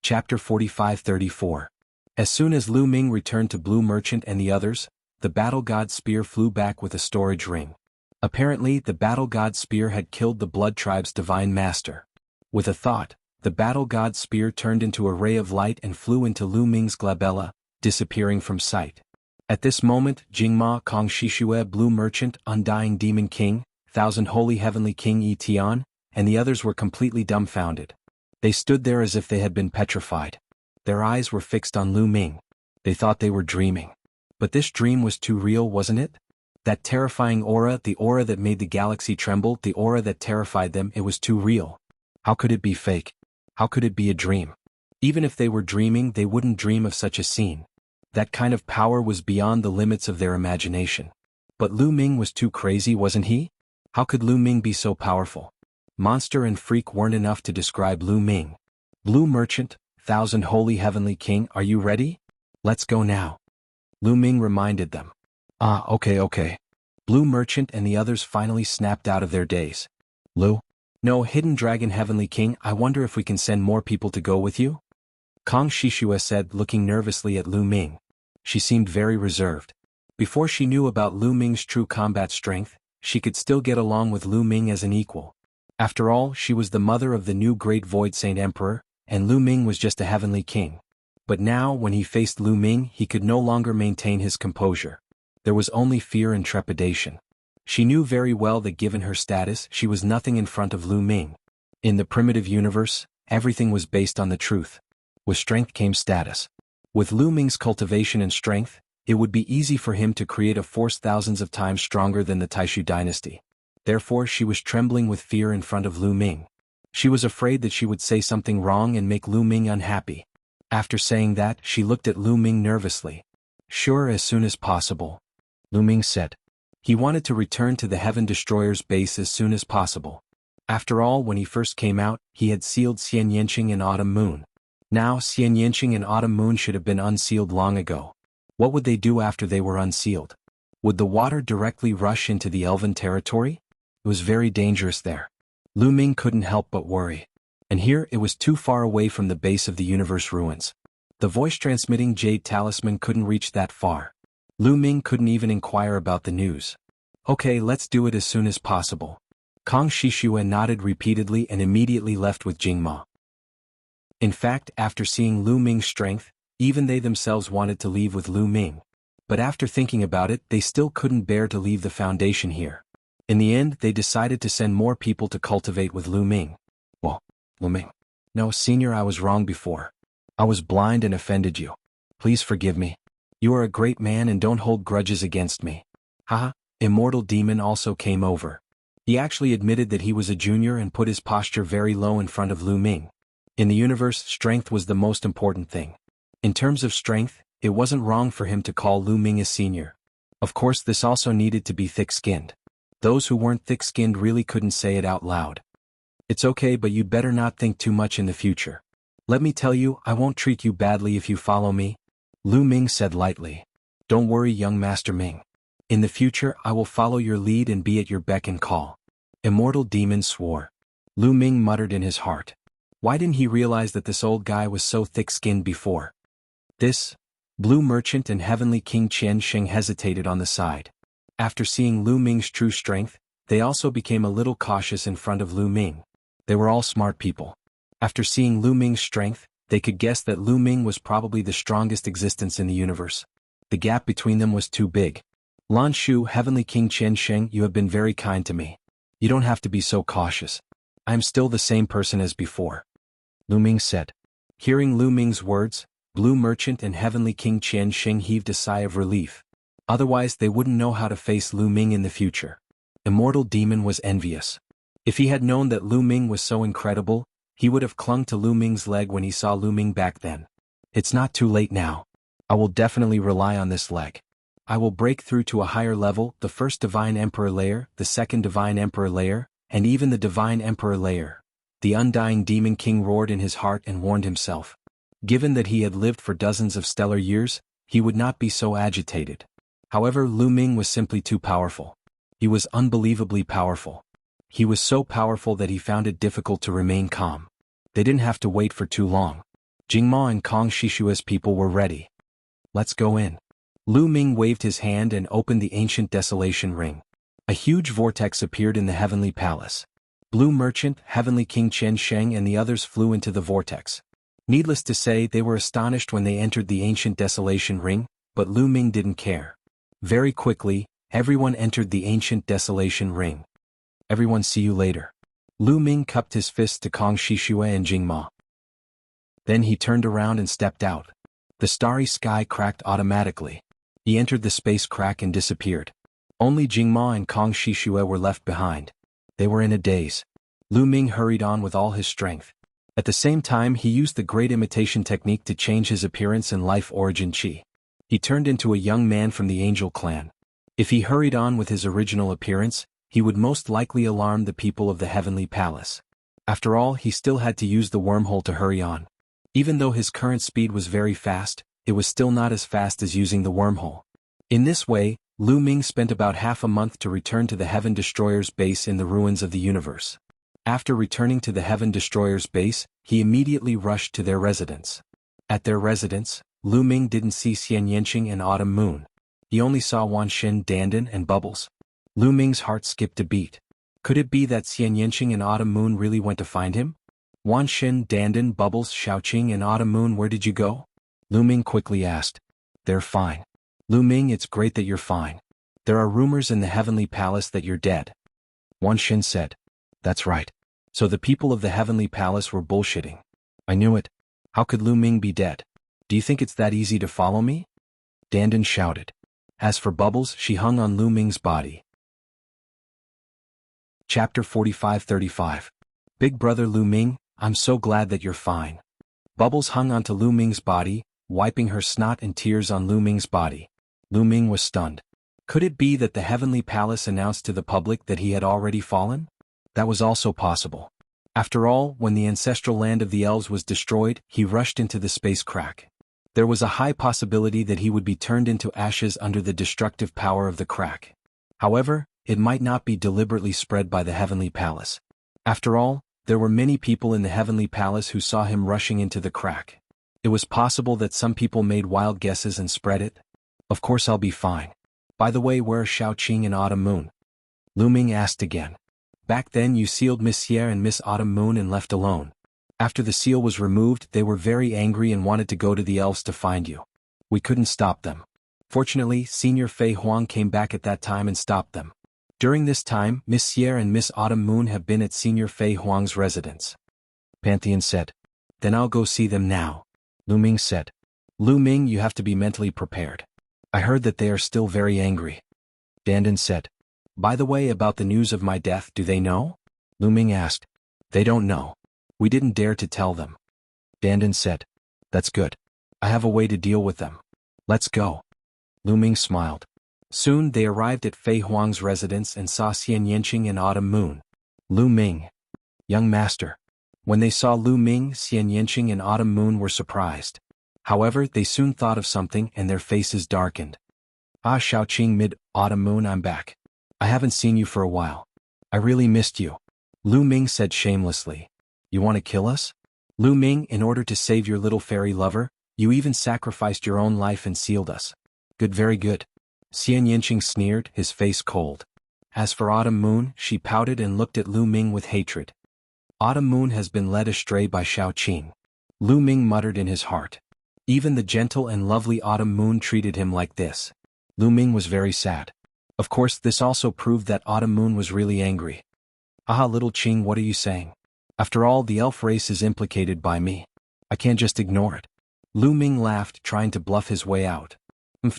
Chapter 45-34. As soon as Lu Ming returned to Blue Merchant and the others, the Battle God's spear flew back with a storage ring. Apparently, the Battle God's spear had killed the Blood Tribe's divine master. With a thought, the Battle God's spear turned into a ray of light and flew into Lu Ming's glabella, disappearing from sight. At this moment, Jingma, Kong Shishue, Blue Merchant, Undying Demon King, Thousand Holy Heavenly King Yi Tian, and the others were completely dumbfounded. They stood there as if they had been petrified. Their eyes were fixed on Lu Ming. They thought they were dreaming. But this dream was too real, wasn't it? That terrifying aura, the aura that made the galaxy tremble, the aura that terrified them, it was too real. How could it be fake? How could it be a dream? Even if they were dreaming, they wouldn't dream of such a scene. That kind of power was beyond the limits of their imagination. But Lu Ming was too crazy, wasn't he? How could Lu Ming be so powerful? Monster and freak weren't enough to describe Lu Ming. Blue Merchant, Thousand Holy Heavenly King, are you ready? Let's go now. Lu Ming reminded them. Okay. Blue Merchant and the others finally snapped out of their daze. Lu? No, Hidden Dragon Heavenly King, I wonder if we can send more people to go with you? Kong Shishue said, looking nervously at Lu Ming. She seemed very reserved. Before she knew about Lu Ming's true combat strength, she could still get along with Lu Ming as an equal. After all, she was the mother of the new Great Void Saint Emperor, and Lu Ming was just a heavenly king. But now, when he faced Lu Ming, he could no longer maintain his composure. There was only fear and trepidation. She knew very well that given her status, she was nothing in front of Lu Ming. In the primitive universe, everything was based on the truth. With strength came status. With Lu Ming's cultivation and strength, it would be easy for him to create a force thousands of times stronger than the Taishu dynasty. Therefore, she was trembling with fear in front of Lu Ming. She was afraid that she would say something wrong and make Lu Ming unhappy. After saying that, she looked at Lu Ming nervously. Sure, as soon as possible. Lu Ming said. He wanted to return to the Heaven Destroyer's base as soon as possible. After all, when he first came out, he had sealed Xian Yanqing and Autumn Moon. Now, Xian Yanqing and Autumn Moon should have been unsealed long ago. What would they do after they were unsealed? Would the water directly rush into the Elven territory? It was very dangerous there. Lu Ming couldn't help but worry. And here, it was too far away from the base of the universe ruins. The voice-transmitting Jade Talisman couldn't reach that far. Lu Ming couldn't even inquire about the news. Okay, let's do it as soon as possible. Kong Shishue nodded repeatedly and immediately left with Jingma. In fact, after seeing Lu Ming's strength, even they themselves wanted to leave with Lu Ming. But after thinking about it, they still couldn't bear to leave the foundation here. In the end, they decided to send more people to cultivate with Lu Ming. Well, Lu Ming. No, Senior, I was wrong before. I was blind and offended you. Please forgive me. You are a great man and don't hold grudges against me. Haha, Immortal Demon also came over. He actually admitted that he was a junior and put his posture very low in front of Lu Ming. In the universe, strength was the most important thing. In terms of strength, it wasn't wrong for him to call Lu Ming a senior. Of course, this also needed to be thick-skinned. Those who weren't thick-skinned really couldn't say it out loud. It's okay, but you'd better not think too much in the future. Let me tell you, I won't treat you badly if you follow me, Lu Ming said lightly. Don't worry, young Master Ming. In the future, I will follow your lead and be at your beck and call. Immortal Demon swore. Lu Ming muttered in his heart. Why didn't he realize that this old guy was so thick-skinned before? Blue Merchant and Heavenly King Qian Sheng hesitated on the side. After seeing Lu Ming's true strength, they also became a little cautious in front of Lu Ming. They were all smart people. After seeing Lu Ming's strength, they could guess that Lu Ming was probably the strongest existence in the universe. The gap between them was too big. Lan Shu, Heavenly King Qian Sheng, you have been very kind to me. You don't have to be so cautious. I am still the same person as before. Lu Ming said. Hearing Lu Ming's words, Blue Merchant and Heavenly King Qian Sheng heaved a sigh of relief. Otherwise, they wouldn't know how to face Lu Ming in the future. Immortal Demon was envious. If he had known that Lu Ming was so incredible, he would have clung to Lu Ming's leg when he saw Lu Ming back then. It's not too late now. I will definitely rely on this leg. I will break through to a higher level, the first Divine Emperor layer, the second Divine Emperor layer, and even the Divine Emperor layer. The Undying Demon King roared in his heart and warned himself. Given that he had lived for dozens of stellar years, he would not be so agitated. However, Lu Ming was simply too powerful. He was unbelievably powerful. He was so powerful that he found it difficult to remain calm. They didn't have to wait for too long. Jingma and Kong Shishua's people were ready. Let's go in. Lu Ming waved his hand and opened the ancient desolation ring. A huge vortex appeared in the heavenly palace. Blue Merchant, Heavenly King Chen Sheng and the others flew into the vortex. Needless to say, they were astonished when they entered the ancient desolation ring, but Lu Ming didn't care. Very quickly, everyone entered the ancient desolation ring. Everyone, see you later. Lu Ming cupped his fists to Kong Shishue and Jingma. Then he turned around and stepped out. The starry sky cracked automatically. He entered the space crack and disappeared. Only Jingma and Kong Shishue were left behind. They were in a daze. Lu Ming hurried on with all his strength. At the same time, he used the great imitation technique to change his appearance and life origin chi. He turned into a young man from the Angel clan. If he hurried on with his original appearance, he would most likely alarm the people of the Heavenly Palace. After all, he still had to use the wormhole to hurry on. Even though his current speed was very fast, it was still not as fast as using the wormhole. In this way, Lu Ming spent about half a month to return to the Heaven Destroyer's base in the ruins of the universe. After returning to the Heaven Destroyer's base, he immediately rushed to their residence. At their residence, Lu Ming didn't see Xian Yanqing and Autumn Moon. He only saw Wan Xin, Dandan and Bubbles. Lu Ming's heart skipped a beat. Could it be that Xian Yanqing and Autumn Moon really went to find him? Wan Xin, Dandan, Bubbles, Xiaoqing and Autumn Moon, where did you go? Lu Ming quickly asked. They're fine. Lu Ming, it's great that you're fine. There are rumors in the Heavenly Palace that you're dead. Wan Xin said. That's right. So the people of the Heavenly Palace were bullshitting. I knew it. How could Lu Ming be dead? Do you think it's that easy to follow me? Dandan shouted. As for Bubbles, she hung on Lu Ming's body. Chapter 45-35. Big Brother Lu Ming, I'm so glad that you're fine. Bubbles hung onto Lu Ming's body, wiping her snot and tears on Lu Ming's body. Lu Ming was stunned. Could it be that the Heavenly Palace announced to the public that he had already fallen? That was also possible. After all, when the ancestral land of the elves was destroyed, he rushed into the space crack. There was a high possibility that he would be turned into ashes under the destructive power of the crack. However, it might not be deliberately spread by the Heavenly Palace. After all, there were many people in the Heavenly Palace who saw him rushing into the crack. It was possible that some people made wild guesses and spread it. Of course I'll be fine. By the way, where are Xiaoqing and Autumn Moon? Lu Ming asked again. Back then you sealed Miss Sierra and Miss Autumn Moon and left alone. After the seal was removed, they were very angry and wanted to go to the elves to find you. We couldn't stop them. Fortunately, Senior Fei Huang came back at that time and stopped them. During this time, Miss Sierra and Miss Autumn Moon have been at Senior Fei Huang's residence. Pantheon said. Then I'll go see them now. Lu Ming said. Lu Ming, you have to be mentally prepared. I heard that they are still very angry. Dandan said. By the way, about the news of my death, do they know? Lu Ming asked. They don't know. We didn't dare to tell them. Dandan said. That's good. I have a way to deal with them. Let's go. Lu Ming smiled. Soon they arrived at Fei Huang's residence and saw Xian Yanqing and Autumn Moon. Lu Ming. Young master. When they saw Lu Ming, Xian Yanqing and Autumn Moon were surprised. However, they soon thought of something and their faces darkened. Ah, Xiaoqing, Autumn Moon, I'm back. I haven't seen you for a while. I really missed you. Lu Ming said shamelessly. You want to kill us? Lu Ming, in order to save your little fairy lover, you even sacrificed your own life and sealed us. Good, very good. Xian Yanqing sneered, his face cold. As for Autumn Moon, she pouted and looked at Lu Ming with hatred. Autumn Moon has been led astray by Xiaoqing. Lu Ming muttered in his heart. Even the gentle and lovely Autumn Moon treated him like this. Lu Ming was very sad. Of course, this also proved that Autumn Moon was really angry. Aha, little Qing, what are you saying? After all, the elf race is implicated by me. I can't just ignore it. Lu Ming laughed, trying to bluff his way out.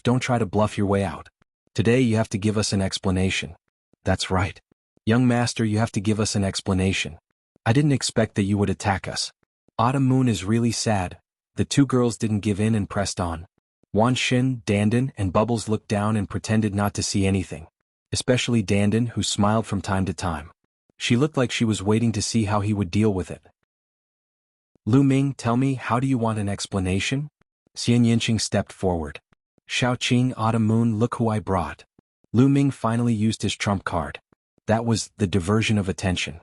Don't try to bluff your way out. Today you have to give us an explanation. That's right. Young master, you have to give us an explanation. I didn't expect that you would attack us. Autumn Moon is really sad. The two girls didn't give in and pressed on. Wan Xin, Dandan, and Bubbles looked down and pretended not to see anything. Especially Dandan, who smiled from time to time. She looked like she was waiting to see how he would deal with it. Lu Ming, tell me, how do you want an explanation? Xian Yanqing stepped forward. Xiaoqing, Autumn Moon, look who I brought. Lu Ming finally used his trump card. That was the diversion of attention.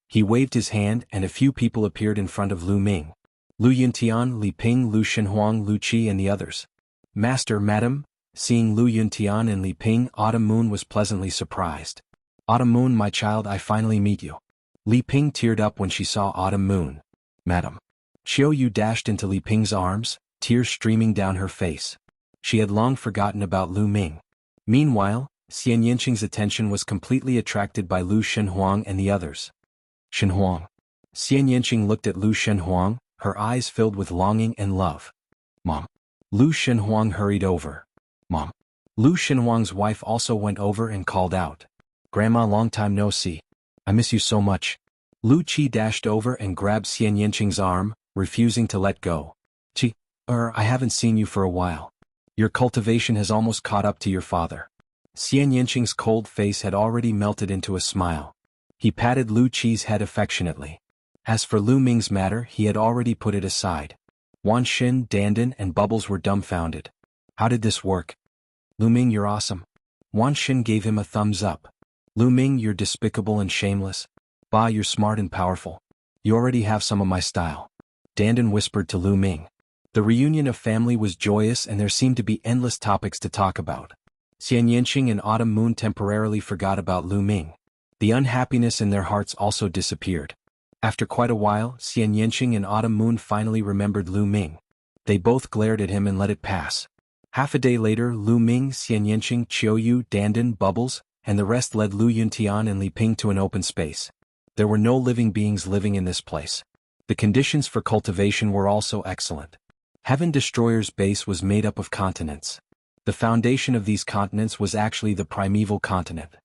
He waved his hand and a few people appeared in front of Lu Ming. Lu Yuntian, Li Ping, Lu Shenhuang, Lu Qi and the others. Master, madam. Seeing Lu Yuntian and Li Ping, Autumn Moon was pleasantly surprised. Autumn Moon, my child, I finally meet you. Li Ping teared up when she saw Autumn Moon. Madam. Xiao Yu dashed into Li Ping's arms, tears streaming down her face. She had long forgotten about Lu Ming. Meanwhile, Xian Yinqing's attention was completely attracted by Lu Shenhuang and the others. Shenhuang. Xian Yinqing looked at Lu Shenhuang, her eyes filled with longing and love. Mom. Lu Shenhuang hurried over. Mom. Lu Shenhuang's wife also went over and called out. Grandma, long time no see. I miss you so much. Lu Qi dashed over and grabbed Xian Yinqing's arm, refusing to let go. Qi, I haven't seen you for a while. Your cultivation has almost caught up to your father. Xian Yinqing's cold face had already melted into a smile. He patted Lu Qi's head affectionately. As for Lu Ming's matter, he had already put it aside. Wan Xin, Dandan and Bubbles were dumbfounded. How did this work? Lu Ming, you're awesome. Wan Xin gave him a thumbs up. Lu Ming, you're despicable and shameless. Ba, you're smart and powerful. You already have some of my style. Dandan whispered to Lu Ming. The reunion of family was joyous and there seemed to be endless topics to talk about. Xian Yinqing and Autumn Moon temporarily forgot about Lu Ming. The unhappiness in their hearts also disappeared. After quite a while, Xian Yinqing and Autumn Moon finally remembered Lu Ming. They both glared at him and let it pass. Half a day later, Lu Ming, Xian Yinqing, Qiu Yu, Dandan, Bubbles, and the rest led Lu Yuntian and Li Ping to an open space. There were no living beings living in this place. The conditions for cultivation were also excellent. Heaven Destroyer's base was made up of continents. The foundation of these continents was actually the primeval continent.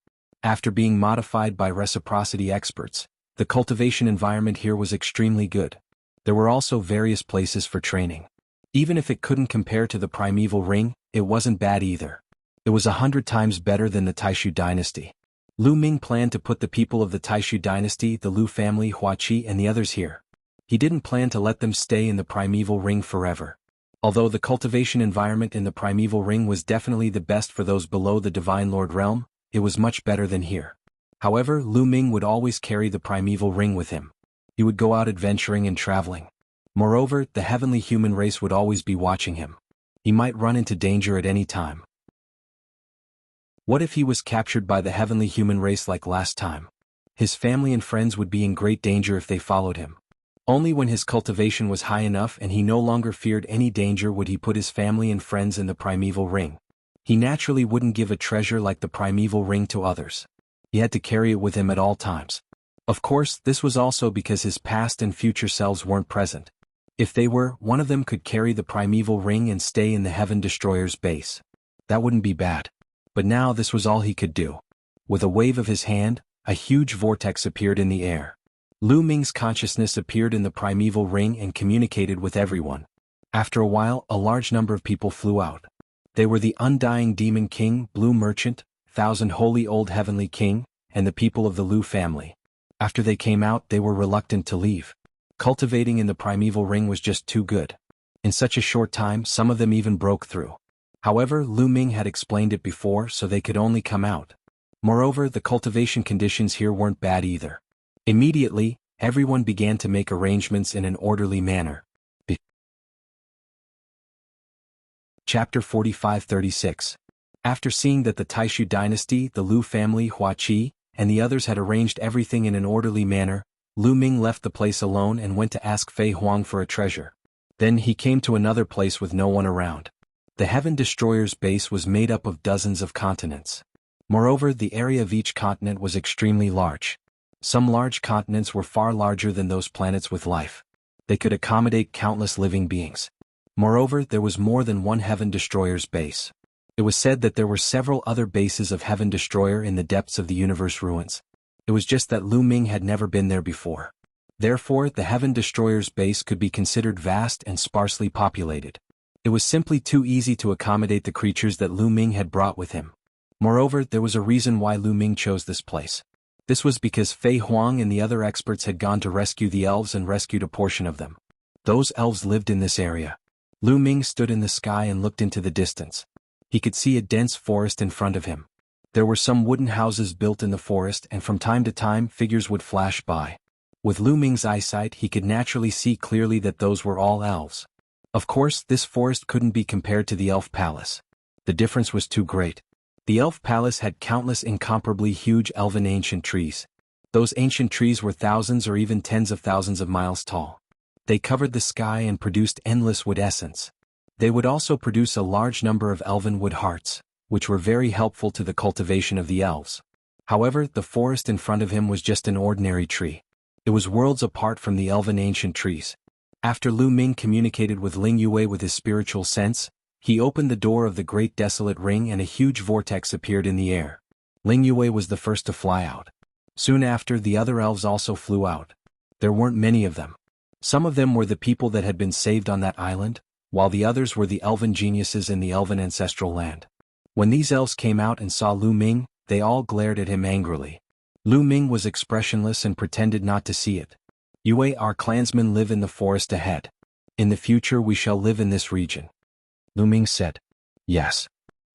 After being modified by reciprocity experts, the cultivation environment here was extremely good. There were also various places for training. Even if it couldn't compare to the primeval ring, it wasn't bad either. It was 100 times better than the Taishu dynasty. Lu Ming planned to put the people of the Taishu dynasty, the Lu family, Hua Qi and the others here. He didn't plan to let them stay in the primeval ring forever. Although the cultivation environment in the primeval ring was definitely the best for those below the Divine Lord realm, it was much better than here. However, Lu Ming would always carry the primeval ring with him. He would go out adventuring and traveling. Moreover, the heavenly human race would always be watching him. He might run into danger at any time. What if he was captured by the heavenly human race like last time? His family and friends would be in great danger if they followed him. Only when his cultivation was high enough and he no longer feared any danger would he put his family and friends in the primeval ring. He naturally wouldn't give a treasure like the primeval ring to others. He had to carry it with him at all times. Of course, this was also because his past and future selves weren't present. If they were, one of them could carry the primeval ring and stay in the Heaven Destroyer's base. That wouldn't be bad. But now this was all he could do. With a wave of his hand, a huge vortex appeared in the air. Lu Ming's consciousness appeared in the primeval ring and communicated with everyone. After a while, a large number of people flew out. They were the Undying Demon King, Blue Merchant, Thousand Holy Old Heavenly King, and the people of the Lu family. After they came out, they were reluctant to leave. Cultivating in the primeval ring was just too good. In such a short time, some of them even broke through. However, Lu Ming had explained it before, so they could only come out. Moreover, the cultivation conditions here weren't bad either. Immediately, everyone began to make arrangements in an orderly manner. Chapter 45-36. After seeing that the Taishu dynasty, the Lu family, Hua Qi, and the others had arranged everything in an orderly manner, Lu Ming left the place alone and went to ask Fei Huang for a treasure. Then he came to another place with no one around. The Heaven Destroyer's base was made up of dozens of continents. Moreover, the area of each continent was extremely large. Some large continents were far larger than those planets with life. They could accommodate countless living beings. Moreover, there was more than one Heaven Destroyer's base. It was said that there were several other bases of Heaven Destroyer in the depths of the universe ruins. It was just that Lu Ming had never been there before. Therefore, the Heaven Destroyer's base could be considered vast and sparsely populated. It was simply too easy to accommodate the creatures that Lu Ming had brought with him. Moreover, there was a reason why Lu Ming chose this place. This was because Fei Huang and the other experts had gone to rescue the elves and rescued a portion of them. Those elves lived in this area. Lu Ming stood in the sky and looked into the distance. He could see a dense forest in front of him. There were some wooden houses built in the forest and from time to time figures would flash by. With Lu Ming's eyesight he could naturally see clearly that those were all elves. Of course, this forest couldn't be compared to the elf palace. The difference was too great. The elf palace had countless incomparably huge elven ancient trees. Those ancient trees were thousands or even tens of thousands of miles tall. They covered the sky and produced endless wood essence. They would also produce a large number of elven wood hearts, which were very helpful to the cultivation of the elves. However, the forest in front of him was just an ordinary tree. It was worlds apart from the elven ancient trees. After Lu Ming communicated with Ling Yue with his spiritual sense, he opened the door of the great desolate ring and a huge vortex appeared in the air. Ling Yue was the first to fly out. Soon after, the other elves also flew out. There weren't many of them. Some of them were the people that had been saved on that island, while the others were the elven geniuses in the elven ancestral land. When these elves came out and saw Lu Ming, they all glared at him angrily. Lu Ming was expressionless and pretended not to see it. Yue, our clansmen live in the forest ahead. In the future we shall live in this region. Lu Ming said. Yes.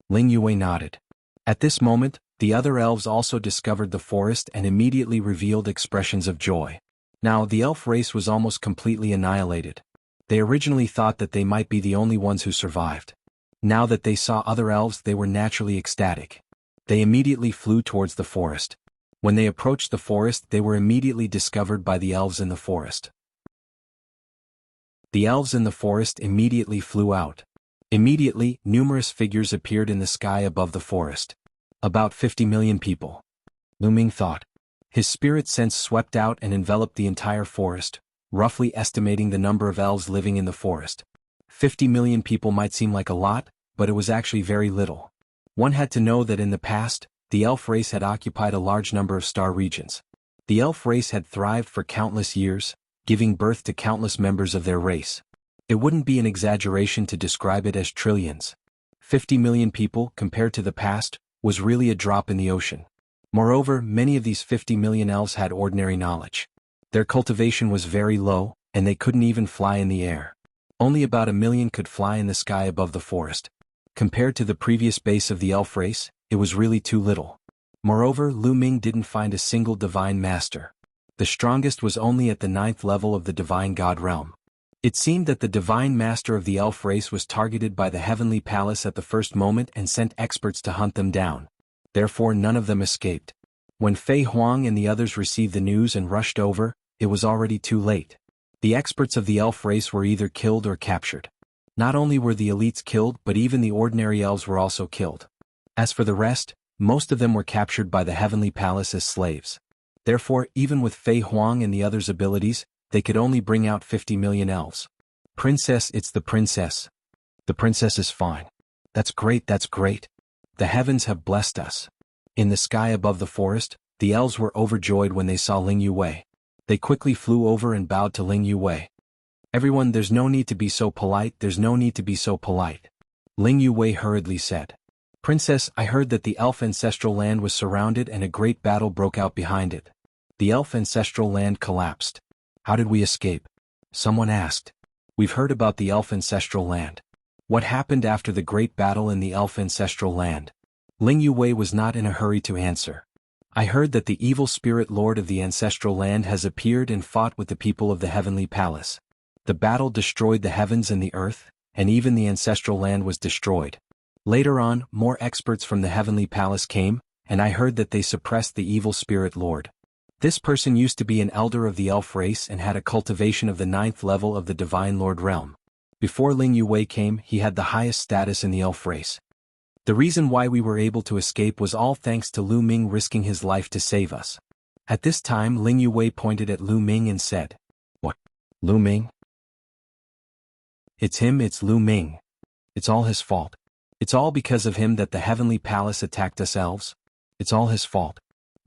Ling Yue nodded. At this moment, the other elves also discovered the forest and immediately revealed expressions of joy. Now the elf race was almost completely annihilated. They originally thought that they might be the only ones who survived. Now that they saw other elves, they were naturally ecstatic. They immediately flew towards the forest. When they approached the forest, they were immediately discovered by the elves in the forest. The elves in the forest immediately flew out. Immediately, numerous figures appeared in the sky above the forest. About 50 million people. Lu Ming thought. His spirit sense swept out and enveloped the entire forest, roughly estimating the number of elves living in the forest. 50 million people might seem like a lot, but it was actually very little. One had to know that in the past, the elf race had occupied a large number of star regions. The elf race had thrived for countless years, giving birth to countless members of their race. It wouldn't be an exaggeration to describe it as trillions. 50 million people, compared to the past, was really a drop in the ocean. Moreover, many of these 50 million elves had ordinary knowledge. Their cultivation was very low, and they couldn't even fly in the air. Only about 1 million could fly in the sky above the forest. Compared to the previous base of the elf race, it was really too little. Moreover, Lu Ming didn't find a single divine master. The strongest was only at the 9th level of the divine god realm. It seemed that the divine master of the elf race was targeted by the heavenly palace at the first moment and sent experts to hunt them down. Therefore none of them escaped. When Fei Huang and the others received the news and rushed over, it was already too late. The experts of the elf race were either killed or captured. Not only were the elites killed, but even the ordinary elves were also killed. As for the rest, most of them were captured by the heavenly palace as slaves. Therefore, even with Fei Huang and the others' abilities, they could only bring out 50 million elves. Princess, it's the princess. The princess is fine. That's great, that's great. The heavens have blessed us. In the sky above the forest, the elves were overjoyed when they saw Ling Yue. They quickly flew over and bowed to Ling Yue. Everyone, there's no need to be so polite, there's no need to be so polite. Ling Yue hurriedly said. Princess, I heard that the elf ancestral land was surrounded and a great battle broke out behind it. The elf ancestral land collapsed. How did we escape? Someone asked. We've heard about the elf ancestral land. What happened after the great battle in the elf ancestral land? Ling Yue was not in a hurry to answer. I heard that the evil spirit lord of the ancestral land has appeared and fought with the people of the heavenly palace. The battle destroyed the heavens and the earth, and even the ancestral land was destroyed. Later on, more experts from the heavenly palace came, and I heard that they suppressed the evil spirit lord. This person used to be an elder of the elf race and had a cultivation of the 9th level of the divine lord realm. Before Ling Yue came, he had the highest status in the elf race. The reason why we were able to escape was all thanks to Lu Ming risking his life to save us. At this time, Ling Yue pointed at Lu Ming and said, What? Lu Ming? It's him, it's Lu Ming. It's all his fault. It's all because of him that the heavenly palace attacked us elves. It's all his fault.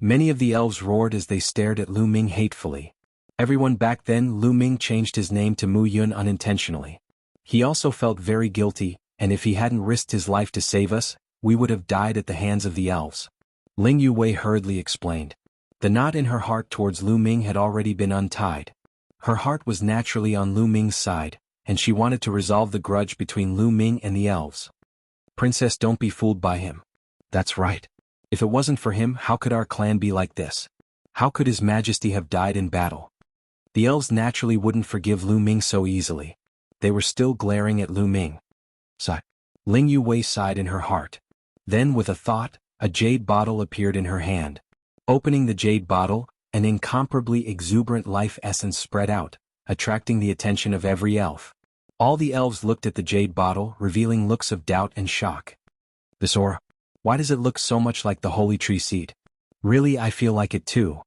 Many of the elves roared as they stared at Lu Ming hatefully. Everyone back then, Lu Ming changed his name to Mu Yun unintentionally. He also felt very guilty, and if he hadn't risked his life to save us, we would have died at the hands of the elves. Ling Yue hurriedly explained. The knot in her heart towards Lu Ming had already been untied. Her heart was naturally on Lu Ming's side, and she wanted to resolve the grudge between Lu Ming and the elves. Princess, don't be fooled by him. That's right. If it wasn't for him, how could our clan be like this? How could His Majesty have died in battle? The elves naturally wouldn't forgive Lu Ming so easily. They were still glaring at Lu Ming. Sigh. Ling Yue sighed in her heart. Then with a thought, a jade bottle appeared in her hand. Opening the jade bottle, an incomparably exuberant life essence spread out, attracting the attention of every elf. All the elves looked at the jade bottle, revealing looks of doubt and shock. This aura? Why does it look so much like the holy tree seed? Really, I feel like it too.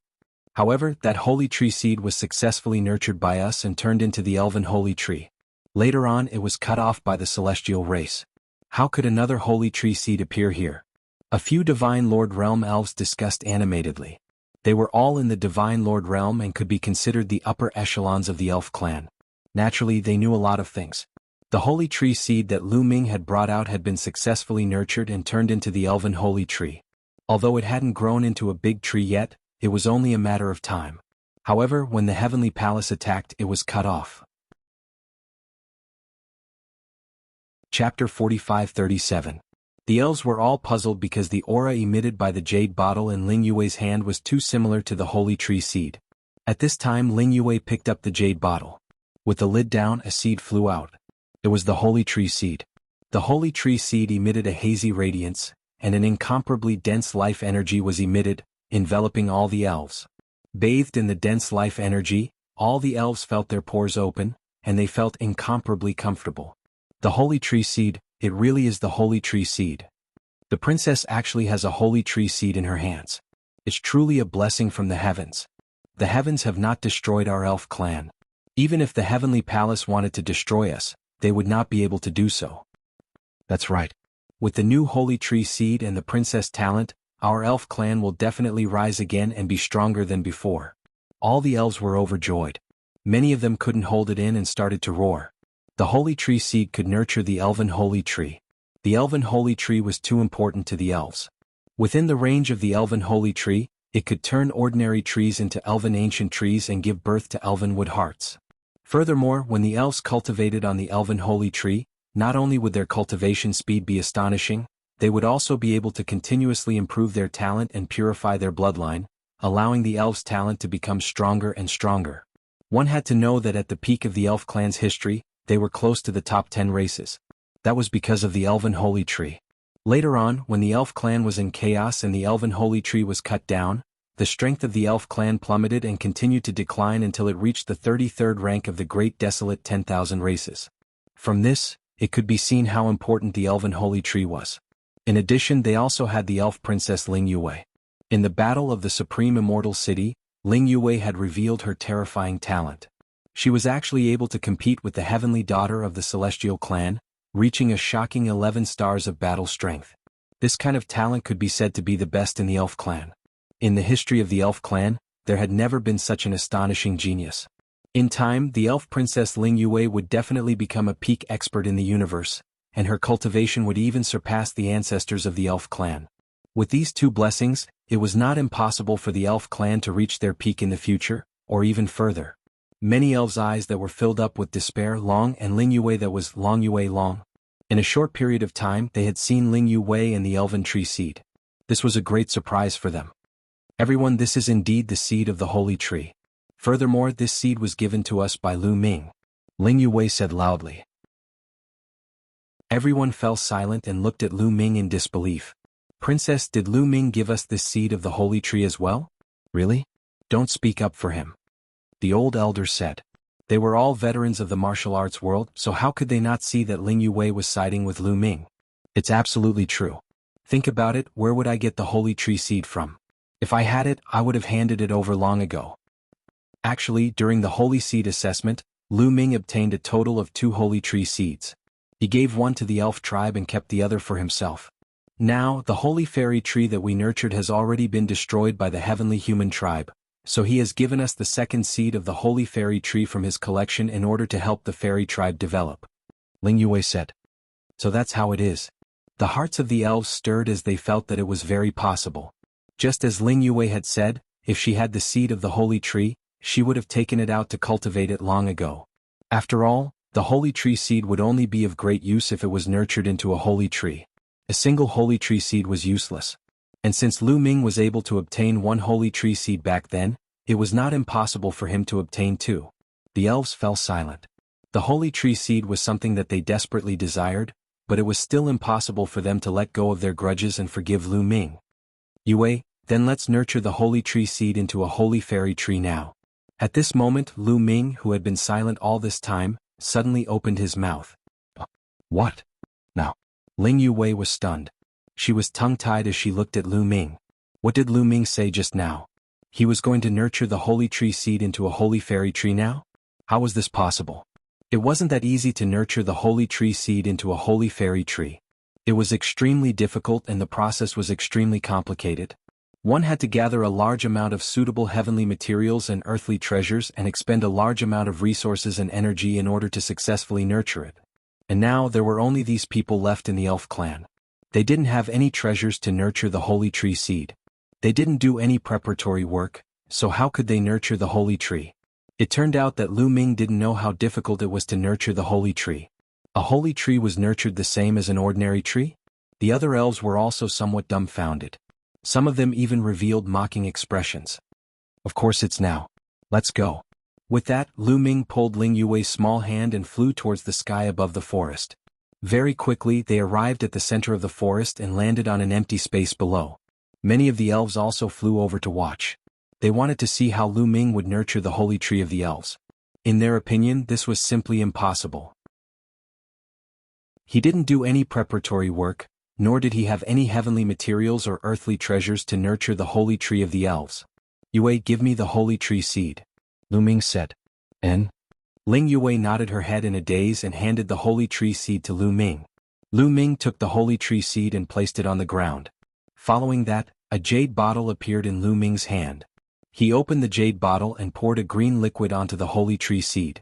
However, that holy tree seed was successfully nurtured by us and turned into the elven holy tree. Later on it was cut off by the celestial race. How could another holy tree seed appear here? A few Divine Lord Realm elves discussed animatedly. They were all in the Divine Lord Realm and could be considered the upper echelons of the elf clan. Naturally, they knew a lot of things. The holy tree seed that Lu Ming had brought out had been successfully nurtured and turned into the elven holy tree. Although it hadn't grown into a big tree yet, it was only a matter of time. However, when the heavenly palace attacked, it was cut off. Chapter 45-37. The elves were all puzzled because the aura emitted by the jade bottle in Ling Yue's hand was too similar to the holy tree seed. At this time Ling Yue picked up the jade bottle. With the lid down, a seed flew out. It was the holy tree seed. The holy tree seed emitted a hazy radiance, and an incomparably dense life energy was emitted, enveloping all the elves. Bathed in the dense life energy, all the elves felt their pores open, and they felt incomparably comfortable. The holy tree seed, it really is the holy tree seed. The princess actually has a holy tree seed in her hands. It's truly a blessing from the heavens. The heavens have not destroyed our elf clan. Even if the heavenly palace wanted to destroy us, they would not be able to do so. That's right. With the new holy tree seed and the princess talent, our elf clan will definitely rise again and be stronger than before. All the elves were overjoyed. Many of them couldn't hold it in and started to roar. The holy tree seed could nurture the elven holy tree. The elven holy tree was too important to the elves. Within the range of the elven holy tree, it could turn ordinary trees into elven ancient trees and give birth to elven wood hearts. Furthermore, when the elves cultivated on the elven holy tree, not only would their cultivation speed be astonishing, they would also be able to continuously improve their talent and purify their bloodline, allowing the elves' talent to become stronger and stronger. One had to know that at the peak of the elf clan's history, they were close to the top 10 races. That was because of the elven holy tree. Later on, when the elf clan was in chaos and the elven holy tree was cut down, the strength of the elf clan plummeted and continued to decline until it reached the 33rd rank of the great desolate 10,000 races. From this, it could be seen how important the elven holy tree was. In addition, they also had the elf princess Ling Yue. In the battle of the supreme immortal city, Ling Yue had revealed her terrifying talent. She was actually able to compete with the heavenly daughter of the celestial clan, reaching a shocking 11 stars of battle strength. This kind of talent could be said to be the best in the elf clan. In the history of the elf clan, there had never been such an astonishing genius. In time, the elf princess Ling Yue would definitely become a peak expert in the universe, and her cultivation would even surpass the ancestors of the elf clan. With these two blessings, it was not impossible for the elf clan to reach their peak in the future, or even further. Many elves' eyes that were filled up with despair long and Ling Yue that was Long Yue long. In a short period of time they had seen Ling Yue and the elven tree seed. This was a great surprise for them. Everyone, this is indeed the seed of the holy tree. Furthermore, this seed was given to us by Lu Ming. Ling Yue said loudly. Everyone fell silent and looked at Lu Ming in disbelief. Princess, did Lu Ming give us this seed of the holy tree as well? Really? Don't speak up for him. The old elders said. They were all veterans of the martial arts world, so how could they not see that Ling Yue was siding with Lu Ming? It's absolutely true. Think about it, where would I get the holy tree seed from? If I had it, I would have handed it over long ago. Actually, during the holy seed assessment, Lu Ming obtained a total of 2 holy tree seeds. He gave one to the elf tribe and kept the other for himself. Now, the holy fairy tree that we nurtured has already been destroyed by the heavenly human tribe, so he has given us the second seed of the holy fairy tree from his collection in order to help the fairy tribe develop. Ling Yue said. So that's how it is. The hearts of the elves stirred as they felt that it was very possible. Just as Ling Yue had said, if she had the seed of the holy tree, she would have taken it out to cultivate it long ago. After all, the holy tree seed would only be of great use if it was nurtured into a holy tree. A single holy tree seed was useless. And since Lu Ming was able to obtain 1 holy tree seed back then, It was not impossible for him to obtain too. The elves fell silent. The holy tree seed was something that they desperately desired, but it was still impossible for them to let go of their grudges and forgive Lu Ming. Yue, then let's nurture the holy tree seed into a holy fairy tree now. At this moment Lu Ming, who had been silent all this time, suddenly opened his mouth. What? Now. Ling Yue was stunned. She was tongue-tied as she looked at Lu Ming. What did Lu Ming say just now? He was going to nurture the holy tree seed into a holy fairy tree now? How was this possible? It wasn't that easy to nurture the holy tree seed into a holy fairy tree. It was extremely difficult and the process was extremely complicated. One had to gather a large amount of suitable heavenly materials and earthly treasures and expend a large amount of resources and energy in order to successfully nurture it. And now there were only these people left in the elf clan. They didn't have any treasures to nurture the holy tree seed. They didn't do any preparatory work, so how could they nurture the holy tree? It turned out that Lu Ming didn't know how difficult it was to nurture the holy tree. A holy tree was nurtured the same as an ordinary tree? The other elves were also somewhat dumbfounded. Some of them even revealed mocking expressions. Of course it's now. Let's go. With that, Lu Ming pulled Ling Yue's small hand and flew towards the sky above the forest. Very quickly they arrived at the center of the forest and landed on an empty space below. Many of the elves also flew over to watch. They wanted to see how Lu Ming would nurture the holy tree of the elves. In their opinion, this was simply impossible. He didn't do any preparatory work, nor did he have any heavenly materials or earthly treasures to nurture the holy tree of the elves. Yue, give me the holy tree seed. Lu Ming said. And? Ling Yue nodded her head in a daze and handed the holy tree seed to Lu Ming. Lu Ming took the holy tree seed and placed it on the ground. Following that, a jade bottle appeared in Lu Ming's hand. He opened the jade bottle and poured a green liquid onto the holy tree seed.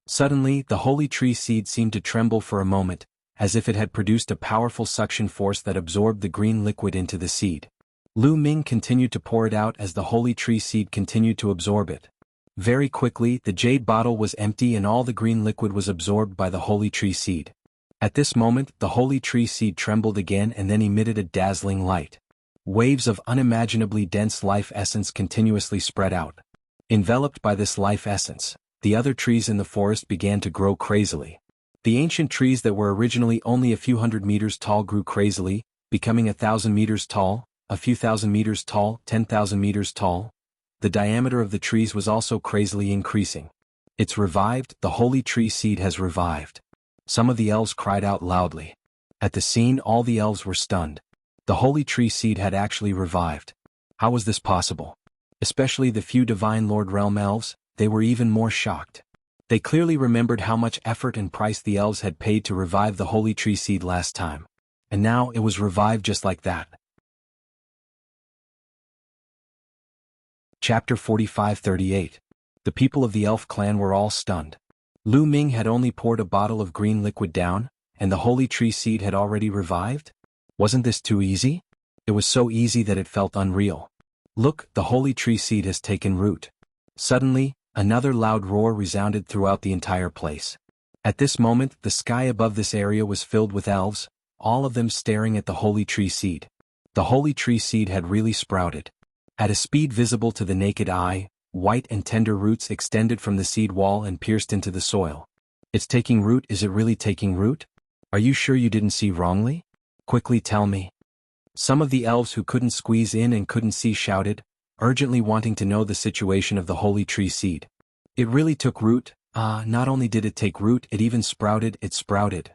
Suddenly, the holy tree seed seemed to tremble for a moment, as if it had produced a powerful suction force that absorbed the green liquid into the seed. Lu Ming continued to pour it out as the holy tree seed continued to absorb it. Very quickly, the jade bottle was empty and all the green liquid was absorbed by the holy tree seed. At this moment, the holy tree seed trembled again and then emitted a dazzling light. Waves of unimaginably dense life essence continuously spread out. Enveloped by this life essence, the other trees in the forest began to grow crazily. The ancient trees that were originally only a few hundred meters tall grew crazily, becoming 1,000 meters tall, a few thousand meters tall, 10,000 meters tall. The diameter of the trees was also crazily increasing. It's revived, the holy tree seed has revived. Some of the elves cried out loudly. At the scene, all the elves were stunned. The holy tree seed had actually revived. How was this possible? Especially the few Divine Lord Realm elves, they were even more shocked. They clearly remembered how much effort and price the elves had paid to revive the holy tree seed last time. And now it was revived just like that. Chapter 45-38. The people of the elf clan were all stunned. Lu Ming had only poured a bottle of green liquid down, and the holy tree seed had already revived? Wasn't this too easy? It was so easy that it felt unreal. Look, the holy tree seed has taken root. Suddenly, another loud roar resounded throughout the entire place. At this moment, the sky above this area was filled with elves, all of them staring at the holy tree seed. The holy tree seed had really sprouted. At a speed visible to the naked eye, white and tender roots extended from the seed wall and pierced into the soil. It's taking root. Is it really taking root? Are you sure you didn't see wrongly? Quickly tell me. Some of the elves who couldn't squeeze in and couldn't see shouted, urgently wanting to know the situation of the holy tree seed. It really took root. Not only did it take root, it even sprouted. It sprouted.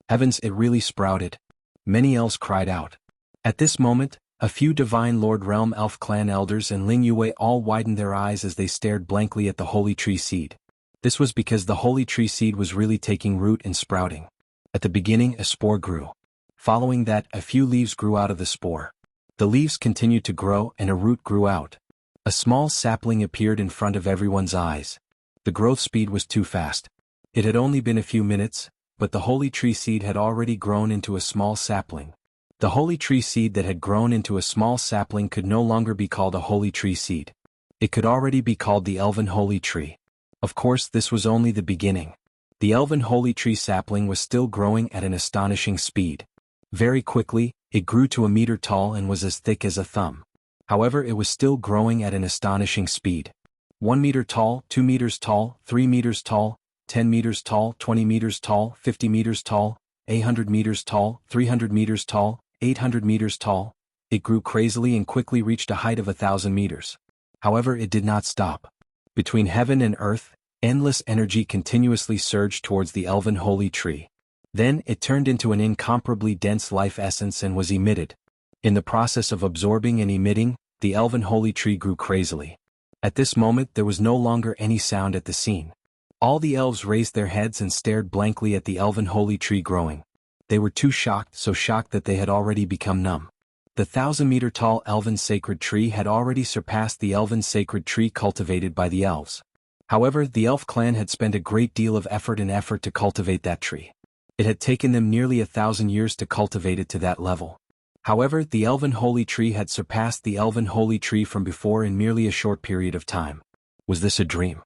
Heavens, it really sprouted. Many elves cried out. At this moment, a few Divine Lord Realm Elf Clan elders and Ling Yue all widened their eyes as they stared blankly at the holy tree seed. This was because the holy tree seed was really taking root and sprouting. At the beginning, a spore grew. Following that, a few leaves grew out of the spore. The leaves continued to grow and a root grew out. A small sapling appeared in front of everyone's eyes. The growth speed was too fast. It had only been a few minutes, but the holy tree seed had already grown into a small sapling. The holy tree seed that had grown into a small sapling could no longer be called a holy tree seed. It could already be called the Elven Holy Tree. Of course, this was only the beginning. The Elven Holy Tree sapling was still growing at an astonishing speed. Very quickly, it grew to a meter tall and was as thick as a thumb. However, it was still growing at an astonishing speed. 1 meter tall, 2 meters tall, 3 meters tall, 10 meters tall, 20 meters tall, 50 meters tall, 800 meters tall, 300 meters tall, 800 meters tall. It grew crazily and quickly reached a height of 1,000 meters. However, it did not stop. Between heaven and earth, endless energy continuously surged towards the elven holy tree. Then, it turned into an incomparably dense life essence and was emitted. In the process of absorbing and emitting, the elven holy tree grew crazily. At this moment there was no longer any sound at the scene. All the elves raised their heads and stared blankly at the elven holy tree growing. They were too shocked, so shocked that they had already become numb. The 1,000-meter-tall elven sacred tree had already surpassed the elven sacred tree cultivated by the elves. However, the elf clan had spent a great deal of effort to cultivate that tree. It had taken them nearly 1,000 years to cultivate it to that level. However, the elven holy tree had surpassed the elven holy tree from before in merely a short period of time. Was this a dream?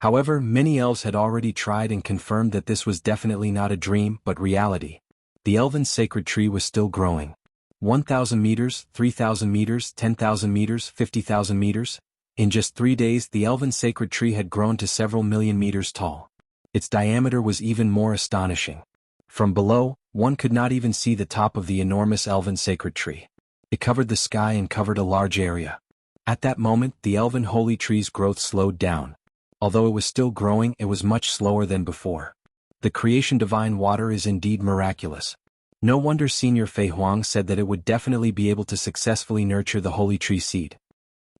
However, many elves had already tried and confirmed that this was definitely not a dream but reality. The elven sacred tree was still growing. 1,000 meters, 3,000 meters, 10,000 meters, 50,000 meters. In just 3 days the elven sacred tree had grown to several million meters tall. Its diameter was even more astonishing. From below, one could not even see the top of the enormous elven sacred tree. It covered the sky and covered a large area. At that moment the elven holy tree's growth slowed down. Although it was still growing, it was much slower than before. The creation divine water is indeed miraculous. No wonder Senior Fei Huang said that it would definitely be able to successfully nurture the holy tree seed.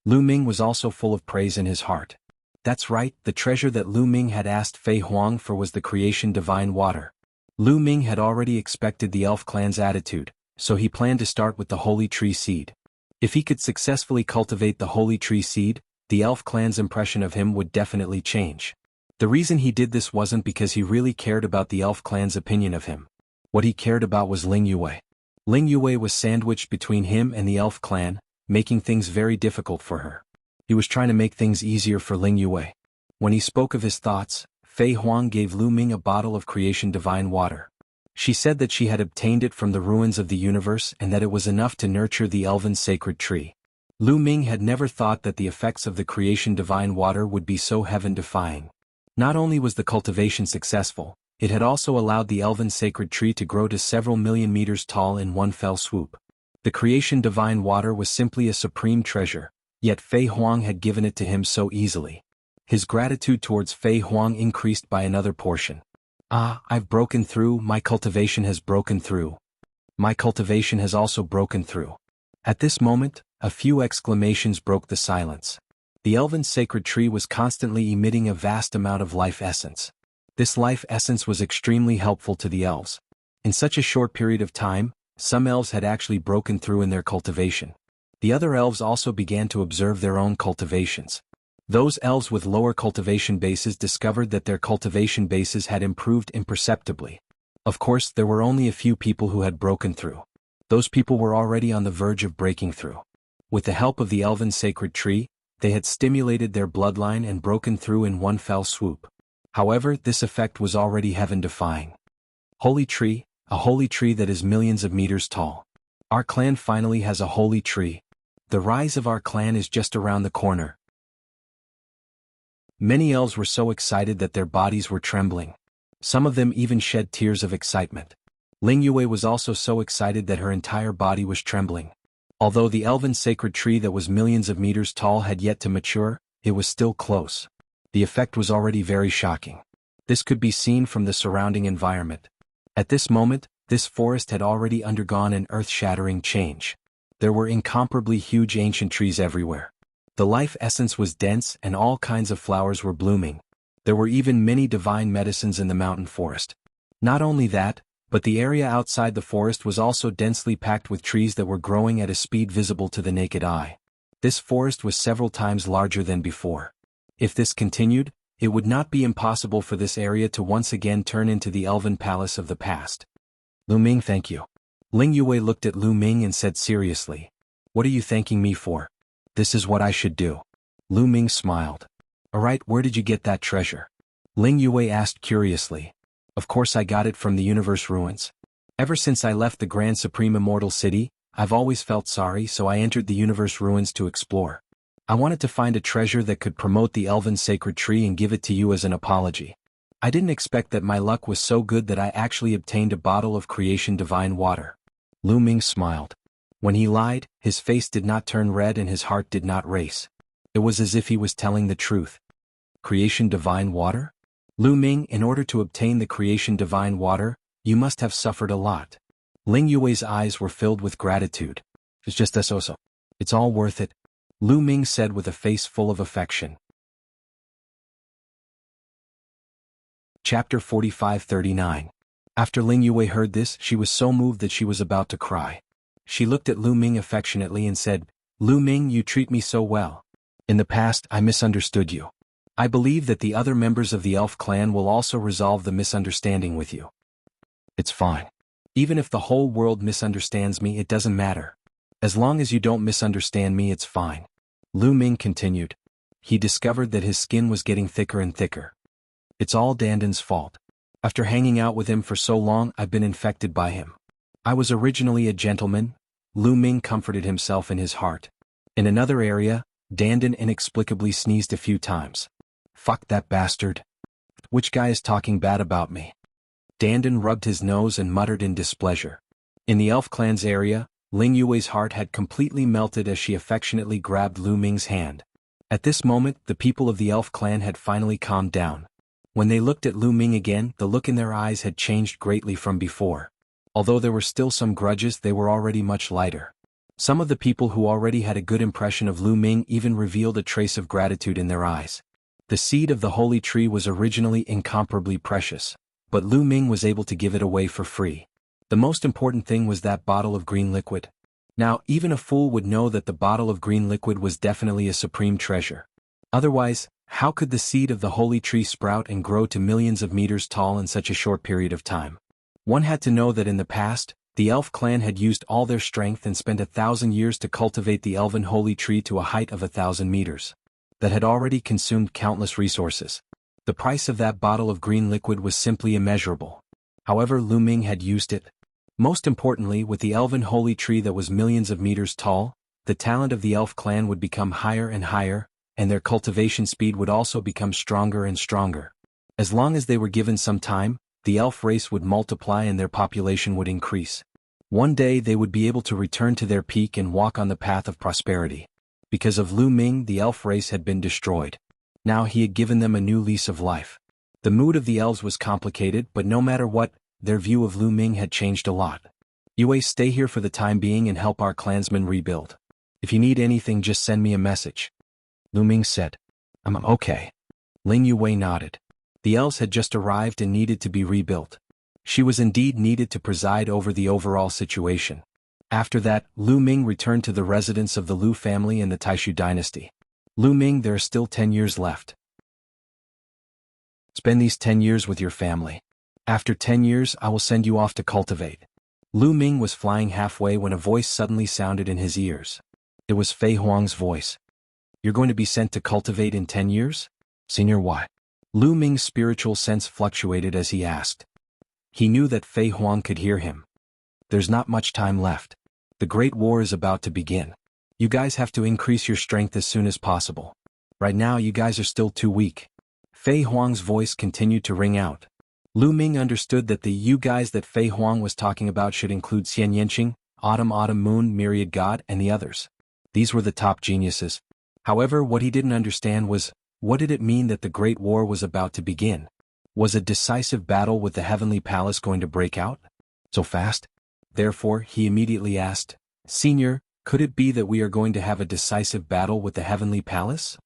Lu Ming was also full of praise in his heart. That's right, the treasure that Lu Ming had asked Fei Huang for was the creation divine water. Lu Ming had already expected the elf clan's attitude, so he planned to start with the holy tree seed. If he could successfully cultivate the holy tree seed, the elf clan's impression of him would definitely change. The reason he did this wasn't because he really cared about the elf clan's opinion of him. What he cared about was Ling Yue. Ling Yue was sandwiched between him and the elf clan, making things very difficult for her. He was trying to make things easier for Ling Yue. When he spoke of his thoughts, Fei Huang gave Lu Ming a bottle of creation divine water. She said that she had obtained it from the ruins of the universe and that it was enough to nurture the elven sacred tree. Lu Ming had never thought that the effects of the creation divine water would be so heaven-defying. Not only was the cultivation successful, it had also allowed the elven sacred tree to grow to several million meters tall in one fell swoop. The creation divine water was simply a supreme treasure, yet Fei Huang had given it to him so easily. His gratitude towards Fei Huang increased by another portion. Ah, I've broken through, my cultivation has broken through. My cultivation has also broken through. At this moment, a few exclamations broke the silence. The elven sacred tree was constantly emitting a vast amount of life essence. This life essence was extremely helpful to the elves. In such a short period of time, some elves had actually broken through in their cultivation. The other elves also began to observe their own cultivations. Those elves with lower cultivation bases discovered that their cultivation bases had improved imperceptibly. Of course, there were only a few people who had broken through. Those people were already on the verge of breaking through. With the help of the elven sacred tree, they had stimulated their bloodline and broken through in one fell swoop. However, this effect was already heaven-defying. Holy tree, a holy tree that is millions of meters tall. Our clan finally has a holy tree. The rise of our clan is just around the corner. Many elves were so excited that their bodies were trembling. Some of them even shed tears of excitement. Ling Yue was also so excited that her entire body was trembling. Although the elven sacred tree that was millions of meters tall had yet to mature, it was still close. The effect was already very shocking. This could be seen from the surrounding environment. At this moment, this forest had already undergone an earth-shattering change. There were incomparably huge ancient trees everywhere. The life essence was dense and all kinds of flowers were blooming. There were even many divine medicines in the mountain forest. Not only that, but the area outside the forest was also densely packed with trees that were growing at a speed visible to the naked eye. This forest was several times larger than before. If this continued, it would not be impossible for this area to once again turn into the elven palace of the past. Lu Ming, thank you. Ling Yue looked at Lu Ming and said seriously, "What are you thanking me for? This is what I should do." Lu Ming smiled. "Alright, where did you get that treasure?" Ling Yue asked curiously. "Of course I got it from the universe ruins. Ever since I left the Grand Supreme Immortal City, I've always felt sorry, so I entered the universe ruins to explore. I wanted to find a treasure that could promote the elven sacred tree and give it to you as an apology. I didn't expect that my luck was so good that I actually obtained a bottle of creation divine water. Lu Ming smiled. When he lied, his face did not turn red and his heart did not race. It was as if he was telling the truth. Creation divine water? Lu Ming, in order to obtain the creation divine water, you must have suffered a lot. Ling Yue's eyes were filled with gratitude. It's just this also. It's all worth it, Lu Ming said with a face full of affection. Chapter 45-39. After Ling Yue heard this, she was so moved that she was about to cry. She looked at Lu Ming affectionately and said, Lu Ming, you treat me so well. In the past, I misunderstood you. I believe that the other members of the elf clan will also resolve the misunderstanding with you. It's fine. Even if the whole world misunderstands me, it doesn't matter. As long as you don't misunderstand me, it's fine. Lu Ming continued. He discovered that his skin was getting thicker and thicker. It's all Danden's fault. After hanging out with him for so long, I've been infected by him. I was originally a gentleman, Lu Ming comforted himself in his heart. In another area, Danden inexplicably sneezed a few times. Fuck that bastard. Which guy is talking bad about me? Danden rubbed his nose and muttered in displeasure. In the elf clan's area, Ling Yue's heart had completely melted as she affectionately grabbed Lu Ming's hand. At this moment, the people of the elf clan had finally calmed down. When they looked at Lu Ming again, the look in their eyes had changed greatly from before. Although there were still some grudges, they were already much lighter. Some of the people who already had a good impression of Lu Ming even revealed a trace of gratitude in their eyes. The seed of the holy tree was originally incomparably precious, but Lu Ming was able to give it away for free. The most important thing was that bottle of green liquid. Now, even a fool would know that the bottle of green liquid was definitely a supreme treasure. Otherwise, how could the seed of the holy tree sprout and grow to millions of meters tall in such a short period of time? One had to know that in the past, the elf clan had used all their strength and spent 1,000 years to cultivate the elven holy tree to a height of 1,000 meters. That had already consumed countless resources. The price of that bottle of green liquid was simply immeasurable. However, Lu Ming had used it. Most importantly, with the elven holy tree that was millions of meters tall, the talent of the elf clan would become higher and higher, and their cultivation speed would also become stronger and stronger. As long as they were given some time, the elf race would multiply and their population would increase. One day they would be able to return to their peak and walk on the path of prosperity. Because of Lu Ming, the elf race had been destroyed. Now he had given them a new lease of life. The mood of the elves was complicated, but no matter what, their view of Lu Ming had changed a lot. Yue, stay here for the time being and help our clansmen rebuild. If you need anything, just send me a message. Lu Ming said. I'm okay. Ling Yue nodded. The elves had just arrived and needed to be rebuilt. She was indeed needed to preside over the overall situation. After that, Lu Ming returned to the residence of the Lu family and the Taishu dynasty. Lu Ming, there are still 10 years left. Spend these 10 years with your family. After 10 years, I will send you off to cultivate. Lu Ming was flying halfway when a voice suddenly sounded in his ears. It was Fei Huang's voice. You're going to be sent to cultivate in 10 years? Senior, why? Lu Ming's spiritual sense fluctuated as he asked. He knew that Fei Huang could hear him. There's not much time left. The Great War is about to begin. You guys have to increase your strength as soon as possible. Right now you guys are still too weak. Fei Huang's voice continued to ring out. Lu Ming understood that the you guys that Fei Huang was talking about should include Xian Yanqing, Autumn Moon, Myriad God, and the others. These were the top geniuses. However, what he didn't understand was, what did it mean that the Great War was about to begin? Was a decisive battle with the Heavenly Palace going to break out? So fast? Therefore, he immediately asked, Senior, could it be that we are going to have a decisive battle with the Heavenly Palace?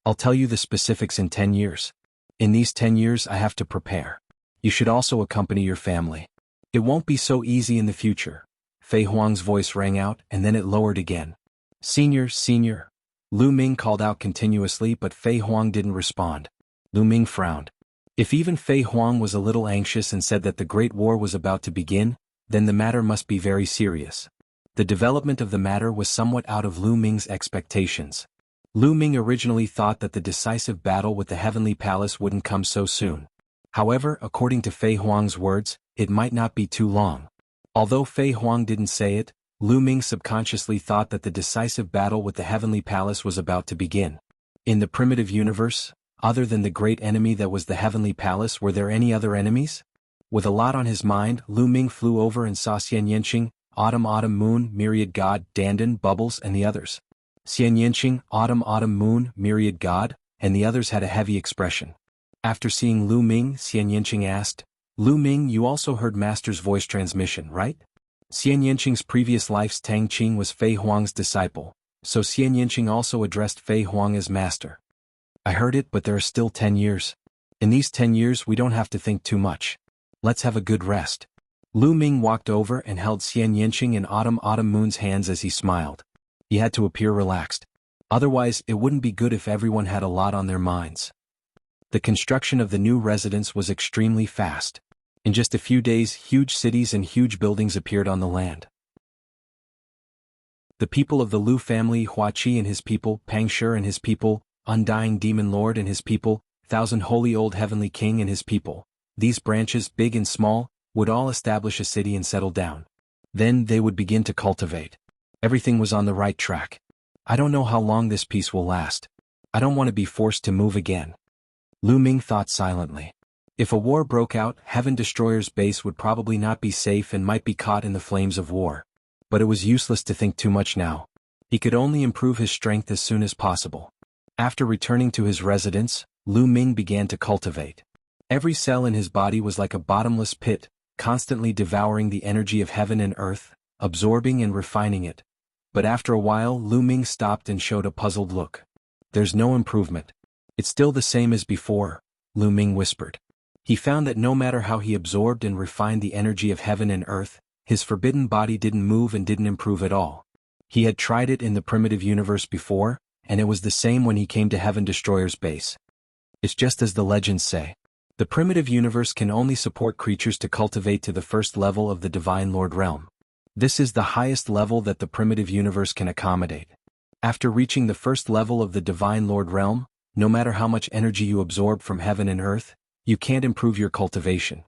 I'll tell you the specifics in 10 years. In these 10 years I have to prepare. You should also accompany your family. It won't be so easy in the future. Fei Huang's voice rang out and then it lowered again. Senior, Senior. Lu Ming called out continuously, but Fei Huang didn't respond. Lu Ming frowned. If even Fei Huang was a little anxious and said that the Great War was about to begin, then the matter must be very serious. The development of the matter was somewhat out of Lu Ming's expectations. Lu Ming originally thought that the decisive battle with the Heavenly Palace wouldn't come so soon. However, according to Fei Huang's words, it might not be too long. Although Fei Huang didn't say it, Lu Ming subconsciously thought that the decisive battle with the Heavenly Palace was about to begin. In the primitive universe, other than the great enemy that was the Heavenly Palace, were there any other enemies? With a lot on his mind, Lu Ming flew over and saw Xian Yanqing, Autumn Moon, Myriad God, Dandan, Bubbles and the others. Xian Yanqing, Autumn Moon, Myriad God, and the others had a heavy expression. After seeing Lu Ming, Xian Yanqing asked, "Lu Ming, you also heard Master's voice transmission, right?" Xian Yanqing's previous life's Tang Qing was Fei Huang's disciple, so Xian Yanqing also addressed Fei Huang as Master. "I heard it, but there are still 10 years. In these 10 years we don't have to think too much. Let's have a good rest." Lu Ming walked over and held Xian Yanqing and Autumn Moon's hands as he smiled. He had to appear relaxed. Otherwise, it wouldn't be good if everyone had a lot on their minds. The construction of the new residence was extremely fast. In just a few days, huge cities and huge buildings appeared on the land. The people of the Lu family, Hua Qi and his people, Pang Shi and his people, Undying Demon Lord and his people, Thousand Holy Old Heavenly King and his people, these branches, big and small, would all establish a city and settle down. Then they would begin to cultivate. Everything was on the right track. I don't know how long this peace will last. I don't want to be forced to move again. Lu Ming thought silently. If a war broke out, Heaven Destroyer's base would probably not be safe and might be caught in the flames of war. But it was useless to think too much now. He could only improve his strength as soon as possible. After returning to his residence, Lu Ming began to cultivate. Every cell in his body was like a bottomless pit, constantly devouring the energy of heaven and earth, absorbing and refining it. But after a while Lu Ming stopped and showed a puzzled look. "There's no improvement. It's still the same as before," Lu Ming whispered. He found that no matter how he absorbed and refined the energy of heaven and earth, his forbidden body didn't move and didn't improve at all. He had tried it in the primitive universe before, and it was the same when he came to Heaven Destroyer's base. It's just as the legends say. The primitive universe can only support creatures to cultivate to the first level of the Divine Lord realm. This is the highest level that the primitive universe can accommodate. After reaching the first level of the Divine Lord realm, no matter how much energy you absorb from heaven and earth, you can't improve your cultivation.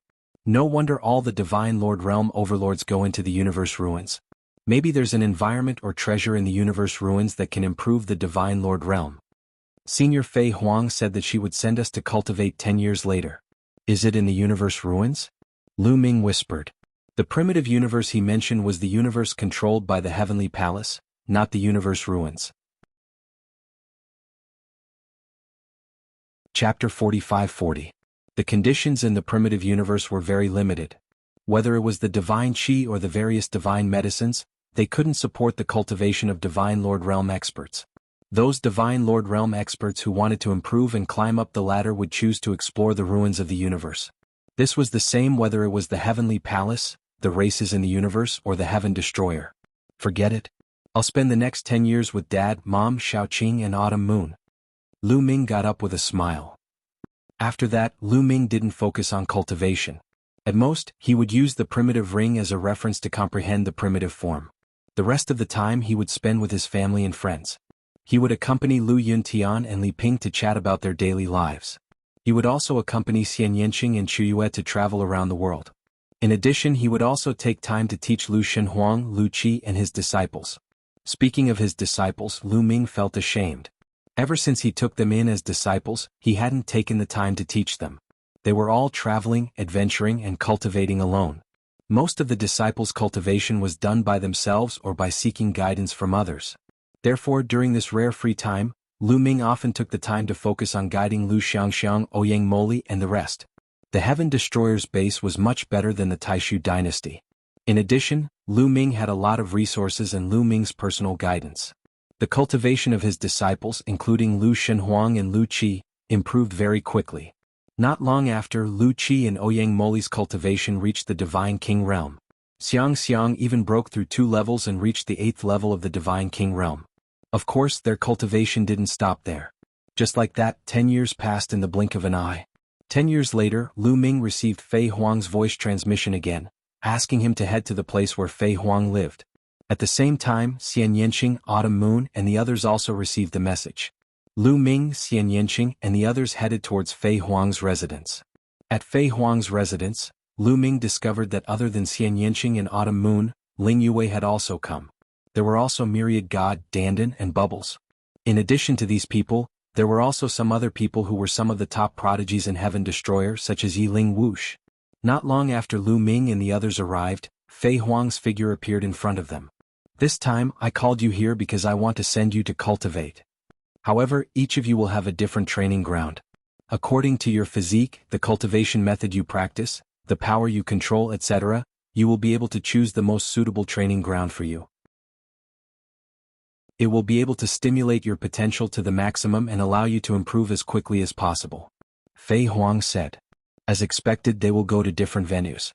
No wonder all the Divine Lord realm overlords go into the universe ruins. Maybe there's an environment or treasure in the universe ruins that can improve the Divine Lord realm. Senior Fei Huang said that she would send us to cultivate 10 years later. Is it in the universe ruins? Lu Ming whispered. The primitive universe he mentioned was the universe controlled by the Heavenly Palace, not the universe ruins. Chapter 45-40. The conditions in the primitive universe were very limited. Whether it was the divine qi or the various divine medicines, they couldn't support the cultivation of Divine Lord Realm experts. Those Divine Lord Realm experts who wanted to improve and climb up the ladder would choose to explore the ruins of the universe. This was the same whether it was the Heavenly Palace, the races in the universe, or the Heaven Destroyer. Forget it. I'll spend the next 10 years with Dad, Mom, Xiaoqing and Autumn Moon. Lu Ming got up with a smile. After that, Lu Ming didn't focus on cultivation. At most, he would use the primitive ring as a reference to comprehend the primitive form. The rest of the time he would spend with his family and friends. He would accompany Lu Yuntian and Li Ping to chat about their daily lives. He would also accompany Xian Yanqing and Chu Yue to travel around the world. In addition, he would also take time to teach Lu Shenhuang, Lu Qi and his disciples. Speaking of his disciples, Lu Ming felt ashamed. Ever since he took them in as disciples, he hadn't taken the time to teach them. They were all traveling, adventuring and cultivating alone. Most of the disciples' cultivation was done by themselves or by seeking guidance from others. Therefore, during this rare free time, Lu Ming often took the time to focus on guiding Lu Xiangxiang, Ouyang Moli and the rest. The Heaven Destroyer's base was much better than the Taishu dynasty. In addition, Lu Ming had a lot of resources and Lu Ming's personal guidance. The cultivation of his disciples, including Lu Shenhuang and Lu Qi, improved very quickly. Not long after, Lu Qi and Ouyang Moli's cultivation reached the Divine King realm. Xiang even broke through 2 levels and reached the 8th level of the Divine King realm. Of course, their cultivation didn't stop there. Just like that, 10 years passed in the blink of an eye. 10 years later, Lu Ming received Fei Huang's voice transmission again, asking him to head to the place where Fei Huang lived. At the same time, Xian Yanqing, Autumn Moon and the others also received the message. Lu Ming, Xian Yanqing and the others headed towards Fei Huang's residence. At Fei Huang's residence, Lu Ming discovered that other than Xian Yanqing and Autumn Moon, Ling Yue had also come. There were also myriad God, Dandan, and Bubbles. In addition to these people, there were also some other people who were some of the top prodigies in Heaven Destroyer, such as Yi Ling Wush. Not long after Lu Ming and the others arrived, Fei Huang's figure appeared in front of them. This time, I called you here because I want to send you to cultivate. However, each of you will have a different training ground. According to your physique, the cultivation method you practice, the power you control, etc., you will be able to choose the most suitable training ground for you. It will be able to stimulate your potential to the maximum and allow you to improve as quickly as possible. Fei Huang said. As expected, they will go to different venues.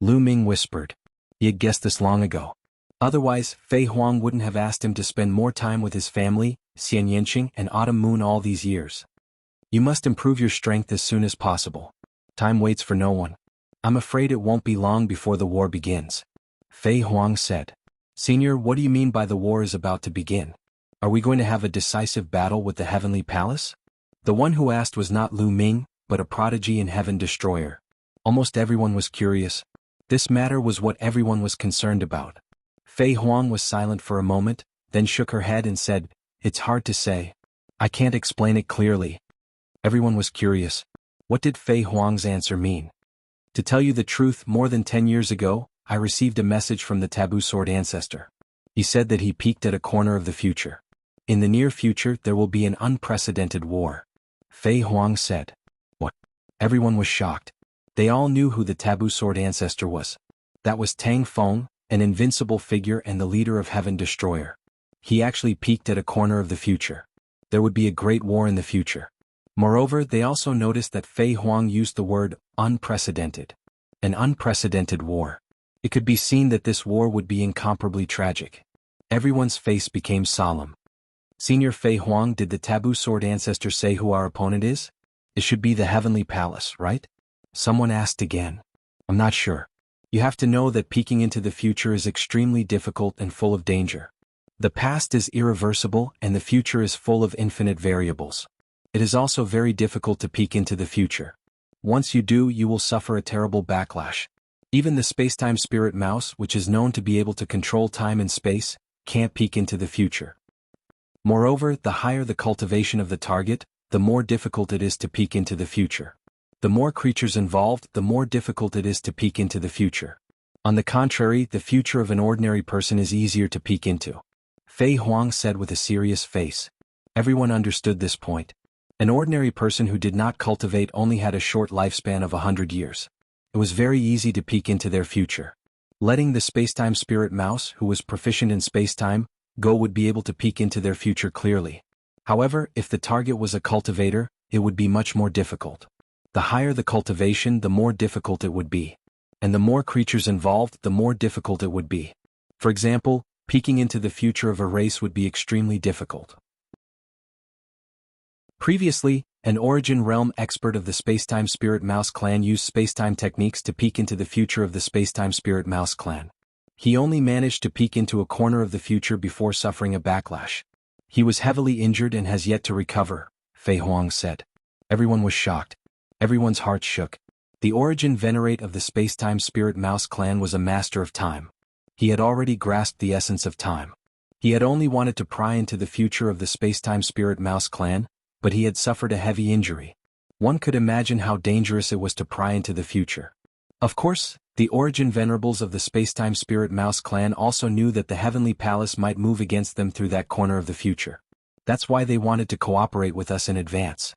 Lu Ming whispered. He had guessed this long ago. Otherwise, Fei Huang wouldn't have asked him to spend more time with his family, Xian Yanqing and Autumn Moon all these years. You must improve your strength as soon as possible. Time waits for no one. I'm afraid it won't be long before the war begins. Fei Huang said. Senior, what do you mean by the war is about to begin? Are we going to have a decisive battle with the Heavenly Palace? The one who asked was not Lu Ming, but a prodigy in Heaven Destroyer. Almost everyone was curious. This matter was what everyone was concerned about. Fei Huang was silent for a moment, then shook her head and said, It's hard to say. I can't explain it clearly. Everyone was curious. What did Fei Huang's answer mean? To tell you the truth, more than 10 years ago, I received a message from the Taboo Sword Ancestor. He said that he peeked at a corner of the future. In the near future, there will be an unprecedented war. Fei Huang said. What? Everyone was shocked. They all knew who the Taboo Sword Ancestor was. That was Tang Feng, an invincible figure and the leader of Heaven Destroyer. He actually peeked at a corner of the future. There would be a great war in the future. Moreover, they also noticed that Fei Huang used the word unprecedented. An unprecedented war. It could be seen that this war would be incomparably tragic. Everyone's face became solemn. Senior Fei Huang, did the Taboo Sword Ancestor say who our opponent is? It should be the Heavenly Palace, right? Someone asked again. I'm not sure. You have to know that peeking into the future is extremely difficult and full of danger. The past is irreversible and the future is full of infinite variables. It is also very difficult to peek into the future. Once you do, you will suffer a terrible backlash. Even the Spacetime Spirit Mouse, which is known to be able to control time and space, can't peek into the future. Moreover, the higher the cultivation of the target, the more difficult it is to peek into the future. The more creatures involved, the more difficult it is to peek into the future. On the contrary, the future of an ordinary person is easier to peek into. Fei Huang said with a serious face. Everyone understood this point. An ordinary person who did not cultivate only had a short lifespan of 100 years. It was very easy to peek into their future. Letting the Spacetime Spirit Mouse, who was proficient in spacetime, go would be able to peek into their future clearly. However, if the target was a cultivator, it would be much more difficult. The higher the cultivation, the more difficult it would be. And the more creatures involved, the more difficult it would be. For example, peeking into the future of a race would be extremely difficult. Previously, an Origin Realm expert of the Spacetime Spirit Mouse clan used spacetime techniques to peek into the future of the Spacetime Spirit Mouse clan. He only managed to peek into a corner of the future before suffering a backlash. He was heavily injured and has yet to recover, Fei Huang said. Everyone was shocked. Everyone's heart shook. The Origin Venerate of the Spacetime Spirit Mouse clan was a master of time. He had already grasped the essence of time. He had only wanted to pry into the future of the Spacetime Spirit Mouse clan, but he had suffered a heavy injury. One could imagine how dangerous it was to pry into the future. Of course, the Origin Venerables of the Spacetime Spirit Mouse clan also knew that the Heavenly Palace might move against them through that corner of the future. That's why they wanted to cooperate with us in advance.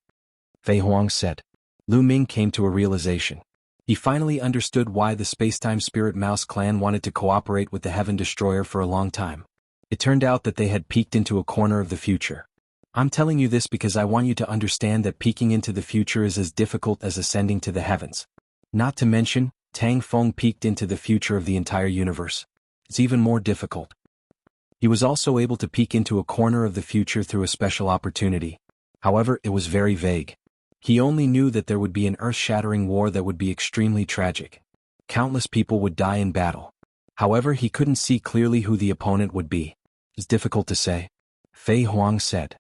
Fei Huang said. Lu Ming came to a realization. He finally understood why the Spacetime Spirit Mouse clan wanted to cooperate with the Heaven Destroyer for a long time. It turned out that they had peeked into a corner of the future. I'm telling you this because I want you to understand that peeking into the future is as difficult as ascending to the heavens. Not to mention, Tang Feng peeked into the future of the entire universe. It's even more difficult. He was also able to peek into a corner of the future through a special opportunity. However, it was very vague. He only knew that there would be an earth-shattering war that would be extremely tragic. Countless people would die in battle. However, he couldn't see clearly who the opponent would be. It's difficult to say. Fei Huang said.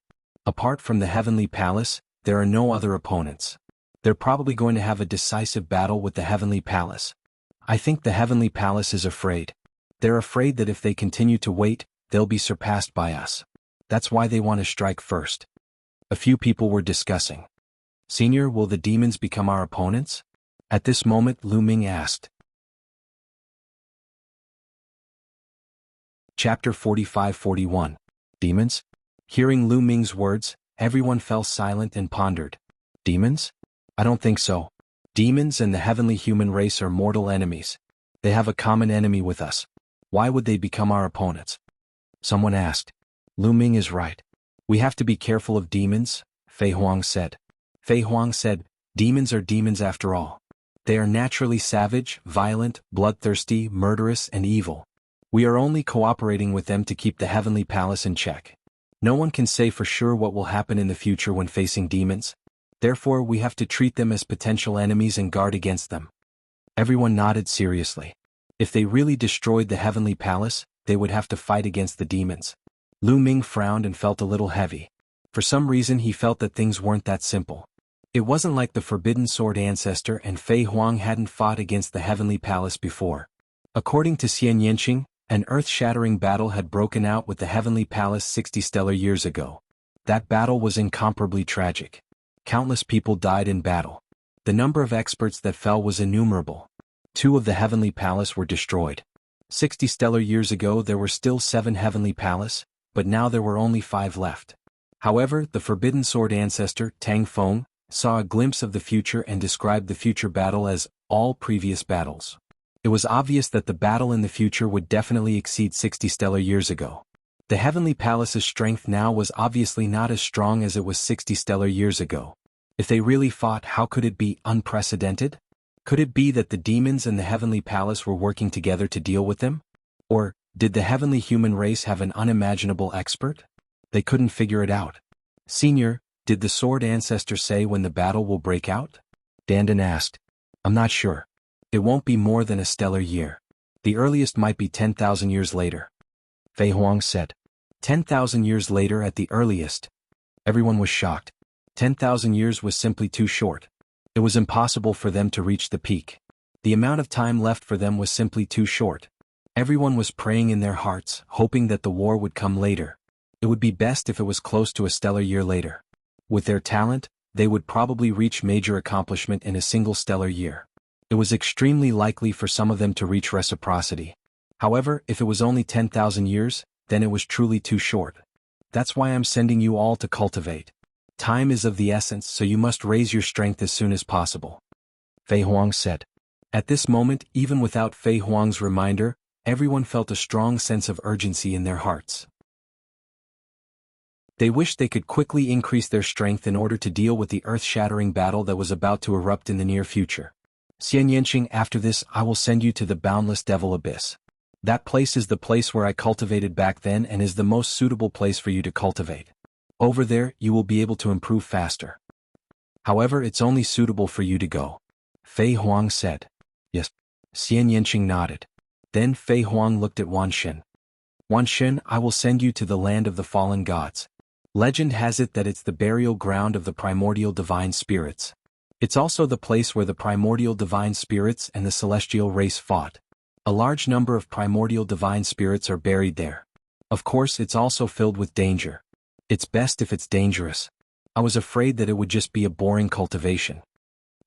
Apart from the Heavenly Palace, there are no other opponents. They're probably going to have a decisive battle with the Heavenly Palace. I think the Heavenly Palace is afraid. They're afraid that if they continue to wait, they'll be surpassed by us. That's why they want to strike first. A few people were discussing. Senior, will the demons become our opponents? At this moment, Lu Ming asked. Chapter 45-41. Demons? Hearing Lu Ming's words, everyone fell silent and pondered. Demons? I don't think so. Demons and the heavenly human race are mortal enemies. They have a common enemy with us. Why would they become our opponents? Someone asked. Lu Ming is right. We have to be careful of demons, Fei Huang said. Fei Huang said, demons are demons after all. They are naturally savage, violent, bloodthirsty, murderous, and evil. We are only cooperating with them to keep the heavenly palace in check. No one can say for sure what will happen in the future when facing demons. Therefore, we have to treat them as potential enemies and guard against them. Everyone nodded seriously. If they really destroyed the heavenly palace, they would have to fight against the demons. Lu Ming frowned and felt a little heavy. For some reason he felt that things weren't that simple. It wasn't like the Forbidden Sword ancestor and Fei Huang hadn't fought against the heavenly palace before. According to Xian Yanqing, an earth-shattering battle had broken out with the heavenly palace 60 stellar years ago. That battle was incomparably tragic. Countless people died in battle. The number of experts that fell was innumerable. 2 of the heavenly palace were destroyed. 60 stellar years ago there were still 7 heavenly palace, but now there were only 5 left. However, the Forbidden Sword ancestor, Tang Feng, saw a glimpse of the future and described the future battle as all previous battles. It was obvious that the battle in the future would definitely exceed 60 stellar years ago. The heavenly palace's strength now was obviously not as strong as it was 60 stellar years ago. If they really fought, how could it be unprecedented? Could it be that the demons and the heavenly palace were working together to deal with them? Or, did the heavenly human race have an unimaginable expert? They couldn't figure it out. Senior, did the sword ancestor say when the battle will break out? Dandan asked. I'm not sure. It won't be more than a stellar year. The earliest might be 10,000 years later. Fei Huang said. 10,000 years later at the earliest. Everyone was shocked. 10,000 years was simply too short. It was impossible for them to reach the peak. The amount of time left for them was simply too short. Everyone was praying in their hearts, hoping that the war would come later. It would be best if it was close to a stellar year later. With their talent, they would probably reach major accomplishment in a single stellar year. It was extremely likely for some of them to reach reciprocity. However, if it was only 10,000 years, then it was truly too short. That's why I'm sending you all to cultivate. Time is of the essence, so you must raise your strength as soon as possible. Fei Huang said. At this moment, even without Fei Huang's reminder, everyone felt a strong sense of urgency in their hearts. They wished they could quickly increase their strength in order to deal with the earth-shattering battle that was about to erupt in the near future. Xian Yanqing, after this I will send you to the boundless devil abyss. That place is the place where I cultivated back then and is the most suitable place for you to cultivate. Over there, you will be able to improve faster. However, it's only suitable for you to go. Fei Huang said. Yes. Xian Yanqing nodded. Then Fei Huang looked at Wan Shen. Wan Shen, I will send you to the land of the fallen gods. Legend has it that it's the burial ground of the primordial divine spirits. It's also the place where the primordial divine spirits and the celestial race fought. A large number of primordial divine spirits are buried there. Of course, it's also filled with danger. It's best if it's dangerous. I was afraid that it would just be a boring cultivation.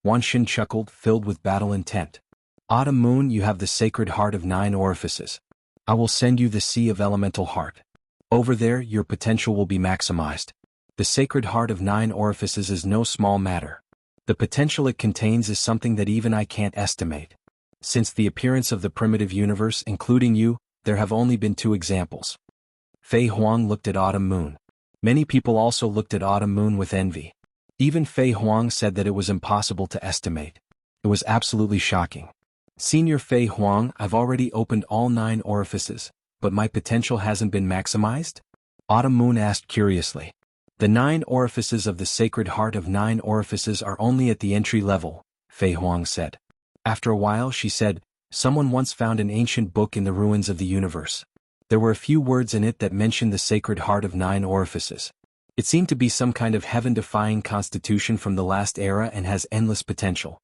Wan Shen chuckled, filled with battle intent. Autumn Moon, you have the sacred heart of 9 orifices. I will send you the Sea of Elemental Heart. Over there, your potential will be maximized. The sacred heart of 9 orifices is no small matter. The potential it contains is something that even I can't estimate. Since the appearance of the primitive universe, including you, there have only been 2 examples. Fei Huang looked at Autumn Moon. Many people also looked at Autumn Moon with envy. Even Fei Huang said that it was impossible to estimate. It was absolutely shocking. Senior Fei Huang, I've already opened all 9 orifices, but my potential hasn't been maximized? Autumn Moon asked curiously. The 9 orifices of the sacred heart of 9 orifices are only at the entry level, Fei Huang said. After a while she said, someone once found an ancient book in the ruins of the universe. There were a few words in it that mentioned the sacred heart of 9 orifices. It seemed to be some kind of heaven-defying constitution from the last era and has endless potential.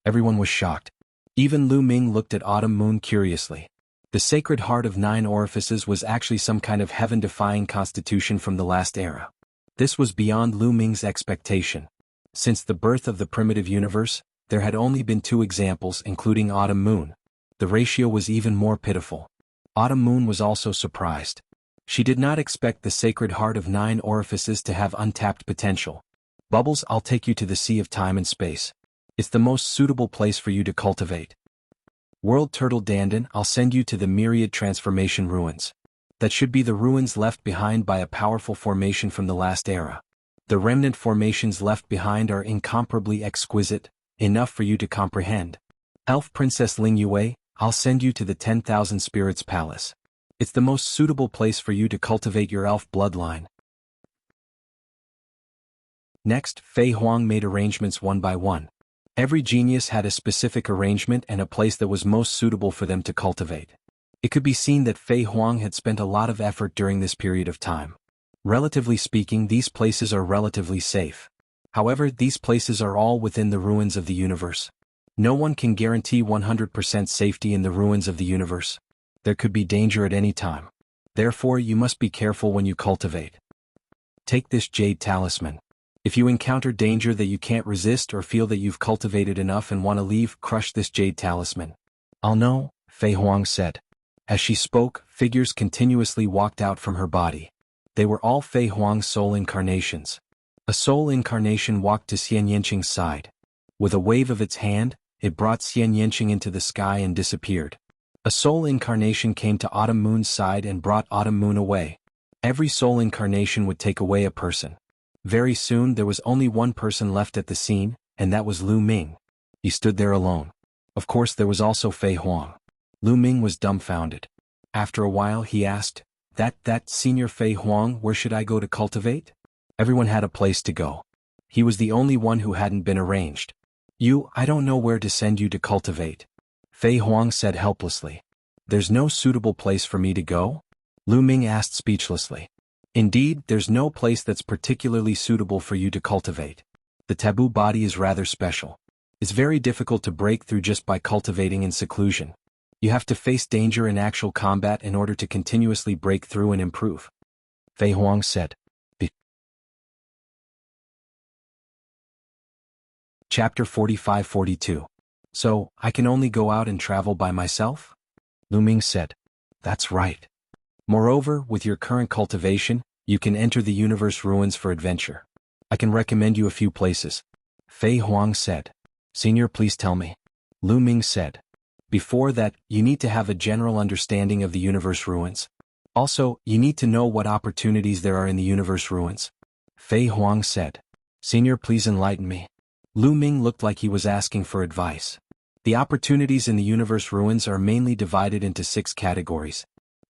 Everyone was shocked. Even Lu Ming looked at Autumn Moon curiously. The Sacred Heart of 9 Orifices was actually some kind of heaven-defying constitution from the last era. This was beyond Lu Ming's expectation. Since the birth of the primitive universe, there had only been 2 examples, including Autumn Moon. The ratio was even more pitiful. Autumn Moon was also surprised. She did not expect the Sacred Heart of 9 Orifices to have untapped potential. Bubbles, I'll take you to the Sea of Time and Space. It's the most suitable place for you to cultivate. World Turtle Dandan, I'll send you to the Myriad Transformation Ruins. That should be the ruins left behind by a powerful formation from the last era. The remnant formations left behind are incomparably exquisite, enough for you to comprehend. Elf Princess Ling Yue, I'll send you to the 10,000 Spirits Palace. It's the most suitable place for you to cultivate your elf bloodline. Next, Fei Huang made arrangements one by one. Every genius had a specific arrangement and a place that was most suitable for them to cultivate. It could be seen that Fei Huang had spent a lot of effort during this period of time. Relatively speaking, these places are relatively safe. However, these places are all within the ruins of the universe. No one can guarantee 100% safety in the ruins of the universe. There could be danger at any time. Therefore, you must be careful when you cultivate. Take this Jade Talisman. If you encounter danger that you can't resist or feel that you've cultivated enough and want to leave, crush this Jade Talisman. I'll know, Fei Huang said. As she spoke, figures continuously walked out from her body. They were all Fei Huang's soul incarnations. A soul incarnation walked to Xian Yanqing's side. With a wave of its hand, it brought Xian Yanqing into the sky and disappeared. A soul incarnation came to Autumn Moon's side and brought Autumn Moon away. Every soul incarnation would take away a person. Very soon there was only one person left at the scene, and that was Lu Ming. He stood there alone. Of course there was also Fei Huang. Lu Ming was dumbfounded. After a while he asked, That Senior Fei Huang, where should I go to cultivate? Everyone had a place to go. He was the only one who hadn't been arranged. I don't know where to send you to cultivate. Fei Huang said helplessly. There's no suitable place for me to go? Lu Ming asked speechlessly. Indeed, there's no place that's particularly suitable for you to cultivate. The taboo body is rather special. It's very difficult to break through just by cultivating in seclusion. You have to face danger in actual combat in order to continuously break through and improve. Fei Huang said. Chapter 45-42. So, I can only go out and travel by myself? Lu Ming said. That's right. Moreover, with your current cultivation, you can enter the universe ruins for adventure. I can recommend you a few places. Fei Huang said. Senior, please tell me. Lu Ming said. Before that, you need to have a general understanding of the universe ruins. Also, you need to know what opportunities there are in the universe ruins. Fei Huang said. Senior, please enlighten me. Lu Ming looked like he was asking for advice. The opportunities in the universe ruins are mainly divided into 6 categories.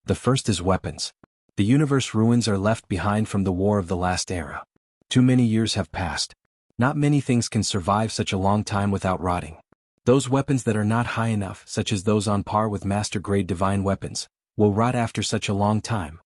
The first is weapons. The universe ruins are left behind from the war of the last era. Too many years have passed. Not many things can survive such a long time without rotting. Those weapons that are not high enough, such as those on par with master-grade divine weapons, will rot after such a long time.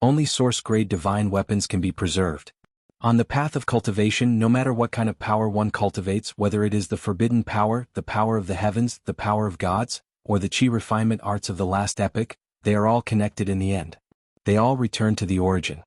Only source-grade divine weapons can be preserved. On the path of cultivation, no matter what kind of power one cultivates, whether it is the forbidden power, the power of the heavens, the power of gods, or the chi refinement arts of the last epoch, they are all connected in the end. They all return to the origin.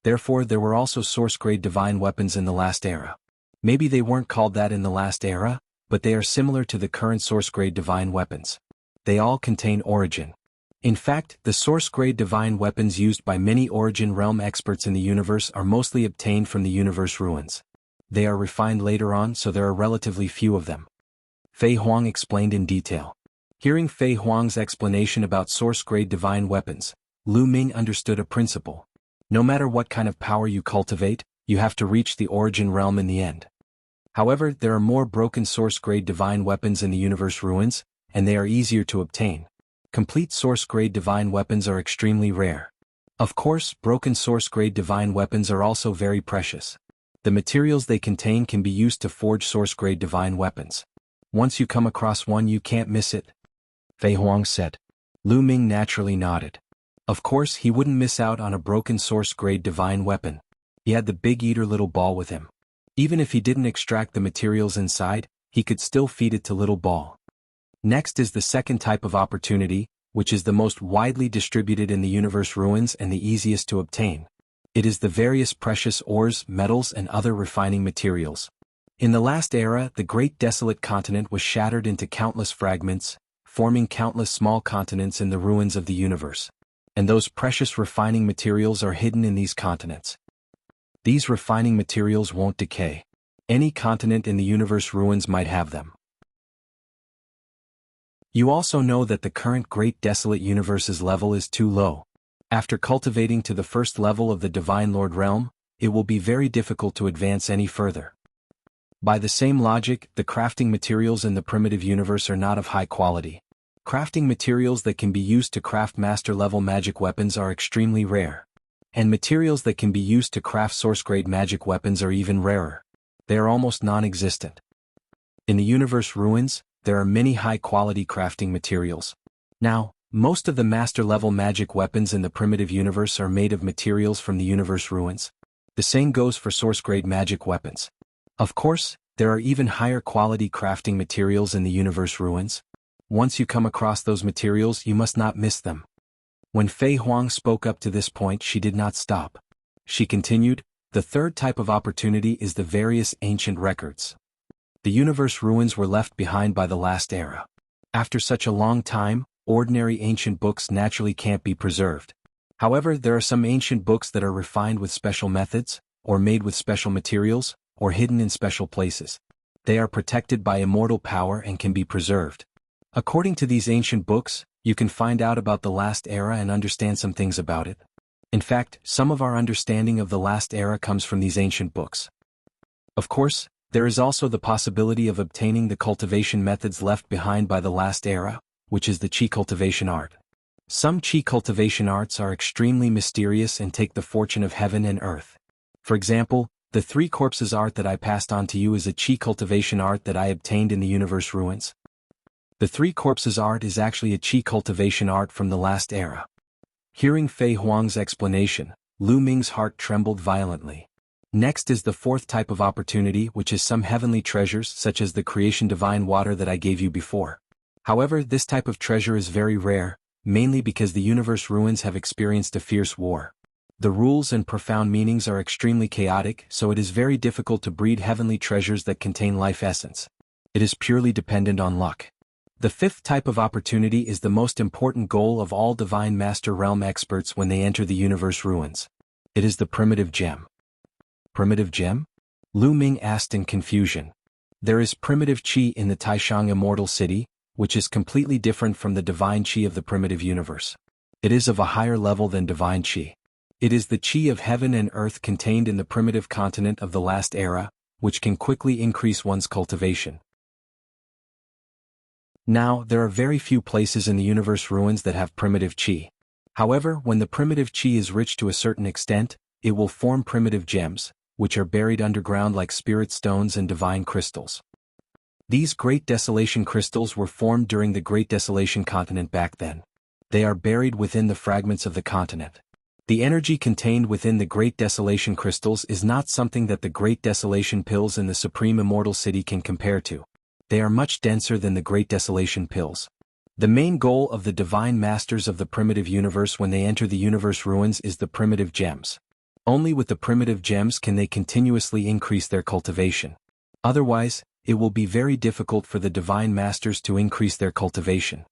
Therefore, there were also source-grade divine weapons in the last era. Maybe they weren't called that in the last era, but they are similar to the current source-grade divine weapons. They all contain origin. In fact, the source-grade divine weapons used by many origin realm experts in the universe are mostly obtained from the universe ruins. They are refined later on, so there are relatively few of them. Fei Huang explained in detail. Hearing Fei Huang's explanation about source-grade divine weapons, Lu Ming understood a principle. No matter what kind of power you cultivate, you have to reach the origin realm in the end. However, there are more broken source-grade divine weapons in the universe ruins, and they are easier to obtain. Complete source-grade divine weapons are extremely rare. Of course, broken source-grade divine weapons are also very precious. The materials they contain can be used to forge source-grade divine weapons. Once you come across one, you can't miss it. Fei Huang said. Lu Ming naturally nodded. Of course, he wouldn't miss out on a broken source-grade divine weapon. He had the Big Eater Little Ball with him. Even if he didn't extract the materials inside, he could still feed it to Little Ball. Next is the second type of opportunity, which is the most widely distributed in the universe ruins and the easiest to obtain. It is the various precious ores, metals and other refining materials. In the last era, the great desolate continent was shattered into countless fragments, forming countless small continents in the ruins of the universe. And those precious refining materials are hidden in these continents. These refining materials won't decay. Any continent in the universe ruins might have them. You also know that the current Great Desolate Universe's level is too low. After cultivating to the first level of the Divine Lord Realm, it will be very difficult to advance any further. By the same logic, the crafting materials in the primitive universe are not of high quality. Crafting materials that can be used to craft master-level magic weapons are extremely rare. And materials that can be used to craft source-grade magic weapons are even rarer. They are almost non-existent. In the universe ruins, there are many high-quality crafting materials. Now, most of the master-level magic weapons in the primitive universe are made of materials from the universe ruins. The same goes for source-grade magic weapons. Of course, there are even higher-quality crafting materials in the universe ruins. Once you come across those materials, you must not miss them. When Fei Huang spoke up to this point, she did not stop. She continued, the third type of opportunity is the various ancient records. The universe ruins were left behind by the last era. After such a long time, ordinary ancient books naturally can't be preserved. However, there are some ancient books that are refined with special methods, or made with special materials, or hidden in special places. They are protected by immortal power and can be preserved. According to these ancient books, you can find out about the last era and understand some things about it. In fact, some of our understanding of the last era comes from these ancient books. Of course, there is also the possibility of obtaining the cultivation methods left behind by the last era, which is the Qi cultivation art. Some Qi cultivation arts are extremely mysterious and take the fortune of heaven and earth. For example, the three corpses art that I passed on to you is a Qi cultivation art that I obtained in the universe ruins. The three corpses art is actually a Qi cultivation art from the last era. Hearing Fei Huang's explanation, Lu Ming's heart trembled violently. Next is the fourth type of opportunity, which is some heavenly treasures such as the creation divine water that I gave you before. However, this type of treasure is very rare, mainly because the universe ruins have experienced a fierce war. The rules and profound meanings are extremely chaotic, so it is very difficult to breed heavenly treasures that contain life essence. It is purely dependent on luck. The fifth type of opportunity is the most important goal of all Divine Master Realm experts when they enter the universe ruins. It is the primitive gem. Primitive gem? Lu Ming asked in confusion. There is primitive Qi in the Taishang Immortal City, which is completely different from the divine Qi of the primitive universe. It is of a higher level than divine Qi. It is the Qi of heaven and earth contained in the primitive continent of the last era, which can quickly increase one's cultivation. Now, there are very few places in the universe ruins that have primitive Qi. However, when the primitive Qi is rich to a certain extent, it will form primitive gems, which are buried underground like spirit stones and divine crystals. These Great Desolation crystals were formed during the Great Desolation continent back then. They are buried within the fragments of the continent. The energy contained within the Great Desolation crystals is not something that the Great Desolation pills in the Supreme Immortal City can compare to. They are much denser than the Great Desolation pills. The main goal of the Divine Masters of the primitive universe when they enter the universe ruins is the primitive gems. Only with the primitive gems can they continuously increase their cultivation. Otherwise, it will be very difficult for the Divine Masters to increase their cultivation.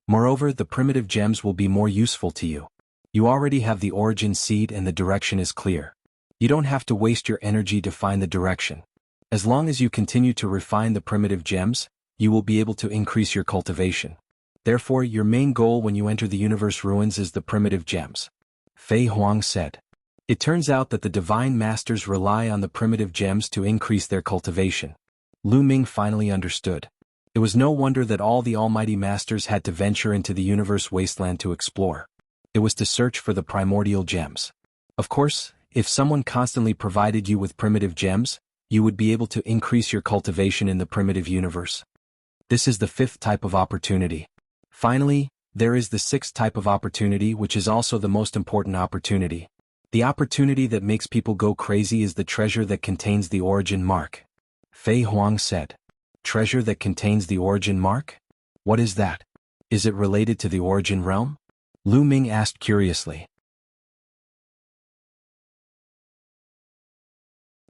Moreover, the primitive gems will be more useful to you. You already have the origin seed and the direction is clear. You don't have to waste your energy to find the direction. As long as you continue to refine the primitive gems, you will be able to increase your cultivation. Therefore, your main goal when you enter the universe ruins is the primitive gems. Fei Huang said. It turns out that the Divine Masters rely on the primitive gems to increase their cultivation. Lu Ming finally understood. It was no wonder that all the Almighty Masters had to venture into the universe wasteland to explore. It was to search for the primordial gems. Of course, if someone constantly provided you with primitive gems, you would be able to increase your cultivation in the primitive universe. This is the fifth type of opportunity. Finally, there is the sixth type of opportunity, which is also the most important opportunity. The opportunity that makes people go crazy is the treasure that contains the origin mark. Fei Huang said. Treasure that contains the origin mark? What is that? Is it related to the origin realm? Lu Ming asked curiously.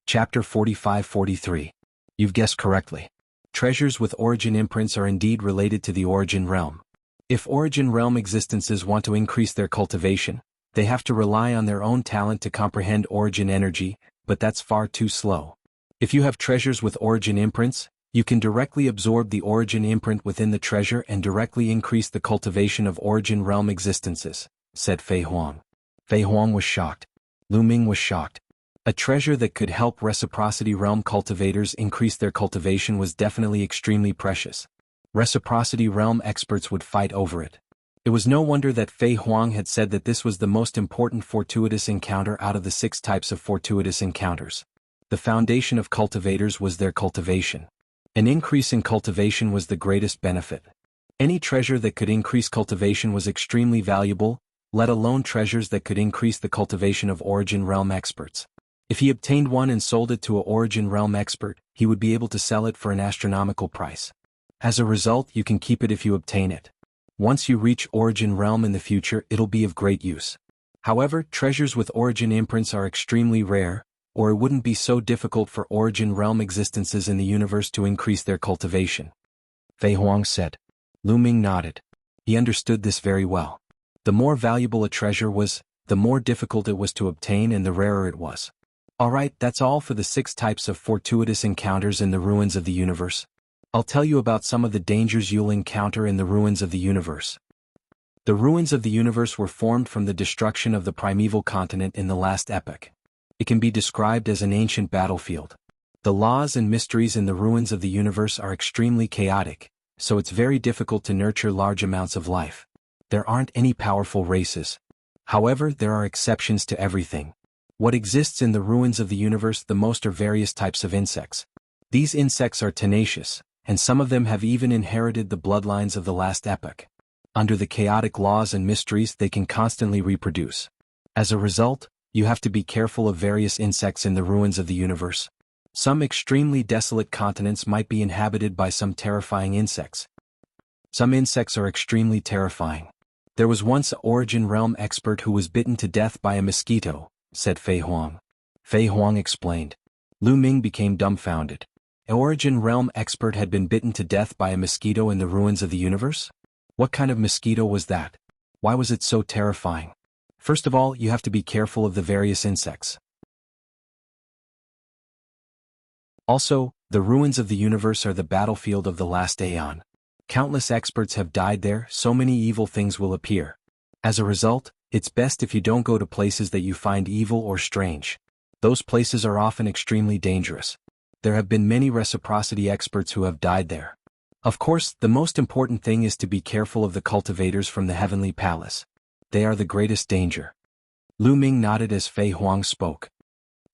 Chapter 45-43. You've guessed correctly. Treasures with origin imprints are indeed related to the origin realm. If origin realm existences want to increase their cultivation, they have to rely on their own talent to comprehend origin energy, but that's far too slow. If you have treasures with origin imprints, you can directly absorb the origin imprint within the treasure and directly increase the cultivation of origin realm existences, said Fei Huang. Fei Huang was shocked. Lu Ming was shocked. A treasure that could help reciprocity realm cultivators increase their cultivation was definitely extremely precious. Reciprocity realm experts would fight over it. It was no wonder that Fei Huang had said that this was the most important fortuitous encounter out of the 6 types of fortuitous encounters. The foundation of cultivators was their cultivation. An increase in cultivation was the greatest benefit. Any treasure that could increase cultivation was extremely valuable, let alone treasures that could increase the cultivation of origin realm experts. If he obtained one and sold it to a origin realm expert, he would be able to sell it for an astronomical price. As a result, you can keep it if you obtain it. Once you reach origin realm in the future, it'll be of great use. However, treasures with origin imprints are extremely rare, or it wouldn't be so difficult for origin realm existences in the universe to increase their cultivation. Fei Huang said. Lu Ming nodded. He understood this very well. The more valuable a treasure was, the more difficult it was to obtain and the rarer it was. Alright, that's all for the 6 types of fortuitous encounters in the ruins of the universe. I'll tell you about some of the dangers you'll encounter in the ruins of the universe. The ruins of the universe were formed from the destruction of the primeval continent in the last epoch. It can be described as an ancient battlefield. The laws and mysteries in the ruins of the universe are extremely chaotic, so it's very difficult to nurture large amounts of life. There aren't any powerful races. However, there are exceptions to everything. What exists in the ruins of the universe the most are various types of insects. These insects are tenacious, and some of them have even inherited the bloodlines of the last epoch. Under the chaotic laws and mysteries, they can constantly reproduce. As a result, you have to be careful of various insects in the ruins of the universe. Some extremely desolate continents might be inhabited by some terrifying insects. Some insects are extremely terrifying. There was once an origin realm expert who was bitten to death by a mosquito, said Fei Huang. Fei Huang explained. Lu Ming became dumbfounded. An origin realm expert had been bitten to death by a mosquito in the ruins of the universe? What kind of mosquito was that? Why was it so terrifying? First of all, you have to be careful of the various insects. Also, the ruins of the universe are the battlefield of the last aeon. Countless experts have died there, so many evil things will appear. As a result, it's best if you don't go to places that you find evil or strange. Those places are often extremely dangerous. There have been many reciprocity experts who have died there. Of course, the most important thing is to be careful of the cultivators from the heavenly palace. They are the greatest danger. Lu Ming nodded as Fei Huang spoke.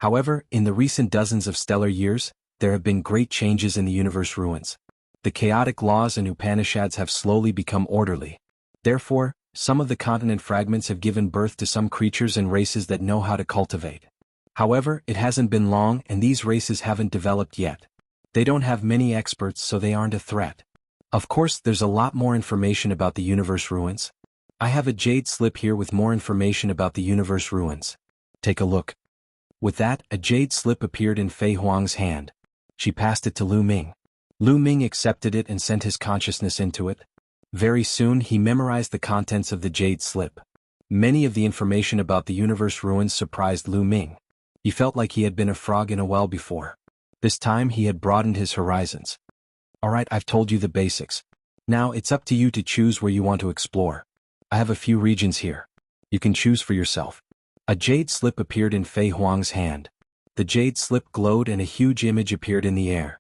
However, in the recent dozens of stellar years, there have been great changes in the universe ruins. The chaotic laws and Upanishads have slowly become orderly. Therefore, some of the continent fragments have given birth to some creatures and races that know how to cultivate. However, it hasn't been long and these races haven't developed yet. They don't have many experts, so they aren't a threat. Of course, there's a lot more information about the universe ruins. I have a jade slip here with more information about the universe ruins. Take a look. With that, a jade slip appeared in Fei Huang's hand. She passed it to Lu Ming. Lu Ming accepted it and sent his consciousness into it. Very soon he memorized the contents of the jade slip. Many of the information about the universe ruins surprised Lu Ming. He felt like he had been a frog in a well before. This time he had broadened his horizons. Alright, I've told you the basics. Now it's up to you to choose where you want to explore. I have a few regions here. You can choose for yourself. A jade slip appeared in Fei Huang's hand. The jade slip glowed and a huge image appeared in the air.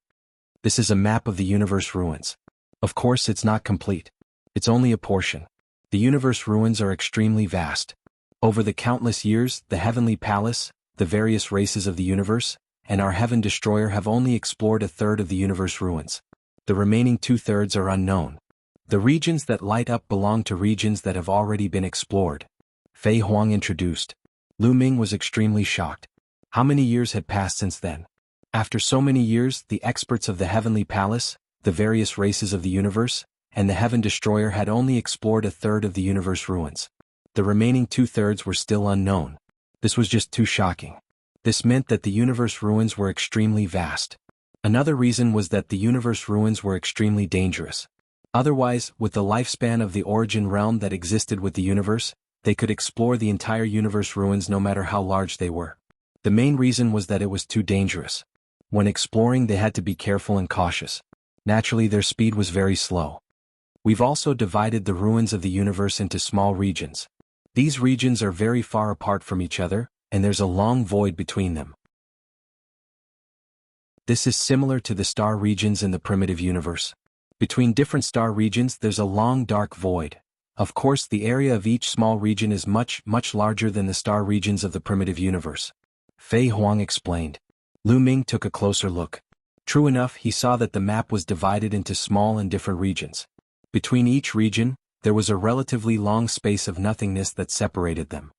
This is a map of the universe ruins. Of course, it's not complete. It's only a portion. The universe ruins are extremely vast. Over the countless years, the heavenly palace, the various races of the universe, and our heaven destroyer have only explored a third of the universe ruins. The remaining 2/3 are unknown. The regions that light up belong to regions that have already been explored. Fei Huang introduced. Lu Ming was extremely shocked. How many years had passed since then? After so many years, the experts of the heavenly palace, the various races of the universe, and the Heaven Destroyer had only explored a third of the universe ruins. The remaining two-thirds were still unknown. This was just too shocking. This meant that the universe ruins were extremely vast. Another reason was that the universe ruins were extremely dangerous. Otherwise, with the lifespan of the origin realm that existed with the universe, they could explore the entire universe ruins no matter how large they were. The main reason was that it was too dangerous. When exploring, they had to be careful and cautious. Naturally, their speed was very slow. We've also divided the ruins of the universe into small regions. These regions are very far apart from each other, and there's a long void between them. This is similar to the star regions in the primitive universe. Between different star regions there's a long dark void. Of course, the area of each small region is much larger than the star regions of the primitive universe. Fei Huang explained. Lu Ming took a closer look. True enough, he saw that the map was divided into small and different regions. Between each region, there was a relatively long space of nothingness that separated them.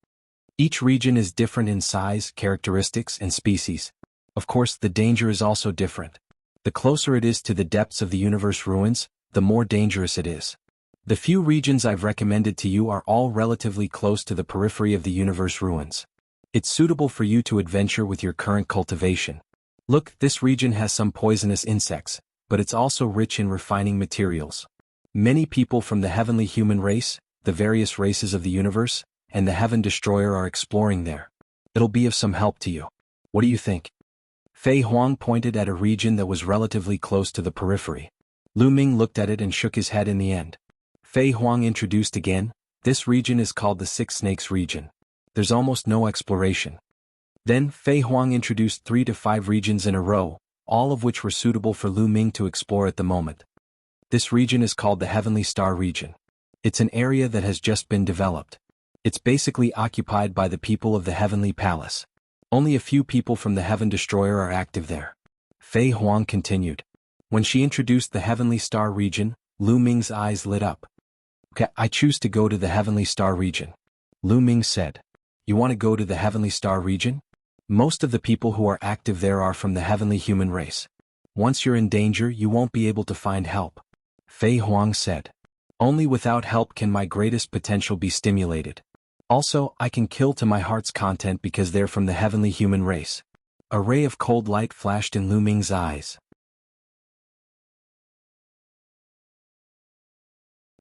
Each region is different in size, characteristics, and species. Of course, the danger is also different. The closer it is to the depths of the universe ruins, the more dangerous it is. The few regions I've recommended to you are all relatively close to the periphery of the universe ruins. It's suitable for you to adventure with your current cultivation. Look, this region has some poisonous insects, but it's also rich in refining materials. Many people from the heavenly human race, the various races of the universe, and the Heaven Destroyer are exploring there. It'll be of some help to you. What do you think? Fei Huang pointed at a region that was relatively close to the periphery. Lu Ming looked at it and shook his head in the end. Fei Huang introduced again, this region is called the Six Snakes region. There's almost no exploration. Then Fei Huang introduced 3 to 5 regions in a row, all of which were suitable for Lu Ming to explore at the moment. This region is called the Heavenly Star region. It's an area that has just been developed. It's basically occupied by the people of the Heavenly Palace. Only a few people from the Heaven Destroyer are active there. Fei Huang continued. When she introduced the Heavenly Star region, Lu Ming's eyes lit up. Okay, I choose to go to the Heavenly Star region. Lu Ming said. You want to go to the Heavenly Star region? Most of the people who are active there are from the heavenly human race. Once you're in danger, you won't be able to find help. Fei Huang said. Only without help can my greatest potential be stimulated. Also, I can kill to my heart's content because they're from the heavenly human race. A ray of cold light flashed in Lu Ming's eyes.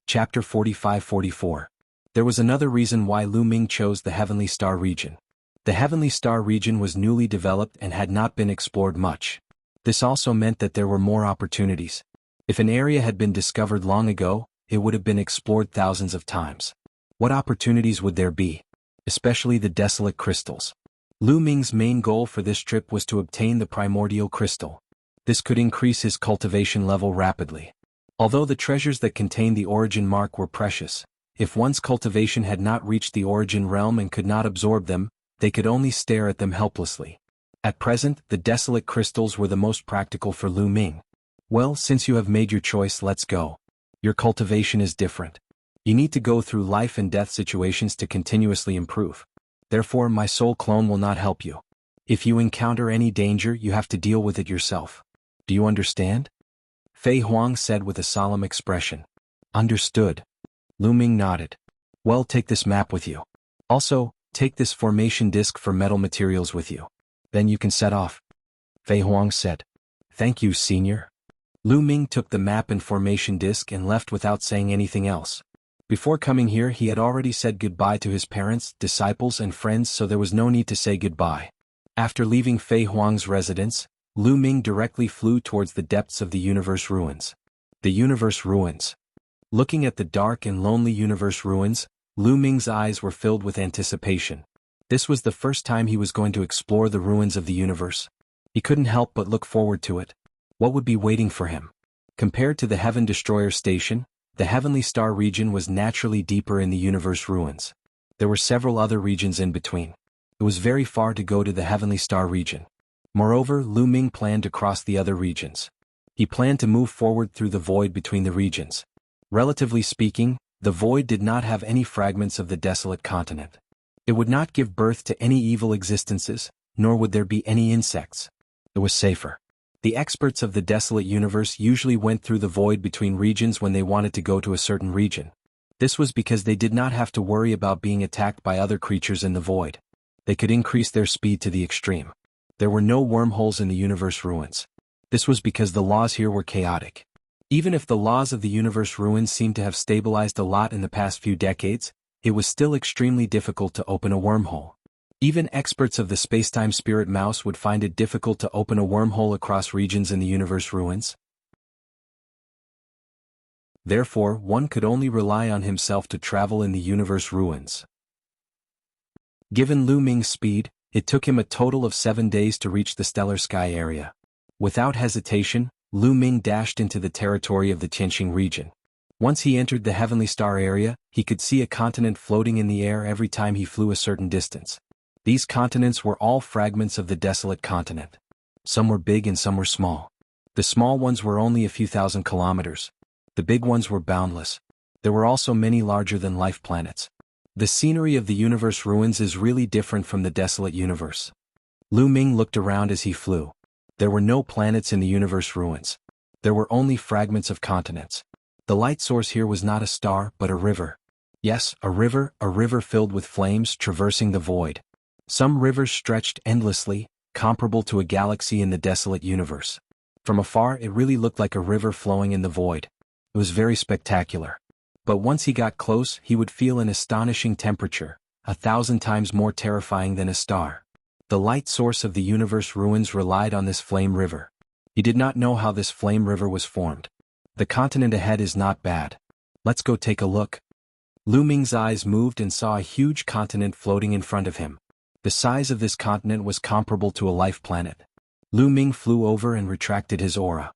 Chapter 45-44. There was another reason why Lu Ming chose the Heavenly Star region. The Heavenly Star region was newly developed and had not been explored much. This also meant that there were more opportunities. If an area had been discovered long ago, it would have been explored thousands of times. What opportunities would there be? Especially the desolate crystals. Lu Ming's main goal for this trip was to obtain the primordial crystal. This could increase his cultivation level rapidly. Although the treasures that contained the origin mark were precious, if one's cultivation had not reached the origin realm and could not absorb them, they could only stare at them helplessly. At present, the desolate crystals were the most practical for Lu Ming. Well, since you have made your choice, let's go. Your cultivation is different. You need to go through life and death situations to continuously improve. Therefore, my soul clone will not help you. If you encounter any danger, you have to deal with it yourself. Do you understand? Fei Huang said with a solemn expression. Understood. Lu Ming nodded. Well, take this map with you. Also, take this formation disc for metal materials with you. Then you can set off. Fei Huang said. Thank you, senior. Lu Ming took the map and formation disc and left without saying anything else. Before coming here, he had already said goodbye to his parents, disciples, and friends, so there was no need to say goodbye. After leaving Fei Huang's residence, Lu Ming directly flew towards the depths of the universe ruins. The universe ruins. Looking at the dark and lonely universe ruins, Lu Ming's eyes were filled with anticipation. This was the first time he was going to explore the ruins of the universe. He couldn't help but look forward to it. What would be waiting for him? Compared to the Heaven Destroyer station, the Heavenly Star region was naturally deeper in the universe ruins. There were several other regions in between. It was very far to go to the Heavenly Star region. Moreover, Lu Ming planned to cross the other regions. He planned to move forward through the void between the regions. Relatively speaking, the void did not have any fragments of the desolate continent. It would not give birth to any evil existences, nor would there be any insects. It was safer. The experts of the desolate universe usually went through the void between regions when they wanted to go to a certain region. This was because they did not have to worry about being attacked by other creatures in the void. They could increase their speed to the extreme. There were no wormholes in the universe ruins. This was because the laws here were chaotic. Even if the laws of the universe ruins seemed to have stabilized a lot in the past few decades, it was still extremely difficult to open a wormhole. Even experts of the spacetime spirit mouse would find it difficult to open a wormhole across regions in the universe ruins. Therefore, one could only rely on himself to travel in the universe ruins. Given Lu Ming's speed, it took him a total of 7 days to reach the stellar sky area. Without hesitation, Lu Ming dashed into the territory of the Tianqing region. Once he entered the heavenly star area, he could see a continent floating in the air every time he flew a certain distance. These continents were all fragments of the desolate continent. Some were big and some were small. The small ones were only a few thousand kilometers. The big ones were boundless. There were also many larger-than-life planets. The scenery of the universe ruins is really different from the desolate universe. Lu Ming looked around as he flew. There were no planets in the universe ruins. There were only fragments of continents. The light source here was not a star, but a river. Yes, a river filled with flames traversing the void. Some rivers stretched endlessly, comparable to a galaxy in the desolate universe. From afar, it really looked like a river flowing in the void. It was very spectacular. But once he got close, he would feel an astonishing temperature, 1,000 times more terrifying than a star. The light source of the universe ruins relied on this flame river. He did not know how this flame river was formed. The continent ahead is not bad. Let's go take a look. Lu Ming's eyes moved and saw a huge continent floating in front of him. The size of this continent was comparable to a life planet. Lu Ming flew over and retracted his aura.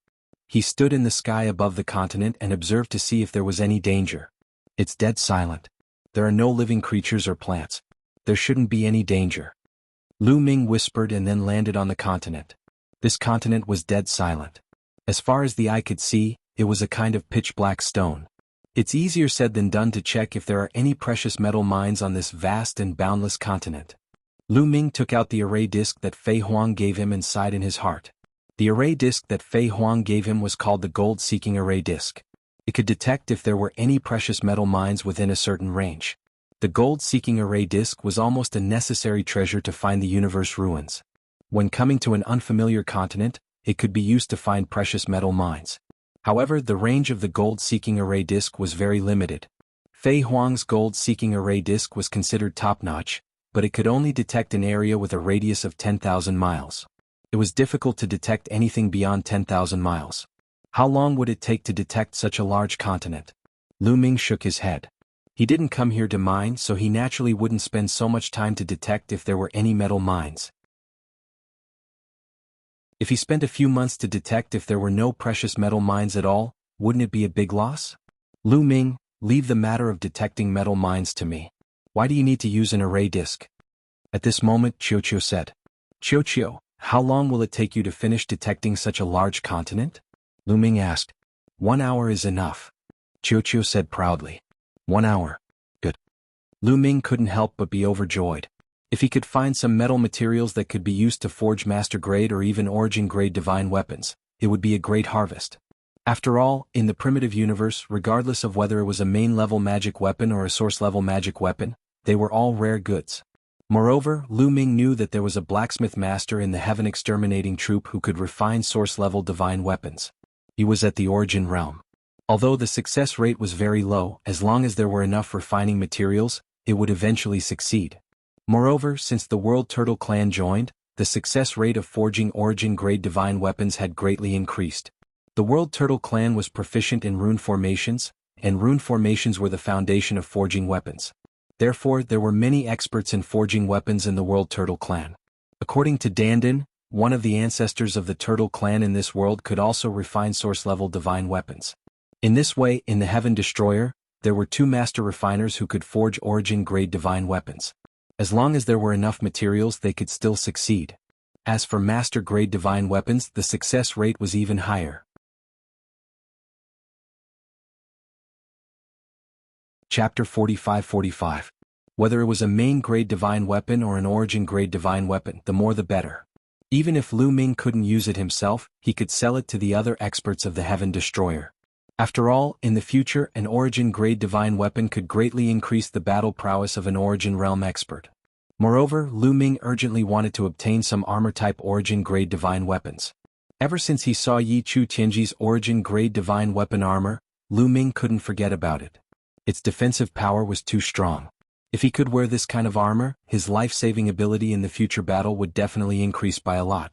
He stood in the sky above the continent and observed to see if there was any danger. It's dead silent. There are no living creatures or plants. There shouldn't be any danger. Lu Ming whispered and then landed on the continent. This continent was dead silent. As far as the eye could see, it was a kind of pitch-black stone. It's easier said than done to check if there are any precious metal mines on this vast and boundless continent. Lu Ming took out the array disc that Fei Huang gave him and sighed in his heart. The array disc that Fei Huang gave him was called the gold-seeking array disc. It could detect if there were any precious metal mines within a certain range. The gold-seeking array disc was almost a necessary treasure to find the universe ruins. When coming to an unfamiliar continent, it could be used to find precious metal mines. However, the range of the gold-seeking array disc was very limited. Fei Huang's gold-seeking array disc was considered top-notch, but it could only detect an area with a radius of 10,000 miles. It was difficult to detect anything beyond 10,000 miles. How long would it take to detect such a large continent? Lu Ming shook his head. He didn't come here to mine, so he naturally wouldn't spend so much time to detect if there were any metal mines. If he spent a few months to detect if there were no precious metal mines at all, wouldn't it be a big loss? Lu Ming, leave the matter of detecting metal mines to me. Why do you need to use an array disc? At this moment, Qiuqiu said. Qiuqiu, how long will it take you to finish detecting such a large continent? Lu Ming asked. 1 hour is enough. Qiuqiu said proudly. 1 hour. Good. Lu Ming couldn't help but be overjoyed. If he could find some metal materials that could be used to forge master-grade or even origin-grade divine weapons, it would be a great harvest. After all, in the primitive universe, regardless of whether it was a main-level magic weapon or a source-level magic weapon, they were all rare goods. Moreover, Lu Ming knew that there was a blacksmith master in the Heaven Exterminating Troop who could refine source-level divine weapons. He was at the Origin realm. Although the success rate was very low, as long as there were enough refining materials, it would eventually succeed. Moreover, since the World Turtle Clan joined, the success rate of forging origin-grade divine weapons had greatly increased. The World Turtle Clan was proficient in rune formations, and rune formations were the foundation of forging weapons. Therefore, there were many experts in forging weapons in the World Turtle Clan. According to Dandan, one of the ancestors of the Turtle Clan in this world could also refine source-level divine weapons. In this way, in the Heaven Destroyer, there were 2 master refiners who could forge origin-grade divine weapons. As long as there were enough materials, they could still succeed. As for master-grade divine weapons, the success rate was even higher. Chapter 45-45. Whether it was a main-grade divine weapon or an origin-grade divine weapon, the more the better. Even if Lu Ming couldn't use it himself, he could sell it to the other experts of the Heaven Destroyer. After all, in the future an Origin-grade divine weapon could greatly increase the battle prowess of an Origin realm expert. Moreover, Lu Ming urgently wanted to obtain some armor-type Origin-grade divine weapons. Ever since he saw Yi Chu Tianji's Origin-grade divine weapon armor, Lu Ming couldn't forget about it. Its defensive power was too strong. If he could wear this kind of armor, his life-saving ability in the future battle would definitely increase by a lot.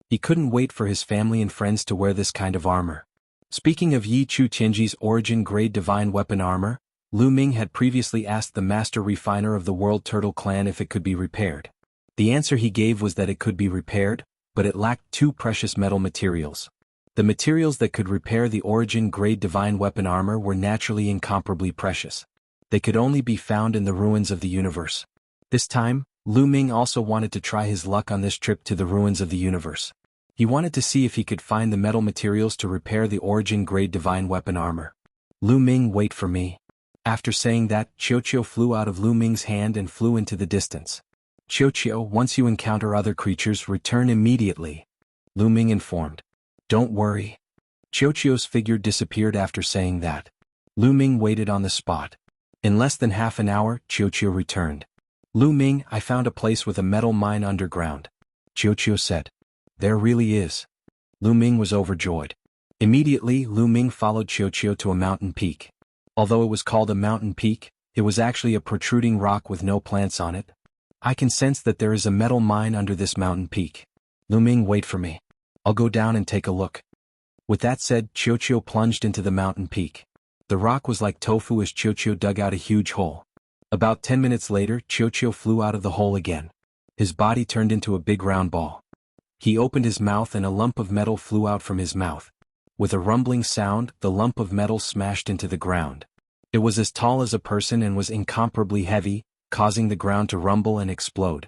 He couldn't wait for his family and friends to wear this kind of armor. Speaking of Yi Chu Tianji's Origin-grade divine weapon armor, Lu Ming had previously asked the master refiner of the World Turtle Clan if it could be repaired. The answer he gave was that it could be repaired, but it lacked 2 precious metal materials. The materials that could repair the Origin-grade divine weapon armor were naturally incomparably precious. They could only be found in the ruins of the universe. This time, Lu Ming also wanted to try his luck on this trip to the ruins of the universe. He wanted to see if he could find the metal materials to repair the Origin-grade divine weapon armor. Lu Ming, wait for me. After saying that, Qiuqiu flew out of Lu Ming's hand and flew into the distance. Qiuqiu, once you encounter other creatures, return immediately, Lu Ming informed. Don't worry. Qiuqiu's figure disappeared after saying that. Lu Ming waited on the spot. In less than half an hour, Qiuqiu returned. Lu Ming, I found a place with a metal mine underground, Qiuqiu said. There really is. Lu Ming was overjoyed. Immediately, Lu Ming followed Qiuqiu to a mountain peak. Although it was called a mountain peak, it was actually a protruding rock with no plants on it. I can sense that there is a metal mine under this mountain peak. Lu Ming, wait for me. I'll go down and take a look. With that said, Qiuqiu plunged into the mountain peak. The rock was like tofu as Qiuqiu dug out a huge hole. About 10 minutes later, Qiuqiu flew out of the hole again. His body turned into a big round ball. He opened his mouth and a lump of metal flew out from his mouth. With a rumbling sound, the lump of metal smashed into the ground. It was as tall as a person and was incomparably heavy, causing the ground to rumble and explode.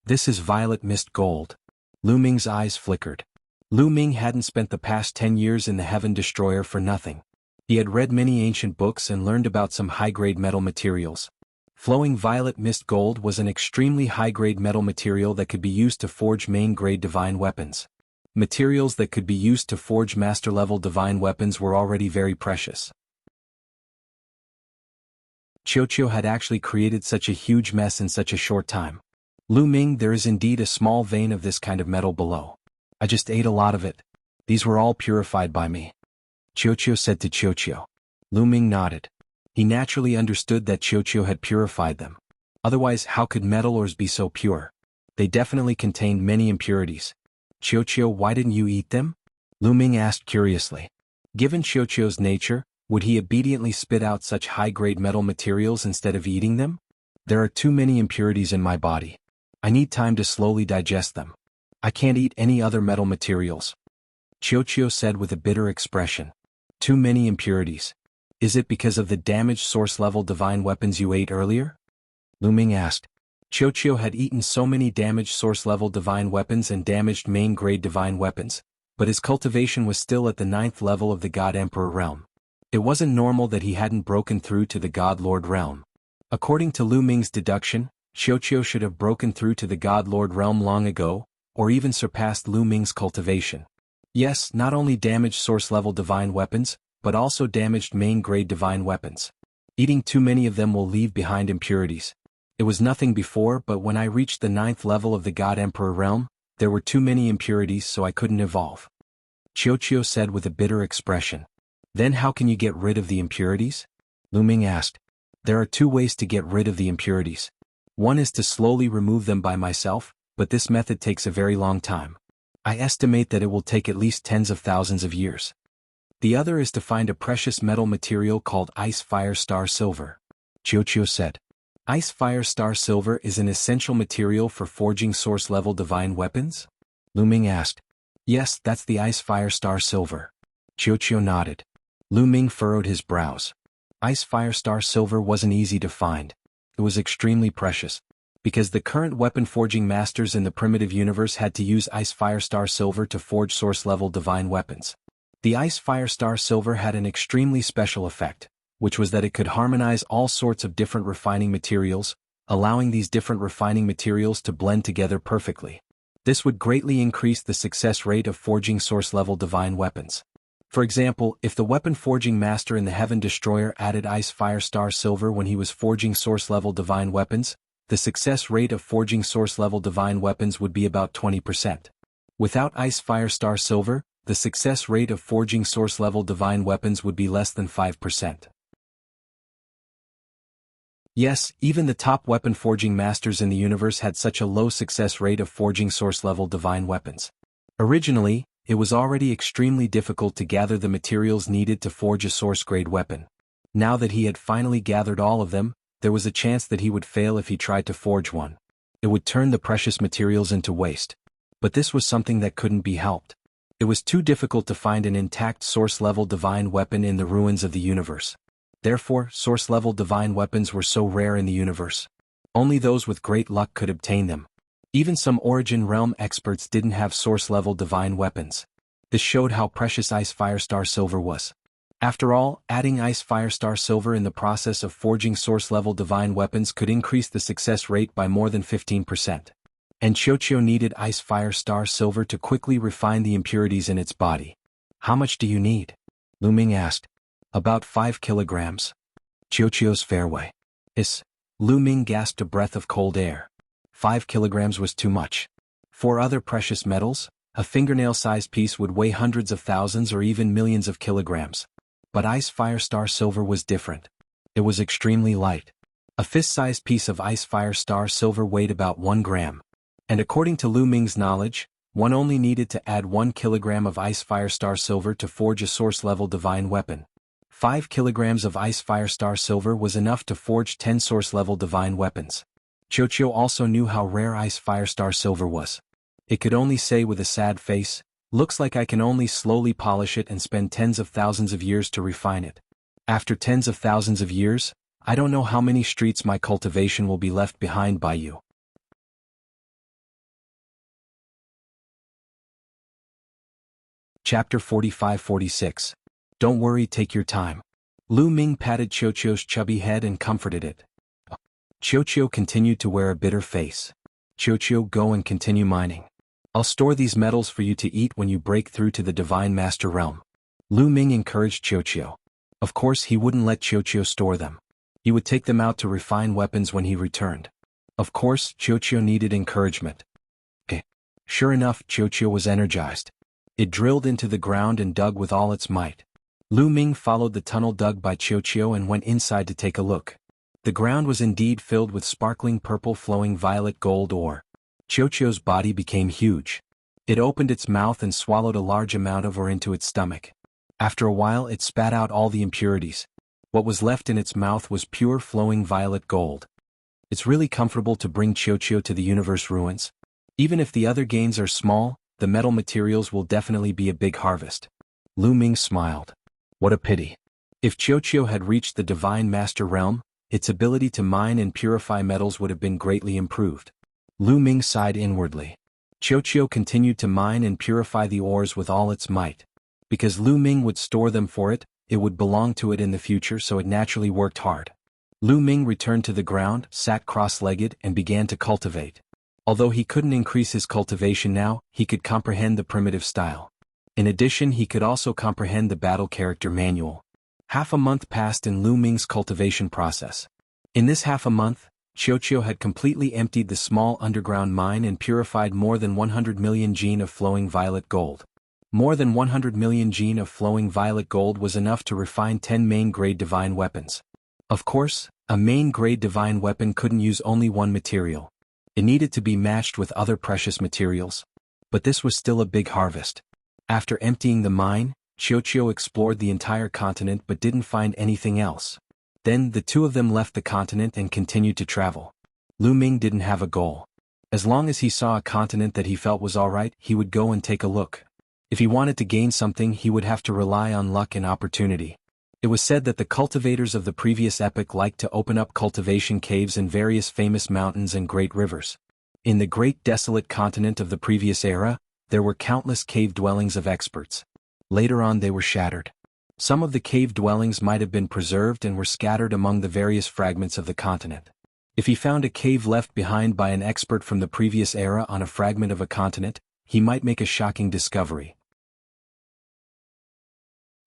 This is violet mist gold. Lu Ming's eyes flickered. Lu Ming hadn't spent the past 10 years in the Heaven Destroyer for nothing. He had read many ancient books and learned about some high-grade metal materials. Flowing violet mist gold was an extremely high-grade metal material that could be used to forge main-grade divine weapons. Materials that could be used to forge master-level divine weapons were already very precious. Qiuqiu had actually created such a huge mess in such a short time. Lu Ming, there is indeed a small vein of this kind of metal below. I just ate a lot of it. These were all purified by me, Qiuqiu said to Qiuqiu. Lu Ming nodded. He naturally understood that Qiuqiu had purified them. Otherwise, how could metal ores be so pure? They definitely contained many impurities. Qiuqiu, why didn't you eat them? Lu Ming asked curiously. Given Qiuqiu's nature, would he obediently spit out such high-grade metal materials instead of eating them? There are too many impurities in my body. I need time to slowly digest them. I can't eat any other metal materials, Qiuqiu said with a bitter expression. Too many impurities. Is it because of the damaged source-level divine weapons you ate earlier? Lu Ming asked. Qiuqiu had eaten so many damaged source-level divine weapons and damaged main-grade divine weapons, but his cultivation was still at the 9th level of the God Emperor realm. It wasn't normal that he hadn't broken through to the God Lord realm. According to Lu Ming's deduction, Qiuqiu should have broken through to the God Lord realm long ago, or even surpassed Lu Ming's cultivation. Yes, not only damaged source-level divine weapons, but also damaged main-grade divine weapons. Eating too many of them will leave behind impurities. It was nothing before, but when I reached the 9th level of the God Emperor realm, there were too many impurities so I couldn't evolve, Qiuqiu said with a bitter expression. Then how can you get rid of the impurities? Lu Ming asked. There are 2 ways to get rid of the impurities. One is to slowly remove them by myself, but this method takes a very long time. I estimate that it will take at least tens of thousands of years. The other is to find a precious metal material called Ice Fire Star Silver, Qiuqiu said. Ice Fire Star Silver is an essential material for forging source-level divine weapons? Lu Ming asked. Yes, that's the Ice Fire Star Silver. Qiuqiu nodded. Lu Ming furrowed his brows. Ice Fire Star Silver wasn't easy to find. It was extremely precious. Because the current weapon forging masters in the primitive universe had to use Ice Fire Star Silver to forge source-level divine weapons. The Ice Fire Star Silver had an extremely special effect, which was that it could harmonize all sorts of different refining materials, allowing these different refining materials to blend together perfectly. This would greatly increase the success rate of forging source-level divine weapons. For example, if the weapon forging master in the Heaven Destroyer added Ice Fire Star Silver when he was forging source-level divine weapons, the success rate of forging source-level divine weapons would be about 20%. Without Ice Fire Star Silver, the success rate of forging source-level divine weapons would be less than 5%. Yes, even the top weapon forging masters in the universe had such a low success rate of forging source-level divine weapons. Originally, it was already extremely difficult to gather the materials needed to forge a source-grade weapon. Now that he had finally gathered all of them, there was a chance that he would fail if he tried to forge one. It would turn the precious materials into waste. But this was something that couldn't be helped. It was too difficult to find an intact source-level divine weapon in the ruins of the universe. Therefore, source-level divine weapons were so rare in the universe. Only those with great luck could obtain them. Even some Origin Realm experts didn't have source-level divine weapons. This showed how precious Ice Firestar Silver was. After all, adding Ice Firestar Silver in the process of forging source-level divine weapons could increase the success rate by more than 15%. And Qiuqiu needed Ice Firestar Silver to quickly refine the impurities in its body. "How much do you need?" Lu Ming asked. "About 5 kilograms. Qiuqiu's fairway. Lu Ming gasped a breath of cold air. 5 kilograms was too much. For other precious metals, a fingernail-sized piece would weigh hundreds of thousands or even millions of kilograms. But Ice Firestar Silver was different. It was extremely light. A fist-sized piece of Ice Firestar Silver weighed about 1 gram. And according to Lu Ming's knowledge, one only needed to add 1 kilogram of Ice Firestar Silver to forge a source-level divine weapon. 5 kilograms of Ice Firestar Silver was enough to forge 10 source-level divine weapons. Qiuqiu also knew how rare Ice Firestar Silver was. It could only say with a sad face, "Looks like I can only slowly polish it and spend tens of thousands of years to refine it. After tens of thousands of years, I don't know how many streets my cultivation will be left behind by you." Chapter 45-46. Don't worry, take your time. Lu Ming patted Qiuqiu's chubby head and comforted it. Qiuqiu continued to wear a bitter face. "Qiuqiu, go and continue mining. I'll store these metals for you to eat when you break through to the Divine Master Realm." Lu Ming encouraged Qiuqiu. Of course he wouldn't let Qiuqiu store them. He would take them out to refine weapons when he returned. Of course, Qiuqiu needed encouragement. Sure enough, Qiuqiu was energized. It drilled into the ground and dug with all its might. Lu Ming followed the tunnel dug by Qiuqiu and went inside to take a look. The ground was indeed filled with sparkling purple flowing violet gold ore. Qiuqiu's body became huge. It opened its mouth and swallowed a large amount of ore into its stomach. After a while it spat out all the impurities. What was left in its mouth was pure flowing violet gold. It's really comfortable to bring Qiuqiu to the universe ruins. Even if the other gains are small, the metal materials will definitely be a big harvest. Lu Ming smiled. What a pity. If Qiuqiu had reached the Divine Master Realm, its ability to mine and purify metals would have been greatly improved. Lu Ming sighed inwardly. Qiuqiu continued to mine and purify the ores with all its might. Because Lu Ming would store them for it, it would belong to it in the future, so it naturally worked hard. Lu Ming returned to the ground, sat cross-legged, and began to cultivate. Although he couldn't increase his cultivation now, he could comprehend the primitive style. In addition, he could also comprehend the battle character manual. Half a month passed in Lu Ming's cultivation process. In this half a month, Qiuqiu had completely emptied the small underground mine and purified more than 100 million gene of flowing violet gold. More than 100 million gene of flowing violet gold was enough to refine 10 main-grade divine weapons. Of course, a main-grade divine weapon couldn't use only one material. It needed to be matched with other precious materials. But this was still a big harvest. After emptying the mine, Qiuqiu explored the entire continent but didn't find anything else. Then the two of them left the continent and continued to travel. Lu Ming didn't have a goal. As long as he saw a continent that he felt was alright, he would go and take a look. If he wanted to gain something, he would have to rely on luck and opportunity. It was said that the cultivators of the previous epoch liked to open up cultivation caves in various famous mountains and great rivers. In the great desolate continent of the previous era, there were countless cave dwellings of experts. Later on they were shattered. Some of the cave dwellings might have been preserved and were scattered among the various fragments of the continent. If he found a cave left behind by an expert from the previous era on a fragment of a continent, he might make a shocking discovery.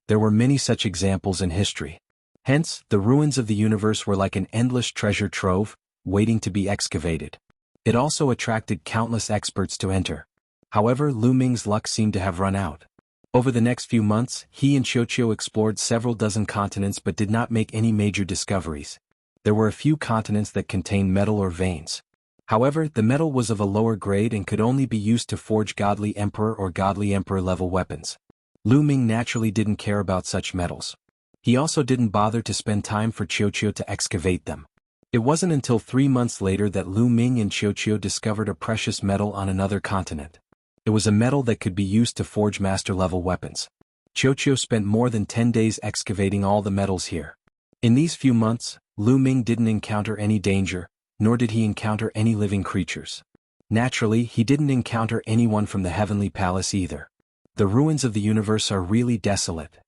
There were many such examples in history. Hence, the ruins of the universe were like an endless treasure trove, waiting to be excavated. It also attracted countless experts to enter. However, Lu Ming's luck seemed to have run out. Over the next few months, he and Qiuqiu explored several dozen continents but did not make any major discoveries. There were a few continents that contained metal or veins. However, the metal was of a lower grade and could only be used to forge godly emperor or godly emperor level weapons. Lu Ming naturally didn't care about such metals. He also didn't bother to spend time for Qiuqiu to excavate them. It wasn't until 3 months later that Lu Ming and Qiuqiu discovered a precious metal on another continent. It was a metal that could be used to forge master-level weapons. Qiuqiu spent more than 10 days excavating all the metals here. In these few months, Lu Ming didn't encounter any danger, nor did he encounter any living creatures. Naturally, he didn't encounter anyone from the heavenly palace either. The ruins of the universe are really desolate.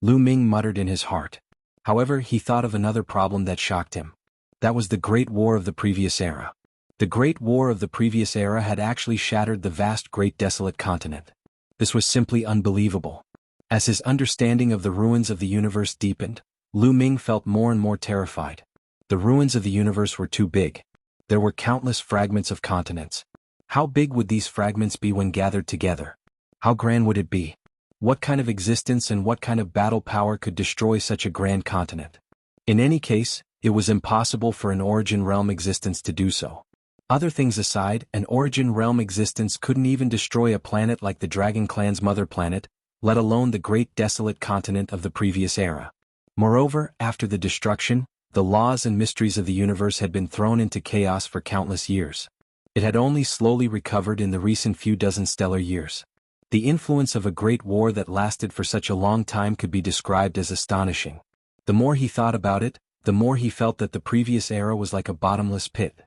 Lu Ming muttered in his heart. However, he thought of another problem that shocked him. That was the Great War of the previous era. The Great War of the previous era had actually shattered the vast Great Desolate Continent. This was simply unbelievable. As his understanding of the ruins of the universe deepened, Lu Ming felt more and more terrified. The ruins of the universe were too big. There were countless fragments of continents. How big would these fragments be when gathered together? How grand would it be? What kind of existence and what kind of battle power could destroy such a grand continent? In any case, it was impossible for an Origin Realm existence to do so. Other things aside, an Origin Realm existence couldn't even destroy a planet like the Dragon Clan's mother planet, let alone the great desolate continent of the previous era. Moreover, after the destruction, the laws and mysteries of the universe had been thrown into chaos for countless years. It had only slowly recovered in the recent few dozen stellar years. The influence of a great war that lasted for such a long time could be described as astonishing. The more he thought about it, the more he felt that the previous era was like a bottomless pit.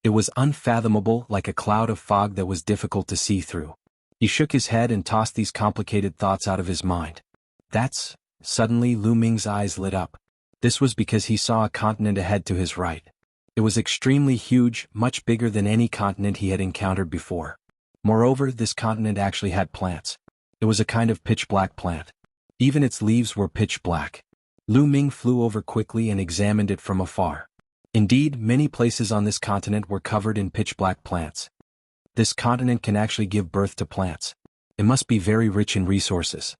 It was unfathomable, like a cloud of fog that was difficult to see through. He shook his head and tossed these complicated thoughts out of his mind. Suddenly Lu Ming's eyes lit up. This was because he saw a continent ahead to his right. It was extremely huge, much bigger than any continent he had encountered before. Moreover, this continent actually had plants. It was a kind of pitch-black plant. Even its leaves were pitch black. Lu Ming flew over quickly and examined it from afar. Indeed, many places on this continent were covered in pitch-black plants. This continent can actually give birth to plants. It must be very rich in resources.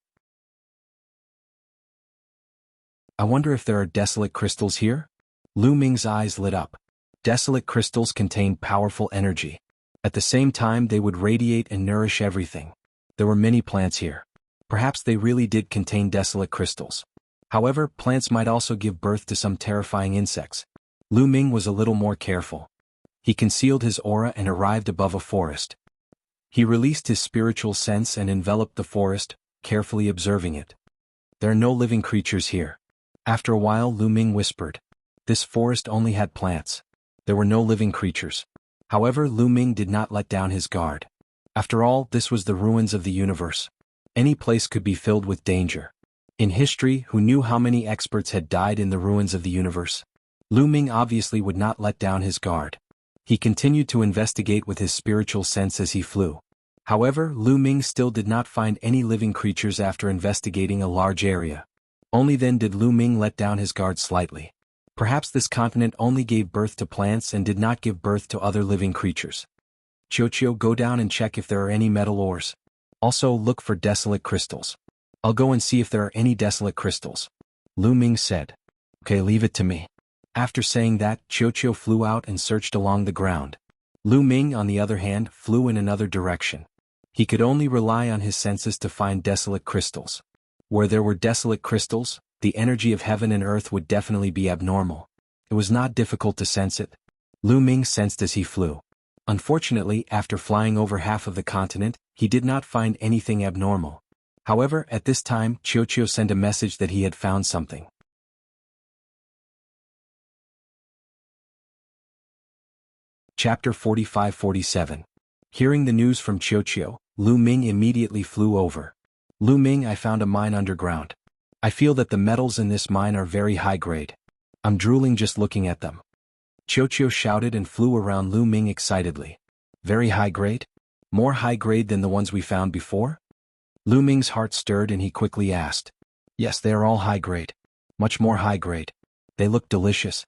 I wonder if there are desolate crystals here? Lu Ming's eyes lit up. Desolate crystals contained powerful energy. At the same time, they would radiate and nourish everything. There were many plants here. Perhaps they really did contain desolate crystals. However, plants might also give birth to some terrifying insects. Lu Ming was a little more careful. He concealed his aura and arrived above a forest. He released his spiritual sense and enveloped the forest, carefully observing it. There are no living creatures here. After a while, Lu Ming whispered. This forest only had plants. There were no living creatures. However, Lu Ming did not let down his guard. After all, this was the ruins of the universe. Any place could be filled with danger. In history, who knew how many experts had died in the ruins of the universe? Lu Ming obviously would not let down his guard. He continued to investigate with his spiritual sense as he flew. However, Lu Ming still did not find any living creatures after investigating a large area. Only then did Lu Ming let down his guard slightly. Perhaps this continent only gave birth to plants and did not give birth to other living creatures. Qiuqiu, go down and check if there are any metal ores. Also, look for desolate crystals. I'll go and see if there are any desolate crystals. Lu Ming said. Okay, leave it to me. After saying that, Qiuqiu flew out and searched along the ground. Lu Ming, on the other hand, flew in another direction. He could only rely on his senses to find desolate crystals. Where there were desolate crystals, the energy of heaven and earth would definitely be abnormal. It was not difficult to sense it. Lu Ming sensed as he flew. Unfortunately, after flying over half of the continent, he did not find anything abnormal. However, at this time, Qiuqiu sent a message that he had found something. Chapter 45-47. Hearing the news from Qiuqiu, Lu Ming immediately flew over. Lu Ming, I found a mine underground. I feel that the metals in this mine are very high grade. I'm drooling just looking at them. Qiuqiu shouted and flew around Lu Ming excitedly. Very high grade? More high grade than the ones we found before? Lu Ming's heart stirred and he quickly asked. Yes, they are all high grade. Much more high grade. They look delicious.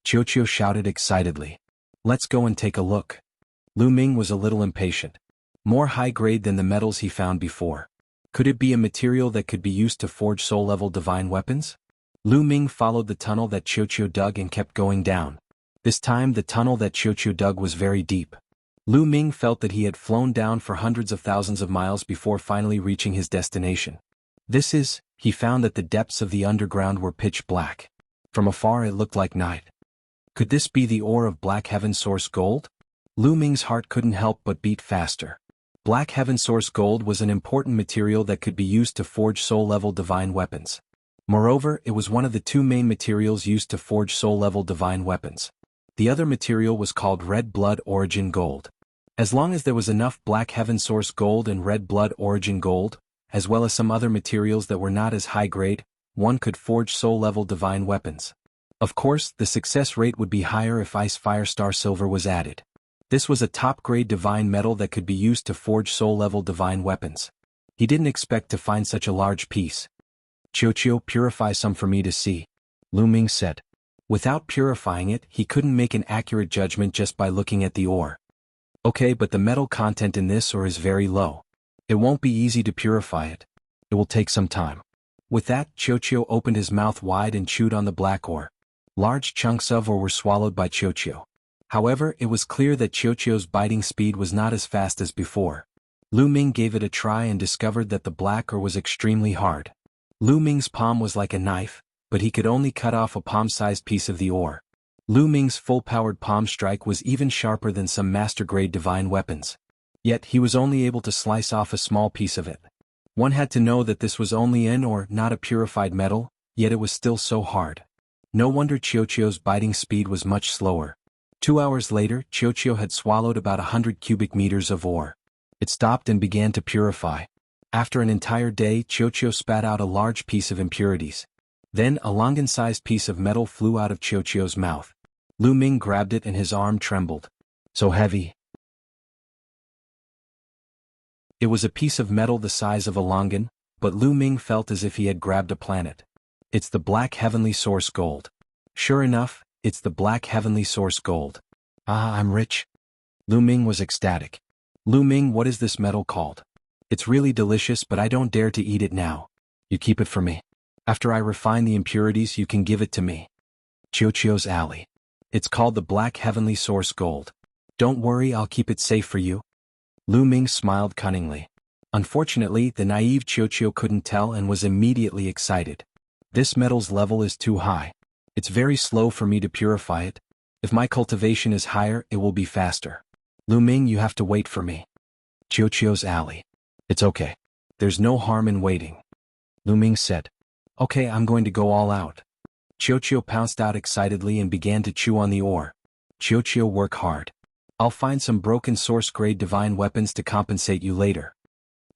Qiuqiu shouted excitedly. Let's go and take a look. Lu Ming was a little impatient. More high grade than the metals he found before. Could it be a material that could be used to forge soul-level divine weapons? Lu Ming followed the tunnel that Qiuqiu dug and kept going down. This time the tunnel that Qiuqiu dug was very deep. Lu Ming felt that he had flown down for hundreds of thousands of miles before finally reaching his destination. He found that the depths of the underground were pitch black. From afar it looked like night. Could this be the ore of Black Heaven Source Gold? Lu Ming's heart couldn't help but beat faster. Black Heaven Source Gold was an important material that could be used to forge soul-level divine weapons. Moreover, it was one of the two main materials used to forge soul-level divine weapons. The other material was called Red Blood Origin Gold. As long as there was enough Black Heaven Source Gold and Red Blood Origin Gold, as well as some other materials that were not as high grade, one could forge soul-level divine weapons. Of course, the success rate would be higher if Ice Fire Star Silver was added. This was a top-grade divine metal that could be used to forge soul-level divine weapons. He didn't expect to find such a large piece. Qiuqiu, purify some for me to see, Lu Ming said. Without purifying it, he couldn't make an accurate judgment just by looking at the ore. Okay, but the metal content in this ore is very low. It won't be easy to purify it. It will take some time. With that, Qiuqiu opened his mouth wide and chewed on the black ore. Large chunks of ore were swallowed by Qiuqiu. However, it was clear that Qiuqiu's biting speed was not as fast as before. Lu Ming gave it a try and discovered that the black ore was extremely hard. Lu Ming's palm was like a knife, but he could only cut off a palm-sized piece of the ore. Lu Ming's full-powered palm strike was even sharper than some master-grade divine weapons. Yet he was only able to slice off a small piece of it. One had to know that this was only an ore, not a purified metal, yet it was still so hard. No wonder Qiuqiu's biting speed was much slower. 2 hours later, Qiuqiu had swallowed about 100 cubic meters of ore. It stopped and began to purify. After an entire day, Qiuqiu spat out a large piece of impurities. Then a longan-sized piece of metal flew out of Qiuqiu's mouth. Lu Ming grabbed it and his arm trembled. So heavy. It was a piece of metal the size of a longan, but Lu Ming felt as if he had grabbed a planet. It's the Black Heavenly Source Gold. Sure enough, it's the Black Heavenly Source Gold. Ah, I'm rich. Lu Ming was ecstatic. Lu Ming, what is this metal called? It's really delicious, but I don't dare to eat it now. You keep it for me. After I refine the impurities, you can give it to me. Qiuqiu's alley. It's called the Black Heavenly Source Gold. Don't worry, I'll keep it safe for you. Lu Ming smiled cunningly. Unfortunately, the naive Qiuqiu couldn't tell and was immediately excited. This metal's level is too high. It's very slow for me to purify it. If my cultivation is higher, it will be faster. Lu Ming, you have to wait for me. Qiuqiu's alley. It's okay. There's no harm in waiting. Lu Ming said. Okay, I'm going to go all out. Qiuqiu pounced out excitedly and began to chew on the ore. Qiuqiu, work hard. I'll find some broken source-grade divine weapons to compensate you later.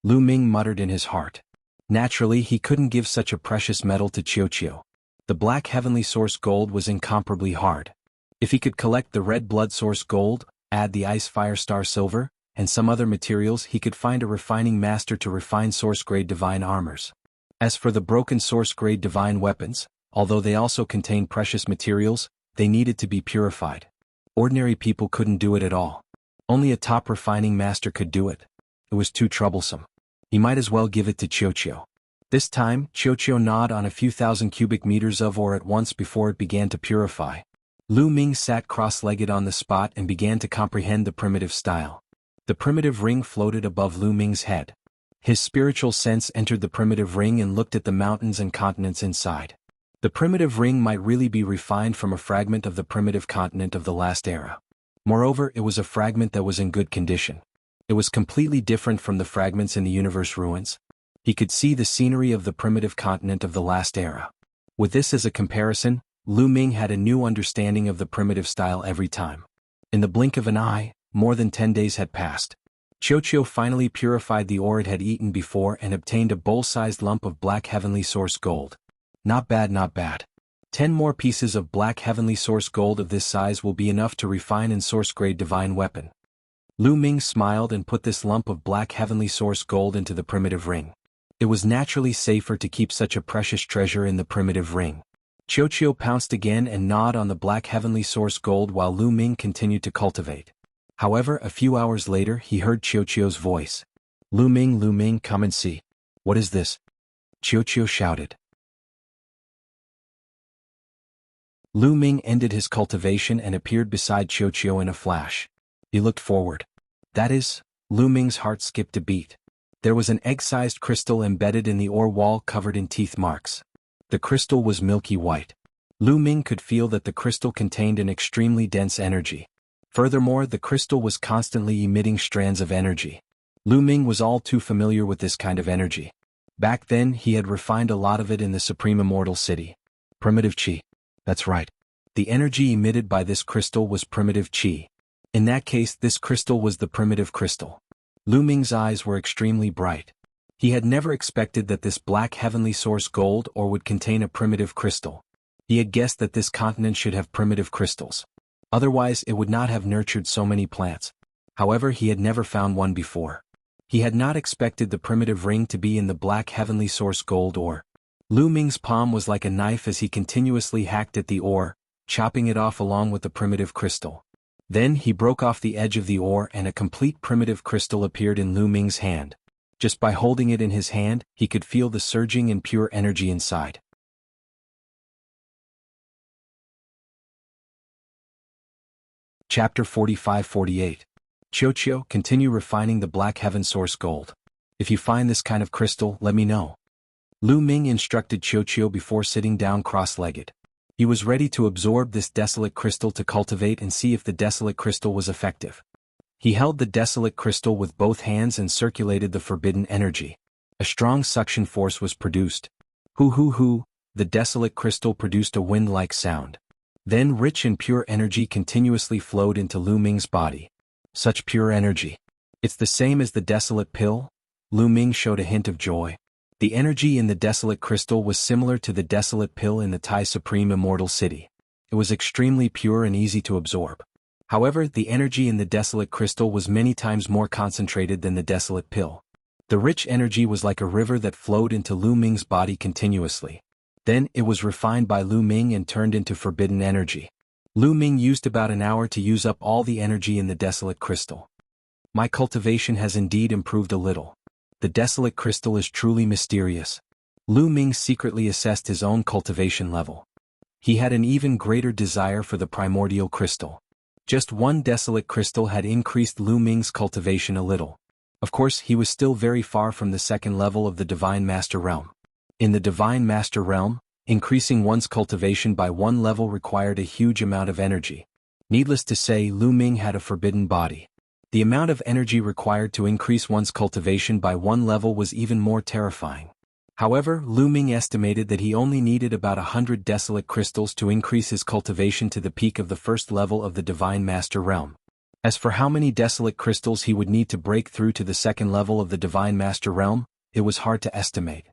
Lu Ming muttered in his heart. Naturally, he couldn't give such a precious metal to Qiuqiu. The Black Heavenly Source Gold was incomparably hard. If he could collect the Red Blood Source Gold, add the Ice Fire Star Silver, and some other materials, he could find a refining master to refine source-grade divine armors. As for the broken source-grade divine weapons, although they also contained precious materials, they needed to be purified. Ordinary people couldn't do it at all. Only a top refining master could do it. It was too troublesome. He might as well give it to Qiuqiu. This time, Qiuqiu gnawed on a few thousand cubic meters of ore at once before it began to purify. Lu Ming sat cross-legged on the spot and began to comprehend the primitive style. The primitive ring floated above Lu Ming's head. His spiritual sense entered the primitive ring and looked at the mountains and continents inside. The primitive ring might really be refined from a fragment of the primitive continent of the last era. Moreover, it was a fragment that was in good condition. It was completely different from the fragments in the universe ruins. He could see the scenery of the primitive continent of the last era. With this as a comparison, Lu Ming had a new understanding of the primitive style every time. In the blink of an eye, more than 10 days had passed. Qiuqiu finally purified the ore it had eaten before and obtained a bowl-sized lump of Black Heavenly Source Gold. Not bad, not bad. 10 more pieces of black heavenly source gold of this size will be enough to refine and source-grade divine weapon. Lu Ming smiled and put this lump of black heavenly source gold into the primitive ring. It was naturally safer to keep such a precious treasure in the primitive ring. Qiuqiu pounced again and gnawed on the black heavenly source gold while Lu Ming continued to cultivate. However, a few hours later he heard Qiuqiu's voice. Lu Ming, come and see. What is this? Qiuqiu shouted. Lu Ming ended his cultivation and appeared beside Qiuqiu in a flash. He looked forward. That is, Lu Ming's heart skipped a beat. There was an egg-sized crystal embedded in the ore wall covered in teeth marks. The crystal was milky white. Lu Ming could feel that the crystal contained an extremely dense energy. Furthermore, the crystal was constantly emitting strands of energy. Lu Ming was all too familiar with this kind of energy. Back then, he had refined a lot of it in the Supreme Immortal City. Primitive Qi. That's right. The energy emitted by this crystal was primitive Qi. In that case, this crystal was the primitive crystal. Lu Ming's eyes were extremely bright. He had never expected that this black heavenly source gold or would contain a primitive crystal. He had guessed that this continent should have primitive crystals. Otherwise, it would not have nurtured so many plants. However, he had never found one before. He had not expected the primitive ring to be in the black heavenly source gold ore. Lu Ming's palm was like a knife as he continuously hacked at the ore, chopping it off along with the primitive crystal. Then he broke off the edge of the ore and a complete primitive crystal appeared in Lu Ming's hand. Just by holding it in his hand, he could feel the surging and pure energy inside. Chapter 45-48. Qiuqiu, continue refining the black heaven source gold. If you find this kind of crystal, let me know. Lu Ming instructed Qiuqiu before sitting down cross-legged. He was ready to absorb this desolate crystal to cultivate and see if the desolate crystal was effective. He held the desolate crystal with both hands and circulated the forbidden energy. A strong suction force was produced. Hoo, the desolate crystal produced a wind-like sound. Then rich and pure energy continuously flowed into Lu Ming's body. Such pure energy. It's the same as the desolate pill? Lu Ming showed a hint of joy. The energy in the desolate crystal was similar to the desolate pill in the Tai Supreme Immortal City. It was extremely pure and easy to absorb. However, the energy in the desolate crystal was many times more concentrated than the desolate pill. The rich energy was like a river that flowed into Lu Ming's body continuously. Then, it was refined by Lu Ming and turned into forbidden energy. Lu Ming used about an hour to use up all the energy in the desolate crystal. My cultivation has indeed improved a little. The desolate crystal is truly mysterious. Lu Ming secretly assessed his own cultivation level. He had an even greater desire for the primordial crystal. Just one desolate crystal had increased Lu Ming's cultivation a little. Of course, he was still very far from the second level of the Divine Master Realm. In the Divine Master Realm, increasing one's cultivation by one level required a huge amount of energy. Needless to say, Lu Ming had a forbidden body. The amount of energy required to increase one's cultivation by one level was even more terrifying. However, Lu Ming estimated that he only needed about 100 desolate crystals to increase his cultivation to the peak of the first level of the Divine Master Realm. As for how many desolate crystals he would need to break through to the second level of the Divine Master Realm, it was hard to estimate.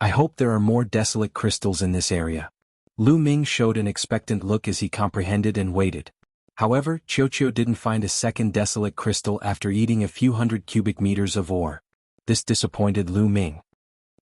I hope there are more desolate crystals in this area. Lu Ming showed an expectant look as he comprehended and waited. However, Qiuqiu didn't find a second desolate crystal after eating a few hundred cubic meters of ore. This disappointed Lu Ming.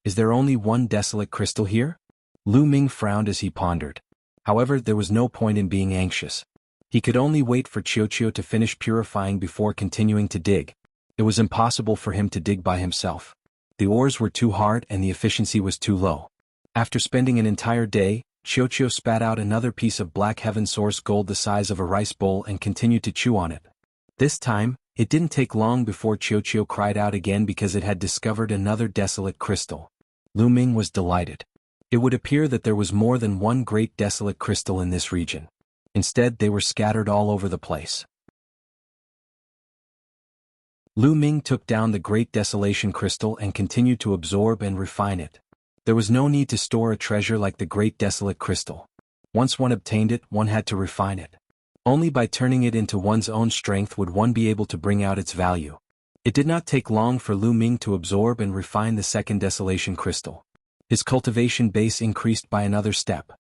Is there only one desolate crystal here? Lu Ming frowned as he pondered. However, there was no point in being anxious. He could only wait for Qiuqiu to finish purifying before continuing to dig. It was impossible for him to dig by himself. The ores were too hard and the efficiency was too low. After spending an entire day, Qiuqiu spat out another piece of black heaven source gold the size of a rice bowl and continued to chew on it. This time, it didn't take long before Qiuqiu cried out again because it had discovered another desolate crystal. Lu Ming was delighted. It would appear that there was more than one great desolate crystal in this region. Instead, they were scattered all over the place. Lu Ming took down the great desolation crystal and continued to absorb and refine it. There was no need to store a treasure like the great desolate crystal. Once one obtained it, one had to refine it. Only by turning it into one's own strength would one be able to bring out its value. It did not take long for Lu Ming to absorb and refine the second desolation crystal. His cultivation base increased by another step.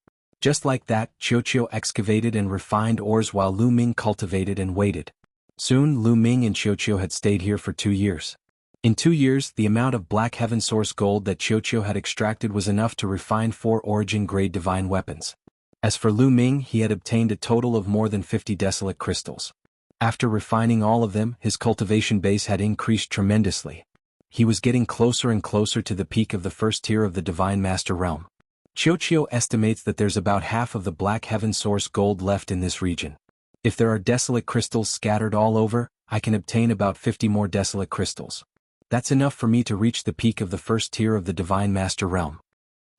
Just like that, Qiuqiu excavated and refined ores while Lu Ming cultivated and waited. Soon Lu Ming and Qiuqiu had stayed here for 2 years. In 2 years, the amount of Black Heaven Source gold that Qiuqiu had extracted was enough to refine 4 origin-grade divine weapons. As for Lu Ming, he had obtained a total of more than 50 desolate crystals. After refining all of them, his cultivation base had increased tremendously. He was getting closer and closer to the peak of the first tier of the Divine Master Realm. Qiuqiu estimates that there's about half of the Black Heaven Source gold left in this region. If there are desolate crystals scattered all over, I can obtain about 50 more desolate crystals. That's enough for me to reach the peak of the first tier of the Divine Master Realm.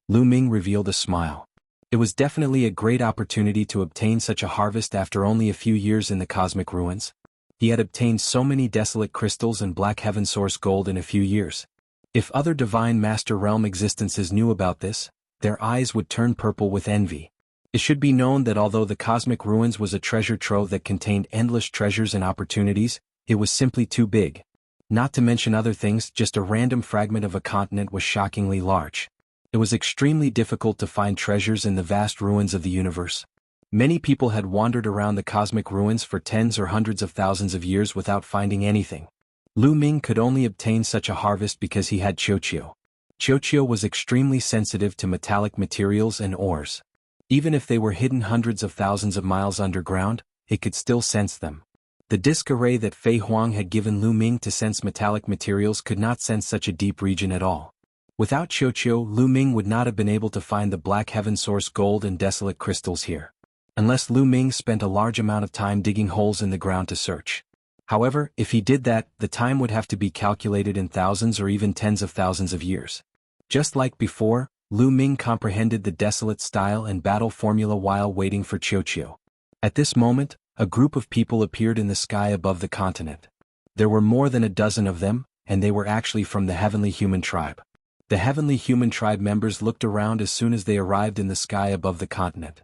Lu Ming revealed a smile. It was definitely a great opportunity to obtain such a harvest after only a few years in the cosmic ruins. He had obtained so many desolate crystals and Black Heaven Source gold in a few years. If other Divine Master Realm existences knew about this, their eyes would turn purple with envy. It should be known that although the cosmic ruins was a treasure trove that contained endless treasures and opportunities, it was simply too big. Not to mention other things, just a random fragment of a continent was shockingly large. It was extremely difficult to find treasures in the vast ruins of the universe. Many people had wandered around the cosmic ruins for tens or hundreds of thousands of years without finding anything. Lu Ming could only obtain such a harvest because he had Qiuqiu. Qiuqiu was extremely sensitive to metallic materials and ores. Even if they were hidden hundreds of thousands of miles underground, it could still sense them. The disc array that Fei Huang had given Lu Ming to sense metallic materials could not sense such a deep region at all. Without Qiuqiu, Lu Ming would not have been able to find the Black Heaven Source gold and desolate crystals here. Unless Lu Ming spent a large amount of time digging holes in the ground to search. However, if he did that, the time would have to be calculated in thousands or even tens of thousands of years. Just like before, Lu Ming comprehended the desolate style and battle formula while waiting for Qiuqiu. At this moment, a group of people appeared in the sky above the continent. There were more than a dozen of them, and they were actually from the Heavenly Human Tribe. The Heavenly Human Tribe members looked around as soon as they arrived in the sky above the continent.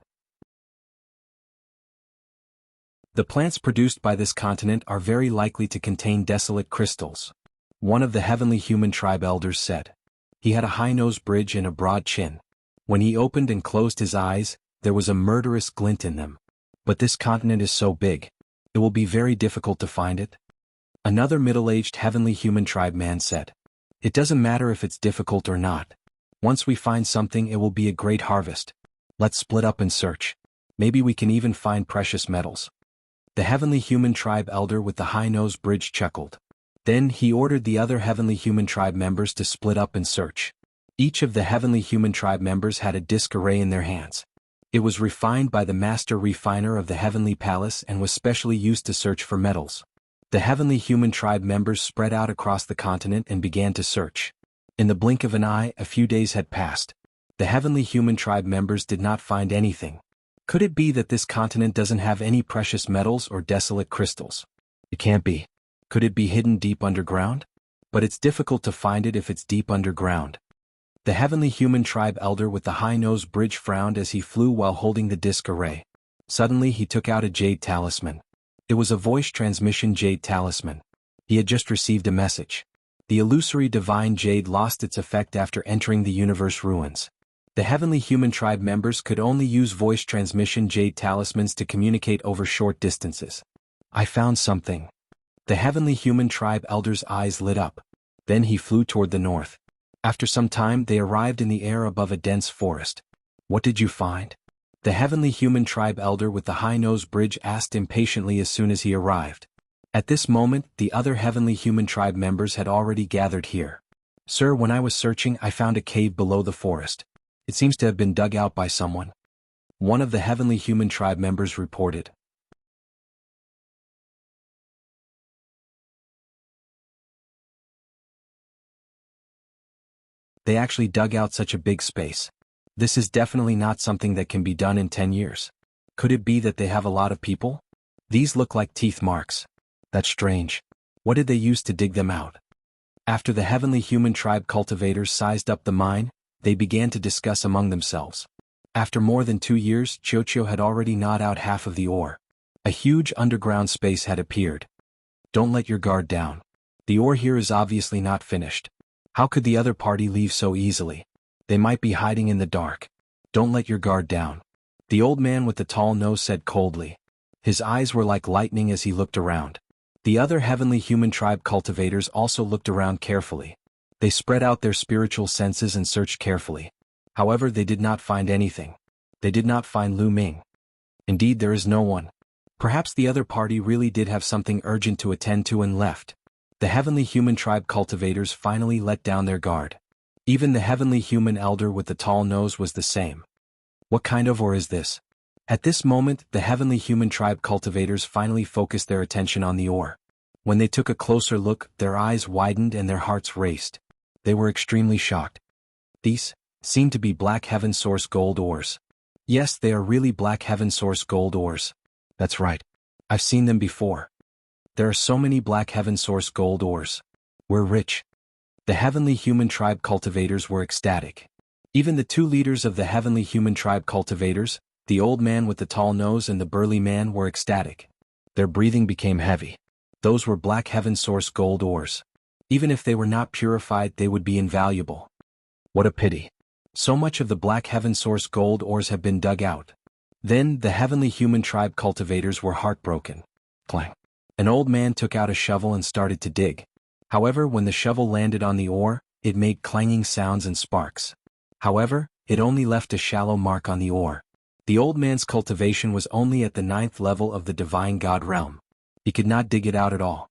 The plants produced by this continent are very likely to contain desolate crystals. One of the Heavenly Human Tribe elders said. He had a high nose bridge and a broad chin. When he opened and closed his eyes, there was a murderous glint in them. But this continent is so big. It will be very difficult to find it. Another middle-aged Heavenly Human Tribe man said. It doesn't matter if it's difficult or not. Once we find something, it will be a great harvest. Let's split up and search. Maybe we can even find precious metals. The Heavenly Human Tribe elder with the high nose bridge chuckled. Then he ordered the other Heavenly Human Tribe members to split up and search. Each of the Heavenly Human Tribe members had a disc array in their hands. It was refined by the Master Refiner of the Heavenly Palace and was specially used to search for metals. The Heavenly Human Tribe members spread out across the continent and began to search. In the blink of an eye, a few days had passed. The Heavenly Human Tribe members did not find anything. Could it be that this continent doesn't have any precious metals or desolate crystals? It can't be. Could it be hidden deep underground? But it's difficult to find it if it's deep underground. The Heavenly Human Tribe elder with the high nose bridge frowned as he flew while holding the disc array. Suddenly he took out a jade talisman. It was a voice transmission jade talisman. He had just received a message. The illusory divine jade lost its effect after entering the universe ruins. The Heavenly Human Tribe members could only use voice transmission jade talismans to communicate over short distances. I found something. The Heavenly Human Tribe elder's eyes lit up. Then he flew toward the north. After some time they arrived in the air above a dense forest. What did you find? The Heavenly Human Tribe elder with the high nose bridge asked impatiently as soon as he arrived. At this moment, the other Heavenly Human Tribe members had already gathered here. Sir, when I was searching, I found a cave below the forest. It seems to have been dug out by someone. One of the Heavenly Human Tribe members reported. They actually dug out such a big space. This is definitely not something that can be done in 10 years. Could it be that they have a lot of people? These look like teeth marks. That's strange. What did they use to dig them out? After the Heavenly Human Tribe cultivators sized up the mine, they began to discuss among themselves. After more than 2 years, Qiuqiu had already gnawed out half of the ore. A huge underground space had appeared. Don't let your guard down. The ore here is obviously not finished. How could the other party leave so easily? They might be hiding in the dark. Don't let your guard down. The old man with the tall nose said coldly. His eyes were like lightning as he looked around. The other heavenly human tribe cultivators also looked around carefully. They spread out their spiritual senses and searched carefully. However, they did not find anything. They did not find Lu Ming. Indeed, there is no one. Perhaps the other party really did have something urgent to attend to and left. The heavenly human tribe cultivators finally let down their guard. Even the heavenly human elder with the tall nose was the same. What kind of ore is this? At this moment, the heavenly human tribe cultivators finally focused their attention on the ore. When they took a closer look, their eyes widened and their hearts raced. They were extremely shocked. These seemed to be Black Heaven Source gold ores. Yes, they are really Black Heaven Source gold ores. That's right. I've seen them before. There are so many Black Heaven Source gold ores. We're rich. The heavenly human tribe cultivators were ecstatic. Even the two leaders of the heavenly human tribe cultivators, the old man with the tall nose and the burly man, were ecstatic. Their breathing became heavy. Those were Black Heaven Source gold ores. Even if they were not purified, they would be invaluable. What a pity. So much of the Black Heaven Source gold ores have been dug out. Then, the heavenly human tribe cultivators were heartbroken. Clang. An old man took out a shovel and started to dig. However, when the shovel landed on the ore, it made clanging sounds and sparks. However, it only left a shallow mark on the ore. The old man's cultivation was only at the 9th level of the divine god realm. He could not dig it out at all.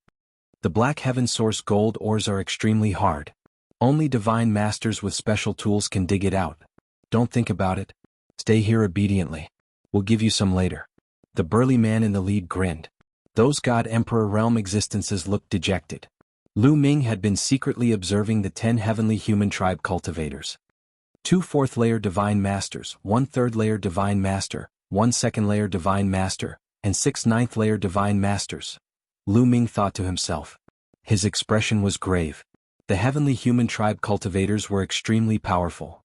The Black Heaven Source gold ores are extremely hard. Only divine masters with special tools can dig it out. Don't think about it. Stay here obediently. We'll give you some later. The burly man in the lead grinned. Those God Emperor realm existences looked dejected. Lu Ming had been secretly observing the 10 heavenly human tribe cultivators. 2 4th layer divine masters, 1 3rd layer divine master, 1 2nd layer divine master, and 6 9th layer divine masters. Lu Ming thought to himself. His expression was grave. The heavenly human tribe cultivators were extremely powerful.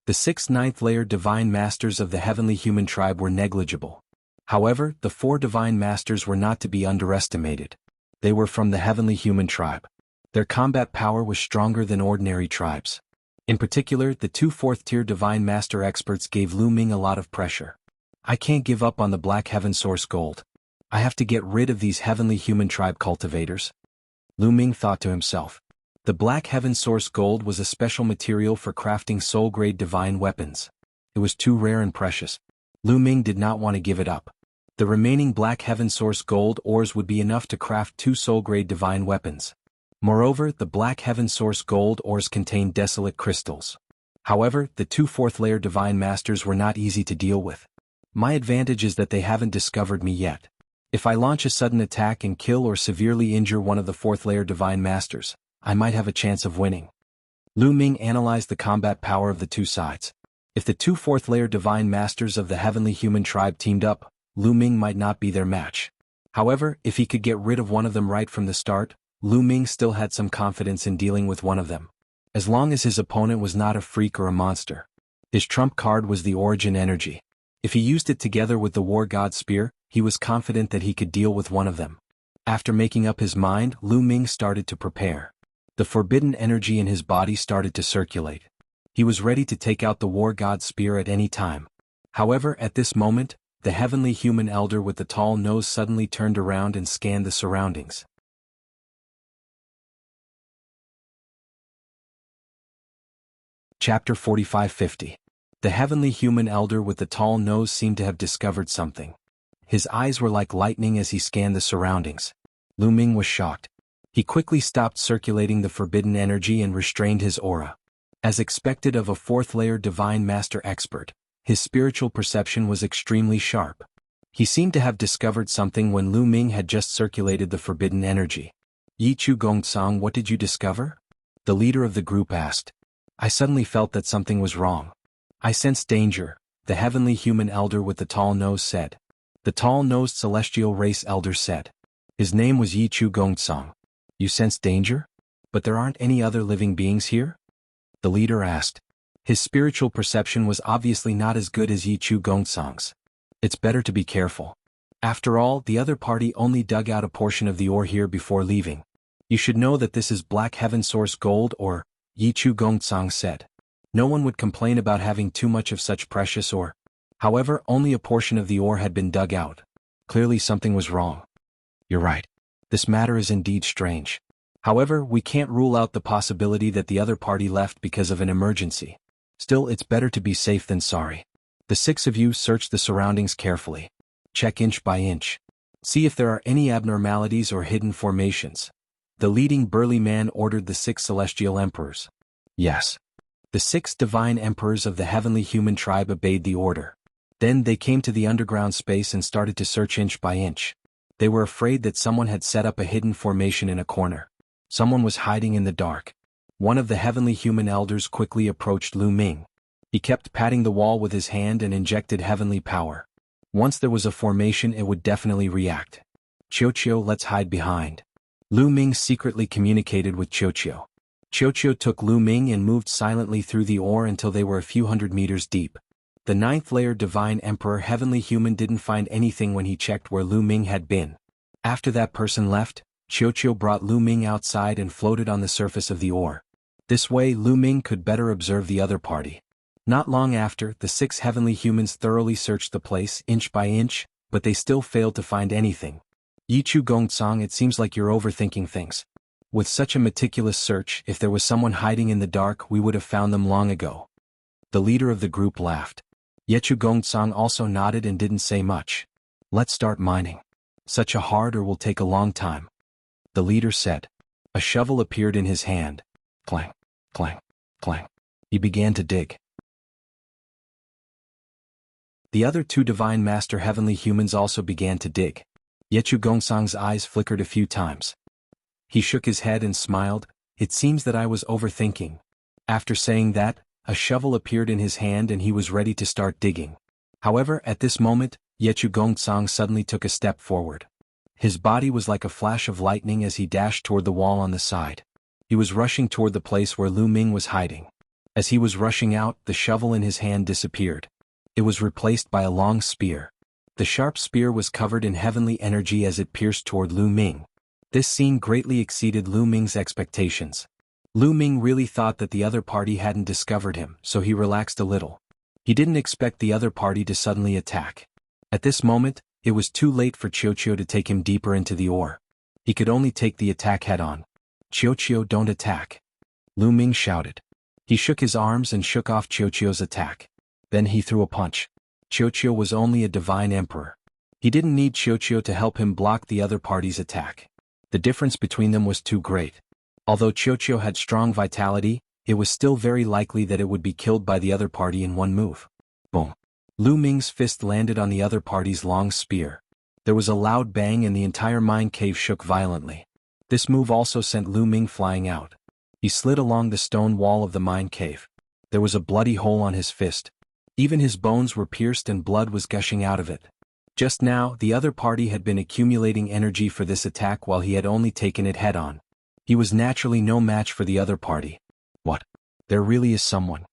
The 6 9th layer divine masters of the heavenly human tribe were negligible. However, the 4 divine masters were not to be underestimated. They were from the heavenly human tribe. Their combat power was stronger than ordinary tribes. In particular, the 2 4th tier divine master experts gave Lu Ming a lot of pressure. I can't give up on the Black Heaven Source gold. I have to get rid of these heavenly human tribe cultivators. Lu Ming thought to himself. The Black Heaven Source gold was a special material for crafting soul-grade divine weapons. It was too rare and precious. Lu Ming did not want to give it up. The remaining Black Heaven Source gold ores would be enough to craft 2 soul-grade divine weapons. Moreover, the Black Heaven Source gold ores contained desolate crystals. However, the 2 4th layer divine masters were not easy to deal with. My advantage is that they haven't discovered me yet. If I launch a sudden attack and kill or severely injure one of the 4th layer divine masters, I might have a chance of winning. Lu Ming analyzed the combat power of the two sides. If the 2 4th layer divine masters of the heavenly human tribe teamed up, Lu Ming might not be their match. However, if he could get rid of one of them right from the start, Lu Ming still had some confidence in dealing with one of them. As long as his opponent was not a freak or a monster. His trump card was the origin energy. If he used it together with the war god spear, he was confident that he could deal with one of them. After making up his mind, Lu Ming started to prepare. The forbidden energy in his body started to circulate. He was ready to take out the war god spear at any time. However, at this moment, the heavenly human elder with the tall nose suddenly turned around and scanned the surroundings. Chapter 45-50. The heavenly human elder with the tall nose seemed to have discovered something. His eyes were like lightning as he scanned the surroundings. Lu Ming was shocked. He quickly stopped circulating the forbidden energy and restrained his aura. As expected of a 4th layer divine master expert, his spiritual perception was extremely sharp. He seemed to have discovered something when Lu Ming had just circulated the forbidden energy. Yi Chu Gongcang, what did you discover? The leader of the group asked. I suddenly felt that something was wrong. I sensed danger, the heavenly human elder with the tall nose said. The tall-nosed celestial race elder said. His name was Yi Chu Gongcang. You sense danger? But there aren't any other living beings here? The leader asked. His spiritual perception was obviously not as good as Yi Chu Gongcang's. It's better to be careful. After all, the other party only dug out a portion of the ore here before leaving. You should know that this is Black Heaven Source gold or, Yi Chu Gongcang said. No one would complain about having too much of such precious ore. However, only a portion of the ore had been dug out. Clearly something was wrong. You're right. This matter is indeed strange. However, we can't rule out the possibility that the other party left because of an emergency. Still, it's better to be safe than sorry. The 6 of you search the surroundings carefully. Check inch by inch. See if there are any abnormalities or hidden formations. The leading burly man ordered the 6 celestial emperors. Yes. The 6 divine emperors of the heavenly human tribe obeyed the order. Then they came to the underground space and started to search inch by inch. They were afraid that someone had set up a hidden formation in a corner. Someone was hiding in the dark. One of the heavenly human elders quickly approached Lu Ming. He kept patting the wall with his hand and injected heavenly power. Once there was a formation, it would definitely react. Qiuqiu, let's hide behind. Lu Ming secretly communicated with Qiuqiu. Qiuqiu took Lu Ming and moved silently through the ore until they were a few hundred meters deep. The 9th layer divine emperor heavenly human didn't find anything when he checked where Lu Ming had been. After that person left, Qiuqiu brought Lu Ming outside and floated on the surface of the ore. This way Lu Ming could better observe the other party. Not long after, the 6 heavenly humans thoroughly searched the place inch by inch, but they still failed to find anything. Yichu Gongcang, it seems like you're overthinking things. With such a meticulous search, if there was someone hiding in the dark, we would have found them long ago. The leader of the group laughed. Yichu Gongcang also nodded and didn't say much. Let's start mining. Such a hard ore will take a long time. The leader said. A shovel appeared in his hand. Clang, clang, clang. He began to dig. The other 2 divine master heavenly humans also began to dig. Yichu Gongcang's eyes flickered a few times. He shook his head and smiled. It seems that I was overthinking. After saying that, a shovel appeared in his hand and he was ready to start digging. However, at this moment, Yichu Gongcang suddenly took a step forward. His body was like a flash of lightning as he dashed toward the wall on the side. He was rushing toward the place where Lu Ming was hiding. As he was rushing out, the shovel in his hand disappeared. It was replaced by a long spear. The sharp spear was covered in heavenly energy as it pierced toward Lu Ming. This scene greatly exceeded Lu Ming's expectations. Lu Ming really thought that the other party hadn't discovered him, so he relaxed a little. He didn't expect the other party to suddenly attack. At this moment, it was too late for Qiuqiu to take him deeper into the ore. He could only take the attack head-on. Qiuqiu, don't attack. Lu Ming shouted. He shook his arms and shook off Qiuqiu's attack. Then he threw a punch. Qiuqiu was only a divine emperor. He didn't need Qiuqiu to help him block the other party's attack. The difference between them was too great. Although Qiuqiu had strong vitality, it was still very likely that it would be killed by the other party in one move. Boom. Lu Ming's fist landed on the other party's long spear. There was a loud bang and the entire mine cave shook violently. This move also sent Lu Ming flying out. He slid along the stone wall of the mine cave. There was a bloody hole on his fist. Even his bones were pierced and blood was gushing out of it. Just now, the other party had been accumulating energy for this attack while he had only taken it head-on. He was naturally no match for the other party. What? There really is someone.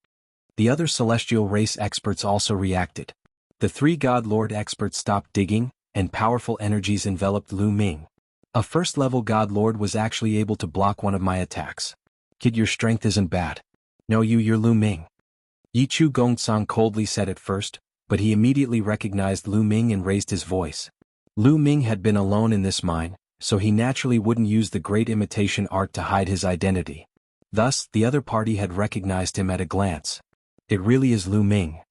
The other celestial race experts also reacted. The 3 God Lord experts stopped digging, and powerful energies enveloped Lu Ming. A first-level God Lord was actually able to block one of my attacks. Kid, your strength isn't bad. No, you're Lu Ming. Yichu Gongcang coldly said at first, but he immediately recognized Lu Ming and raised his voice. Lu Ming had been alone in this mine, so he naturally wouldn't use the great imitation art to hide his identity. Thus, the other party had recognized him at a glance. It really is Lu Ming.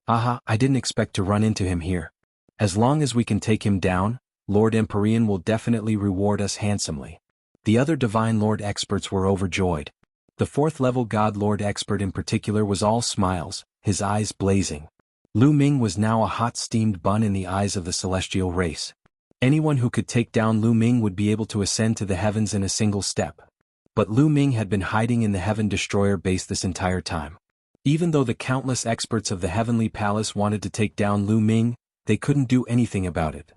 Aha, I didn't expect to run into him here. As long as we can take him down, Lord Empyrean will definitely reward us handsomely. The other Divine Lord experts were overjoyed. The 4th-level God Lord expert in particular was all smiles, his eyes blazing. Lu Ming was now a hot steamed bun in the eyes of the celestial race. Anyone who could take down Lu Ming would be able to ascend to the heavens in a single step. But Lu Ming had been hiding in the Heaven Destroyer base this entire time. Even though the countless experts of the Heavenly Palace wanted to take down Lu Ming, they couldn't do anything about it.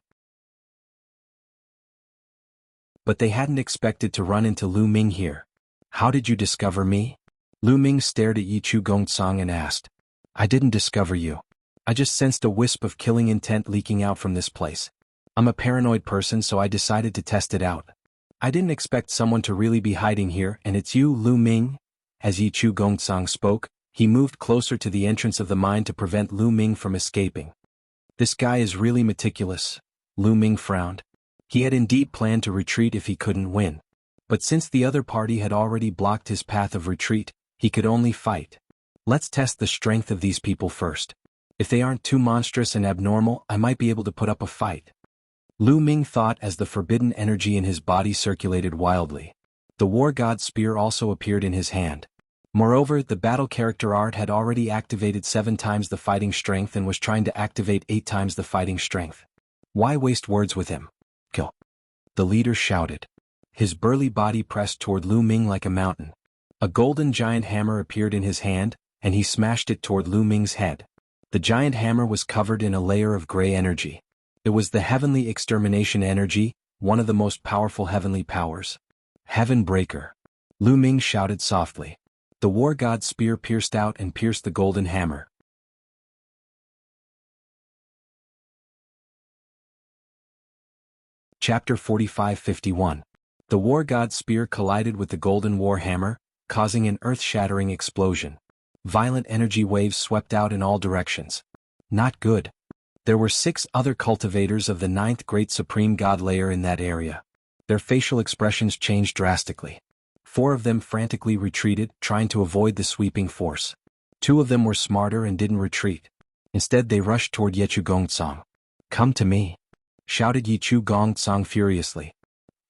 But they hadn't expected to run into Lu Ming here. How did you discover me? Lu Ming stared at Yichu Gongcang and asked. I didn't discover you. I just sensed a wisp of killing intent leaking out from this place. I'm a paranoid person, so I decided to test it out. I didn't expect someone to really be hiding here, and it's you, Lu Ming. As Yichu Gongcang spoke, He moved closer to the entrance of the mine to prevent Lu Ming from escaping. This guy is really meticulous, Lu Ming frowned. He had indeed planned to retreat if he couldn't win. But since the other party had already blocked his path of retreat, he could only fight. Let's test the strength of these people first. If they aren't too monstrous and abnormal, I might be able to put up a fight. Lu Ming thought as the forbidden energy in his body circulated wildly. The war god's spear also appeared in his hand. Moreover, the battle character art had already activated 7 times the fighting strength and was trying to activate 8 times the fighting strength. Why waste words with him? Kill. The leader shouted. His burly body pressed toward Lu Ming like a mountain. A golden giant hammer appeared in his hand, and he smashed it toward Lu Ming's head. The giant hammer was covered in a layer of gray energy. It was the heavenly extermination energy, one of the most powerful heavenly powers. Heaven Breaker. Lu Ming shouted softly. The war god's spear pierced out and pierced the golden hammer. Chapter 45-51. The war god's spear collided with the golden war hammer, causing an earth-shattering explosion. Violent energy waves swept out in all directions. Not good. There were 6 other cultivators of the 9th Great Supreme God layer in that area. Their facial expressions changed drastically. 4 of them frantically retreated, trying to avoid the sweeping force. 2 of them were smarter and didn't retreat. Instead they rushed toward Yechu Gongcang. "Come to me," shouted Yechu Gongcang furiously.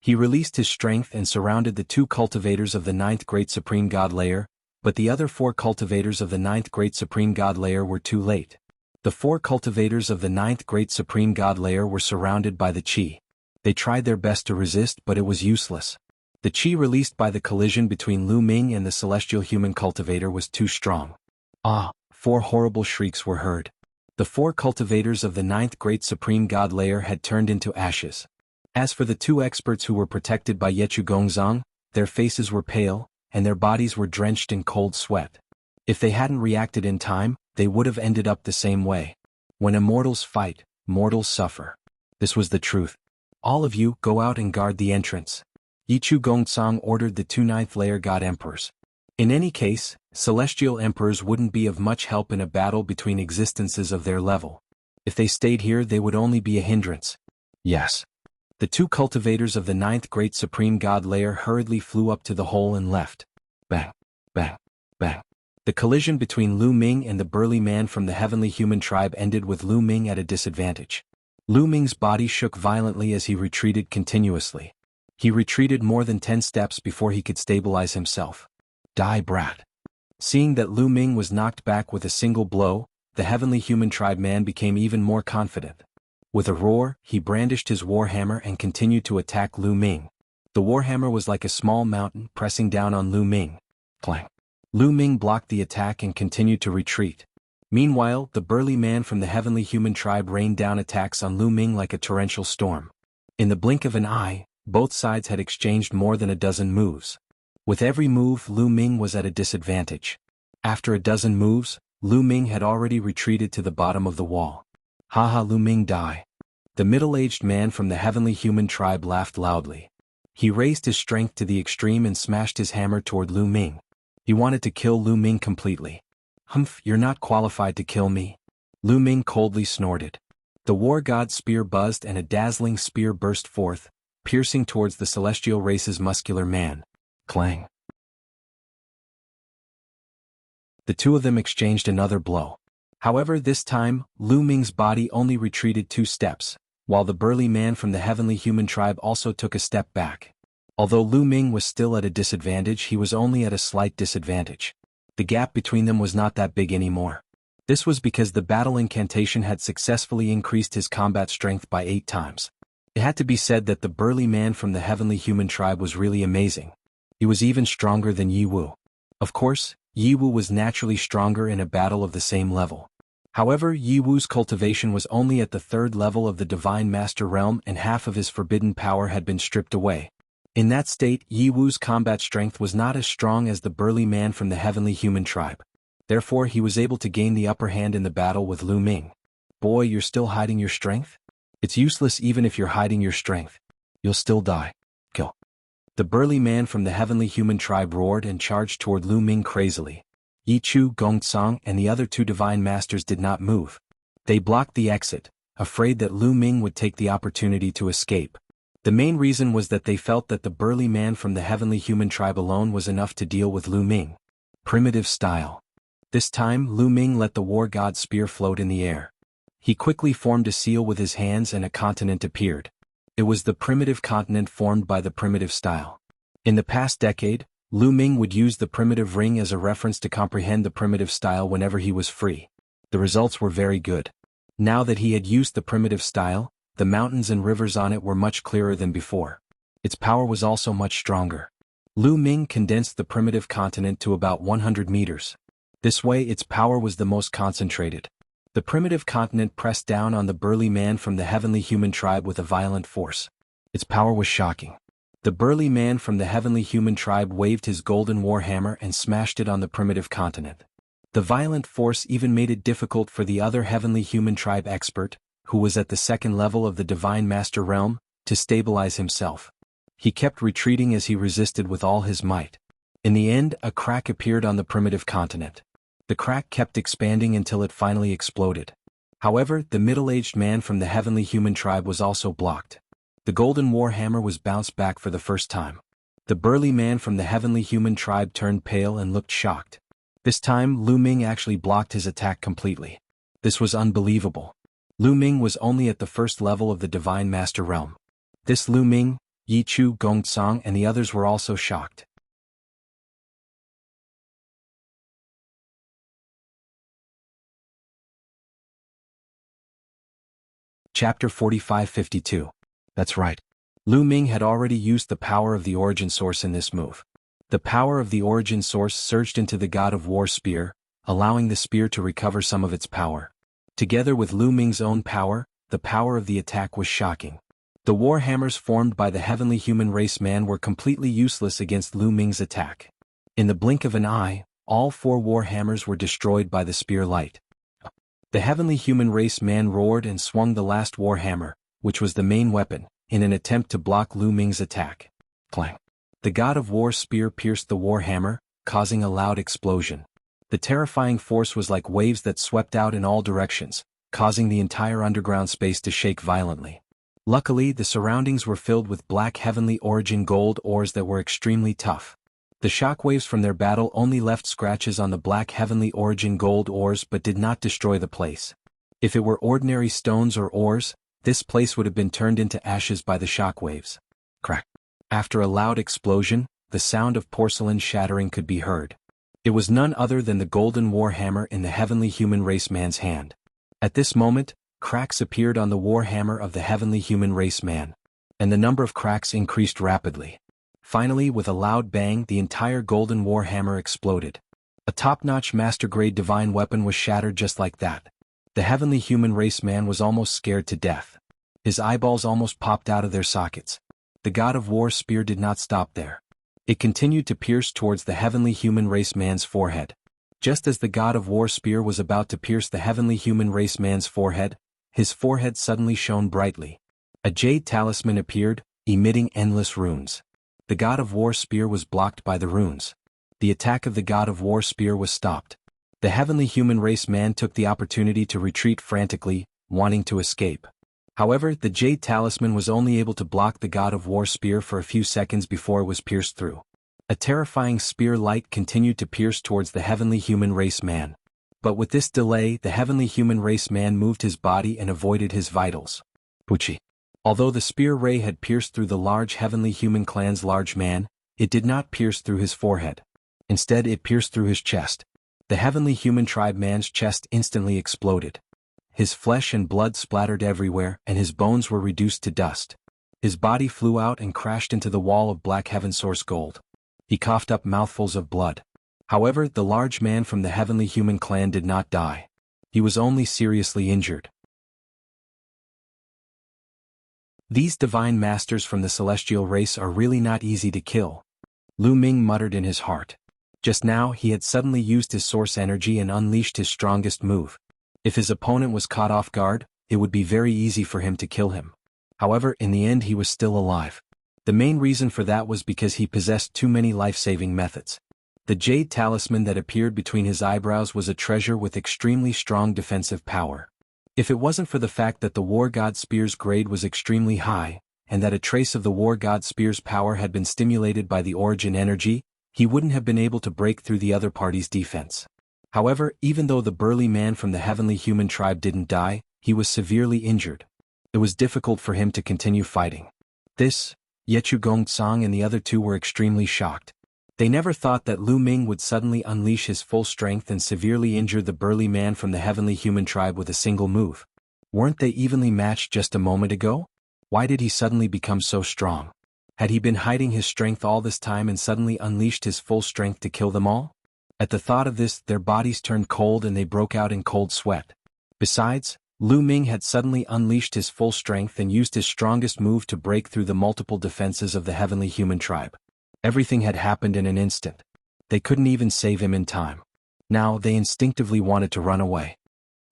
He released his strength and surrounded the 2 cultivators of the 9th Great Supreme God layer, but the other 4 cultivators of the 9th Great Supreme God layer were too late. The 4 cultivators of the 9th Great Supreme God layer were surrounded by the Qi. They tried their best to resist, but it was useless. The Qi released by the collision between Lu Ming and the celestial human cultivator was too strong. 4 horrible shrieks were heard. The 4 cultivators of the 9th Great Supreme God layer had turned into ashes. As for the 2 experts who were protected by Yechu Gongcang, their faces were pale, and their bodies were drenched in cold sweat. If they hadn't reacted in time, they would have ended up the same way. When immortals fight, mortals suffer. This was the truth. All of you, go out and guard the entrance. Yechu Gongcang ordered the 2 9th layer god emperors. In any case, celestial emperors wouldn't be of much help in a battle between existences of their level. If they stayed here, they would only be a hindrance. Yes. The 2 cultivators of the 9th Great Supreme God layer hurriedly flew up to the hole and left. Bang, bang, bang. The collision between Lu Ming and the burly man from the heavenly human tribe ended with Lu Ming at a disadvantage. Lu Ming's body shook violently as he retreated continuously. He retreated more than 10 steps before he could stabilize himself. Die, brat. Seeing that Lu Ming was knocked back with a single blow, the heavenly human tribe man became even more confident. With a roar, he brandished his warhammer and continued to attack Lu Ming. The warhammer was like a small mountain pressing down on Lu Ming. Clang. Lu Ming blocked the attack and continued to retreat. Meanwhile, the burly man from the heavenly human tribe rained down attacks on Lu Ming like a torrential storm. In the blink of an eye, both sides had exchanged more than a dozen moves. With every move, Lu Ming was at a disadvantage. After a dozen moves, Lu Ming had already retreated to the bottom of the wall. Haha, Lu Ming, die. The middle-aged man from the heavenly human tribe laughed loudly. He raised his strength to the extreme and smashed his hammer toward Lu Ming. He wanted to kill Lu Ming completely. Humph, you're not qualified to kill me. Lu Ming coldly snorted. The war god's spear buzzed and a dazzling spear burst forth, piercing towards the celestial race's muscular man. Clang. The 2 of them exchanged another blow. However, this time, Lu Ming's body only retreated 2 steps, while the burly man from the heavenly human tribe also took a step back. Although Lu Ming was still at a disadvantage, he was only at a slight disadvantage. The gap between them was not that big anymore. This was because the battle incantation had successfully increased his combat strength by 8 times. It had to be said that the burly man from the heavenly human tribe was really amazing. He was even stronger than Yi Wu. Of course, Yi Wu was naturally stronger in a battle of the same level. However, Yi Wu's cultivation was only at the 3rd level of the Divine Master Realm and half of his forbidden power had been stripped away. In that state, Yi Wu's combat strength was not as strong as the burly man from the heavenly human tribe. Therefore, he was able to gain the upper hand in the battle with Lu Ming. Boy, you're still hiding your strength? It's useless even if you're hiding your strength. You'll still die. Kill. The burly man from the heavenly human tribe roared and charged toward Lu Ming crazily. Yichu, Gongcang, and the other two divine masters did not move. They blocked the exit, afraid that Lu Ming would take the opportunity to escape. The main reason was that they felt that the burly man from the heavenly human tribe alone was enough to deal with Lu Ming. Primitive style. This time Lu Ming let the war god spear float in the air. He quickly formed a seal with his hands and a continent appeared. It was the primitive continent formed by the primitive style. In the past decade, Lu Ming would use the primitive ring as a reference to comprehend the primitive style whenever he was free. The results were very good. Now that he had used the primitive style, the mountains and rivers on it were much clearer than before. Its power was also much stronger. Lu Ming condensed the primitive continent to about 100 meters. This way its power was the most concentrated. The primitive continent pressed down on the burly man from the heavenly human tribe with a violent force. Its power was shocking. The burly man from the heavenly human tribe waved his golden war hammer and smashed it on the primitive continent. The violent force even made it difficult for the other heavenly human tribe expert, who was at the second level of the divine master realm, to stabilize himself. He kept retreating as he resisted with all his might. In the end, a crack appeared on the primitive continent. The crack kept expanding until it finally exploded. However, the middle-aged man from the heavenly human tribe was also blocked. The golden war hammer was bounced back for the first time. The burly man from the heavenly human tribe turned pale and looked shocked. This time Lu Ming actually blocked his attack completely. This was unbelievable. Lu Ming was only at the first level of the divine master realm. This Lu Ming, Yichu, Gongcang, and the others were also shocked. Chapter 45-52. That's right. Lu Ming had already used the power of the origin source in this move. The power of the origin source surged into the god of war spear, allowing the spear to recover some of its power. Together with Lu Ming's own power, the power of the attack was shocking. The war hammers formed by the heavenly human race man were completely useless against Lu Ming's attack. In the blink of an eye, all 4 war hammers were destroyed by the spear light. The heavenly human race man roared and swung the last war hammer, which was the main weapon, in an attempt to block Lu Ming's attack. Clang. The god of war spear pierced the war hammer, causing a loud explosion. The terrifying force was like waves that swept out in all directions, causing the entire underground space to shake violently. Luckily, the surroundings were filled with black heavenly origin gold ores that were extremely tough. The shockwaves from their battle only left scratches on the black heavenly origin gold ores but did not destroy the place. If it were ordinary stones or ores, this place would have been turned into ashes by the shockwaves. Crack. After a loud explosion, the sound of porcelain shattering could be heard. It was none other than the golden war hammer in the heavenly human race man's hand. At this moment, cracks appeared on the war hammer of the heavenly human race man, and the number of cracks increased rapidly. Finally, with a loud bang, the entire golden war hammer exploded. A top-notch master-grade divine weapon was shattered just like that. The heavenly human race man was almost scared to death. His eyeballs almost popped out of their sockets. The god of war spear did not stop there. It continued to pierce towards the heavenly human race man's forehead. Just as the god of war spear was about to pierce the heavenly human race man's forehead, his forehead suddenly shone brightly. A jade talisman appeared, emitting endless runes. The god of war spear was blocked by the runes. The attack of the god of war spear was stopped. The heavenly human race man took the opportunity to retreat frantically, wanting to escape. However, the jade talisman was only able to block the god of war spear for a few seconds before it was pierced through. A terrifying spear light continued to pierce towards the heavenly human race man. But with this delay, the heavenly human race man moved his body and avoided his vitals. Wuxia. Although the spear ray had pierced through the large heavenly human clan's large man, it did not pierce through his forehead. Instead, it pierced through his chest. The heavenly human tribe man's chest instantly exploded. His flesh and blood splattered everywhere, and his bones were reduced to dust. His body flew out and crashed into the wall of black heaven source gold. He coughed up mouthfuls of blood. However, the large man from the heavenly human clan did not die. He was only seriously injured. These divine masters from the celestial race are really not easy to kill. Lu Ming muttered in his heart. Just now he had suddenly used his source energy and unleashed his strongest move. If his opponent was caught off guard, it would be very easy for him to kill him. However, in the end he was still alive. The main reason for that was because he possessed too many life-saving methods. The jade talisman that appeared between his eyebrows was a treasure with extremely strong defensive power. If it wasn't for the fact that the War God Spear's grade was extremely high, and that a trace of the War God Spear's power had been stimulated by the origin energy, he wouldn't have been able to break through the other party's defense. However, even though the burly man from the heavenly human tribe didn't die, he was severely injured. It was difficult for him to continue fighting. This, Yechu Gongtsang and the other two were extremely shocked. They never thought that Lu Ming would suddenly unleash his full strength and severely injure the burly man from the heavenly human tribe with a single move. Weren't they evenly matched just a moment ago? Why did he suddenly become so strong? Had he been hiding his strength all this time and suddenly unleashed his full strength to kill them all? At the thought of this, their bodies turned cold and they broke out in cold sweat. Besides, Lu Ming had suddenly unleashed his full strength and used his strongest move to break through the multiple defenses of the heavenly human tribe. Everything had happened in an instant. They couldn't even save him in time. Now, they instinctively wanted to run away.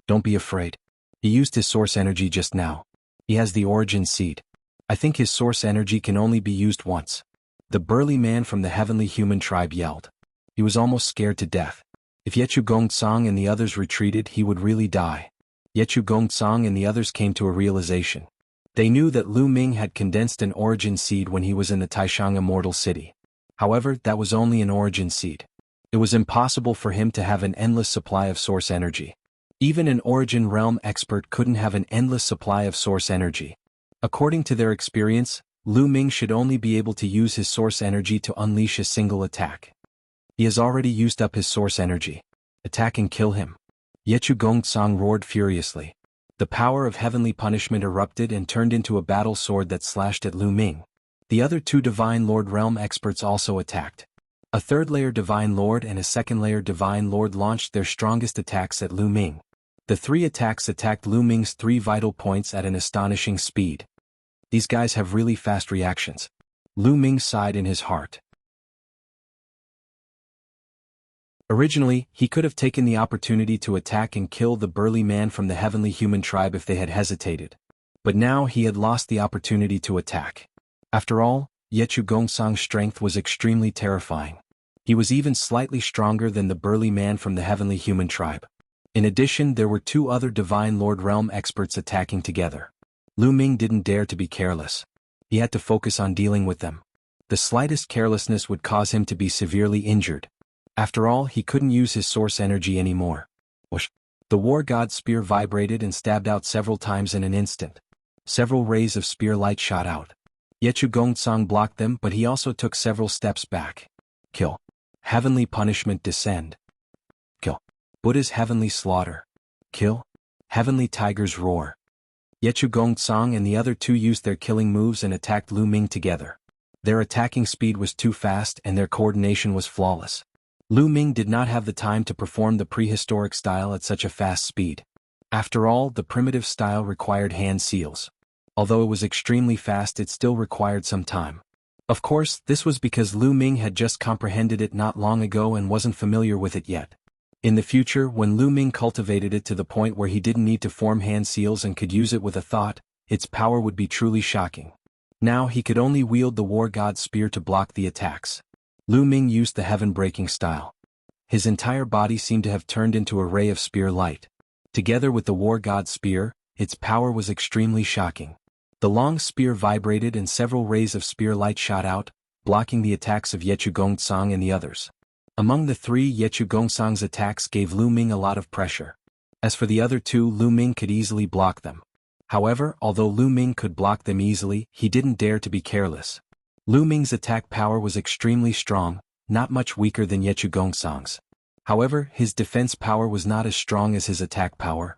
Don't be afraid. He used his source energy just now. He has the origin seed. I think his source energy can only be used once. The burly man from the heavenly human tribe yelled. He was almost scared to death. If Yechu Gongtsang and the others retreated, he would really die. Yechu Gongtsang and the others came to a realization. They knew that Lu Ming had condensed an origin seed when he was in the Taishang Immortal City. However, that was only an origin seed. It was impossible for him to have an endless supply of source energy. Even an origin realm expert couldn't have an endless supply of source energy. According to their experience, Lu Ming should only be able to use his source energy to unleash a single attack. He has already used up his source energy. Attack and kill him. Yechu Gongtsang roared furiously. The power of heavenly punishment erupted and turned into a battle sword that slashed at Lu Ming. The other two Divine Lord realm experts also attacked. A third layer Divine Lord and a second layer Divine Lord launched their strongest attacks at Lu Ming. The three attacks attacked Lu Ming's 3 vital points at an astonishing speed. These guys have really fast reactions. Lu Ming sighed in his heart. Originally, he could have taken the opportunity to attack and kill the burly man from the heavenly human tribe if they had hesitated. But now he had lost the opportunity to attack. After all, Yechu Gongtsang's strength was extremely terrifying. He was even slightly stronger than the burly man from the heavenly human tribe. In addition, there were 2 other Divine Lord realm experts attacking together. Lu Ming didn't dare to be careless. He had to focus on dealing with them. The slightest carelessness would cause him to be severely injured. After all, he couldn't use his source energy anymore. Whoosh! The War God Spear vibrated and stabbed out several times in an instant. Several rays of spear light shot out. Yechu Gongtsang blocked them, but he also took several steps back. Kill. Heavenly punishment descend. Kill. Buddha's heavenly slaughter. Kill. Heavenly tiger's roar. Yechu Gongtsang and the other two used their killing moves and attacked Lu Ming together. Their attacking speed was too fast and their coordination was flawless. Lu Ming did not have the time to perform the prehistoric style at such a fast speed. After all, the primitive style required hand seals. Although it was extremely fast, it still required some time. Of course, this was because Lu Ming had just comprehended it not long ago and wasn't familiar with it yet. In the future, when Lu Ming cultivated it to the point where he didn't need to form hand seals and could use it with a thought, its power would be truly shocking. Now he could only wield the War God Spear to block the attacks. Lu Ming used the heaven-breaking style. His entire body seemed to have turned into a ray of spear light. Together with the War God Spear, its power was extremely shocking. The long spear vibrated and several rays of spear light shot out, blocking the attacks of Yechu Gongtsang and the others. Among the 3, Yechu Gongtsang's attacks gave Lu Ming a lot of pressure. As for the other 2, Lu Ming could easily block them. However, although Lu Ming could block them easily, he didn't dare to be careless. Lu Ming's attack power was extremely strong, not much weaker than Yechu Gongtsang's. However, his defense power was not as strong as his attack power.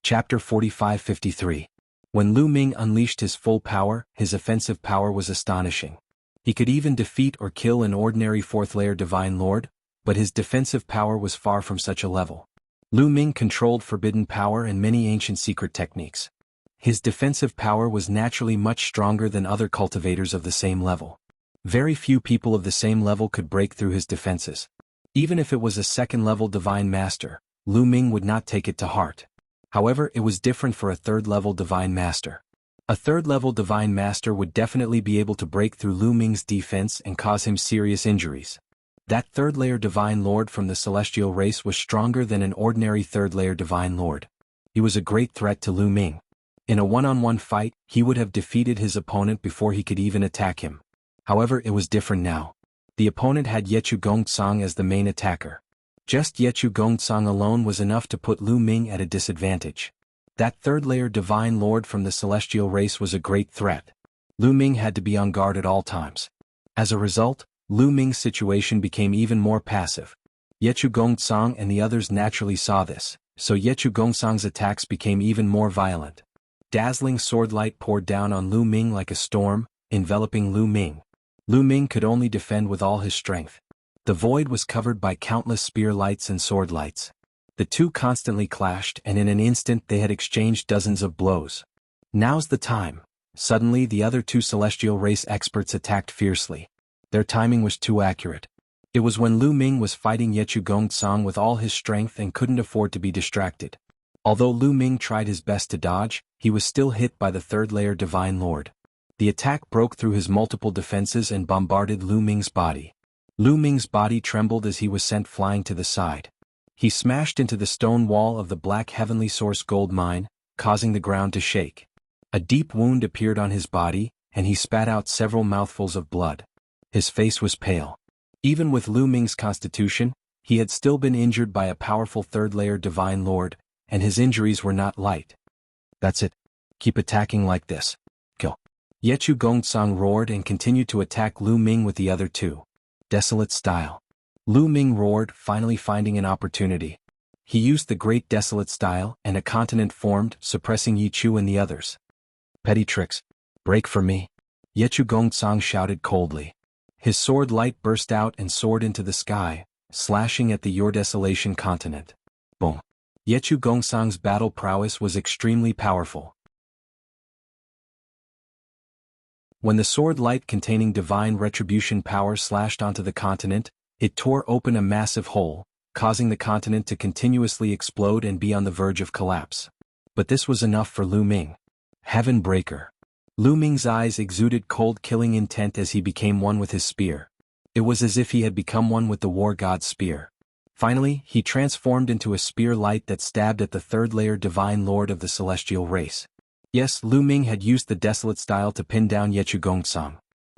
Chapter 45-53. When Lu Ming unleashed his full power, his offensive power was astonishing. He could even defeat or kill an ordinary 4th-layer Divine Lord, but his defensive power was far from such a level. Lu Ming controlled forbidden power and many ancient secret techniques. His defensive power was naturally much stronger than other cultivators of the same level. Very few people of the same level could break through his defenses. Even if it was a 2nd-level Divine Master, Lu Ming would not take it to heart. However, it was different for a 3rd-level Divine Master. A third-level Divine Master would definitely be able to break through Lu Ming's defense and cause him serious injuries. That third-layer Divine Lord from the celestial race was stronger than an ordinary third-layer Divine Lord. He was a great threat to Lu Ming. In a one-on-one fight, he would have defeated his opponent before he could even attack him. However, it was different now. The opponent had Yechu Gongcang as the main attacker. Just Yechu Gongcang alone was enough to put Lu Ming at a disadvantage. That third-layer Divine Lord from the celestial race was a great threat. Lu Ming had to be on guard at all times. As a result, Lu Ming's situation became even more passive. Yechu Gongcang and the others naturally saw this, so Yechu Gongcang's attacks became even more violent. Dazzling swordlight poured down on Lu Ming like a storm, enveloping Lu Ming. Lu Ming could only defend with all his strength. The void was covered by countless spear lights and sword lights. The two constantly clashed, and in an instant they had exchanged dozens of blows. Now's the time. Suddenly the other two celestial race experts attacked fiercely. Their timing was too accurate. It was when Lu Ming was fighting Yechu Gongcang with all his strength and couldn't afford to be distracted. Although Lu Ming tried his best to dodge, he was still hit by the third-layer Divine Lord. The attack broke through his multiple defenses and bombarded Lu Ming's body. Lu Ming's body trembled as he was sent flying to the side. He smashed into the stone wall of the Black Heavenly Source gold mine, causing the ground to shake. A deep wound appeared on his body, and he spat out several mouthfuls of blood. His face was pale. Even with Lu Ming's constitution, he had still been injured by a powerful third-layer Divine Lord, and his injuries were not light. That's it. Keep attacking like this. Kill. Yechu Gongcang roared and continued to attack Lu Ming with the other two. Desolate style. Lu Ming roared, finally finding an opportunity. He used the Great Desolate style, and a continent formed, suppressing Yi Chu and the others. Petty tricks. Break for me. Yechu Gongcang shouted coldly. His sword light burst out and soared into the sky, slashing at the Your Desolation continent. Boom. Yechu Gongcang's battle prowess was extremely powerful. When the sword light containing divine retribution power slashed onto the continent, it tore open a massive hole, causing the continent to continuously explode and be on the verge of collapse. But this was enough for Lu Ming. Heaven Breaker. Lu Ming's eyes exuded cold killing intent as he became one with his spear. It was as if he had become one with the war god's spear. Finally, he transformed into a spear light that stabbed at the third-layer Divine Lord of the celestial race. Yes, Lu Ming had used the Desolate style to pin down Yechu Gongcang.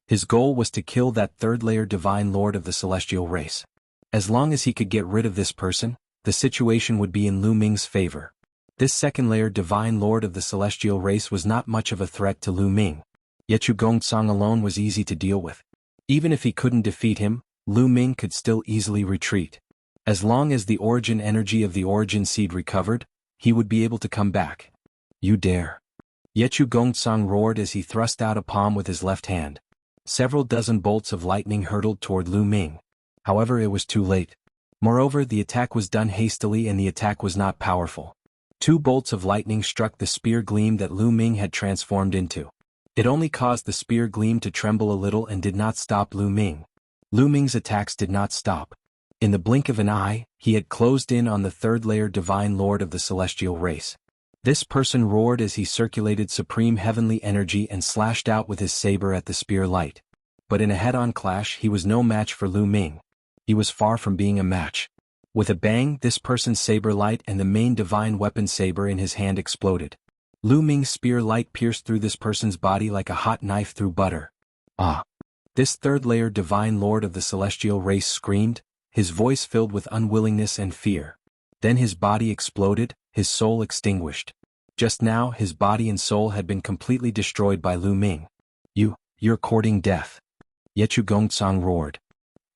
His goal was to kill that third-layer Divine Lord of the celestial race. As long as he could get rid of this person, the situation would be in Lu Ming's favor. This second-layer Divine Lord of the celestial race was not much of a threat to Lu Ming. Yechu Gongcang alone was easy to deal with. Even if he couldn't defeat him, Lu Ming could still easily retreat. As long as the origin energy of the origin seed recovered, he would be able to come back. You dare. Yechu Gongcang roared as he thrust out a palm with his left hand. Several dozen bolts of lightning hurtled toward Lu Ming. However, it was too late. Moreover, the attack was done hastily and the attack was not powerful. 2 bolts of lightning struck the spear gleam that Lu Ming had transformed into. It only caused the spear gleam to tremble a little and did not stop Lu Ming. Lu Ming's attacks did not stop. In the blink of an eye, he had closed in on the third-layer Divine Lord of the celestial race. This person roared as he circulated supreme heavenly energy and slashed out with his saber at the spear light. But in a head-on clash he was no match for Lu Ming. He was far from being a match. With a bang, this person's saber light and the main divine weapon saber in his hand exploded. Lu Ming's spear light pierced through this person's body like a hot knife through butter. Ah! This third-layer Divine Lord of the celestial race screamed, his voice filled with unwillingness and fear. Then his body exploded, his soul extinguished. Just now his body and soul had been completely destroyed by Lu Ming. You're courting death. Yechu Gongcang roared.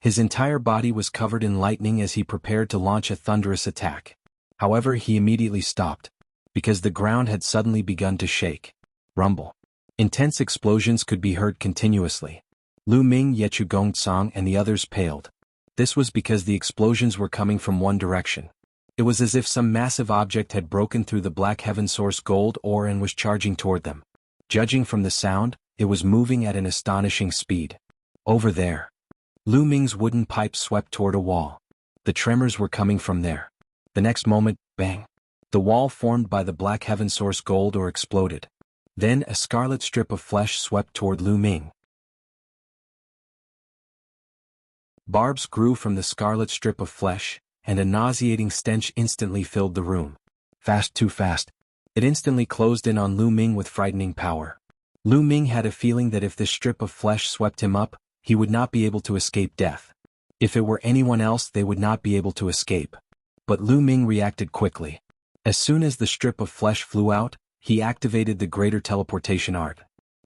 His entire body was covered in lightning as he prepared to launch a thunderous attack. However, he immediately stopped, because the ground had suddenly begun to shake. Rumble. Intense explosions could be heard continuously. Lu Ming, Yechu Gongcang, and the others paled. This was because the explosions were coming from one direction. It was as if some massive object had broken through the Black Heaven Source gold ore and was charging toward them. Judging from the sound, it was moving at an astonishing speed. Over there. Lu Ming's wooden pipe swept toward a wall. The tremors were coming from there. The next moment, bang. The wall formed by the Black Heaven Source gold ore exploded. Then a scarlet strip of flesh swept toward Lu Ming. Barbs grew from the scarlet strip of flesh, and a nauseating stench instantly filled the room. Fast, too fast. It instantly closed in on Lu Ming with frightening power. Lu Ming had a feeling that if this strip of flesh swept him up, he would not be able to escape death. If it were anyone else, they would not be able to escape. But Lu Ming reacted quickly. As soon as the strip of flesh flew out, he activated the Greater Teleportation Art.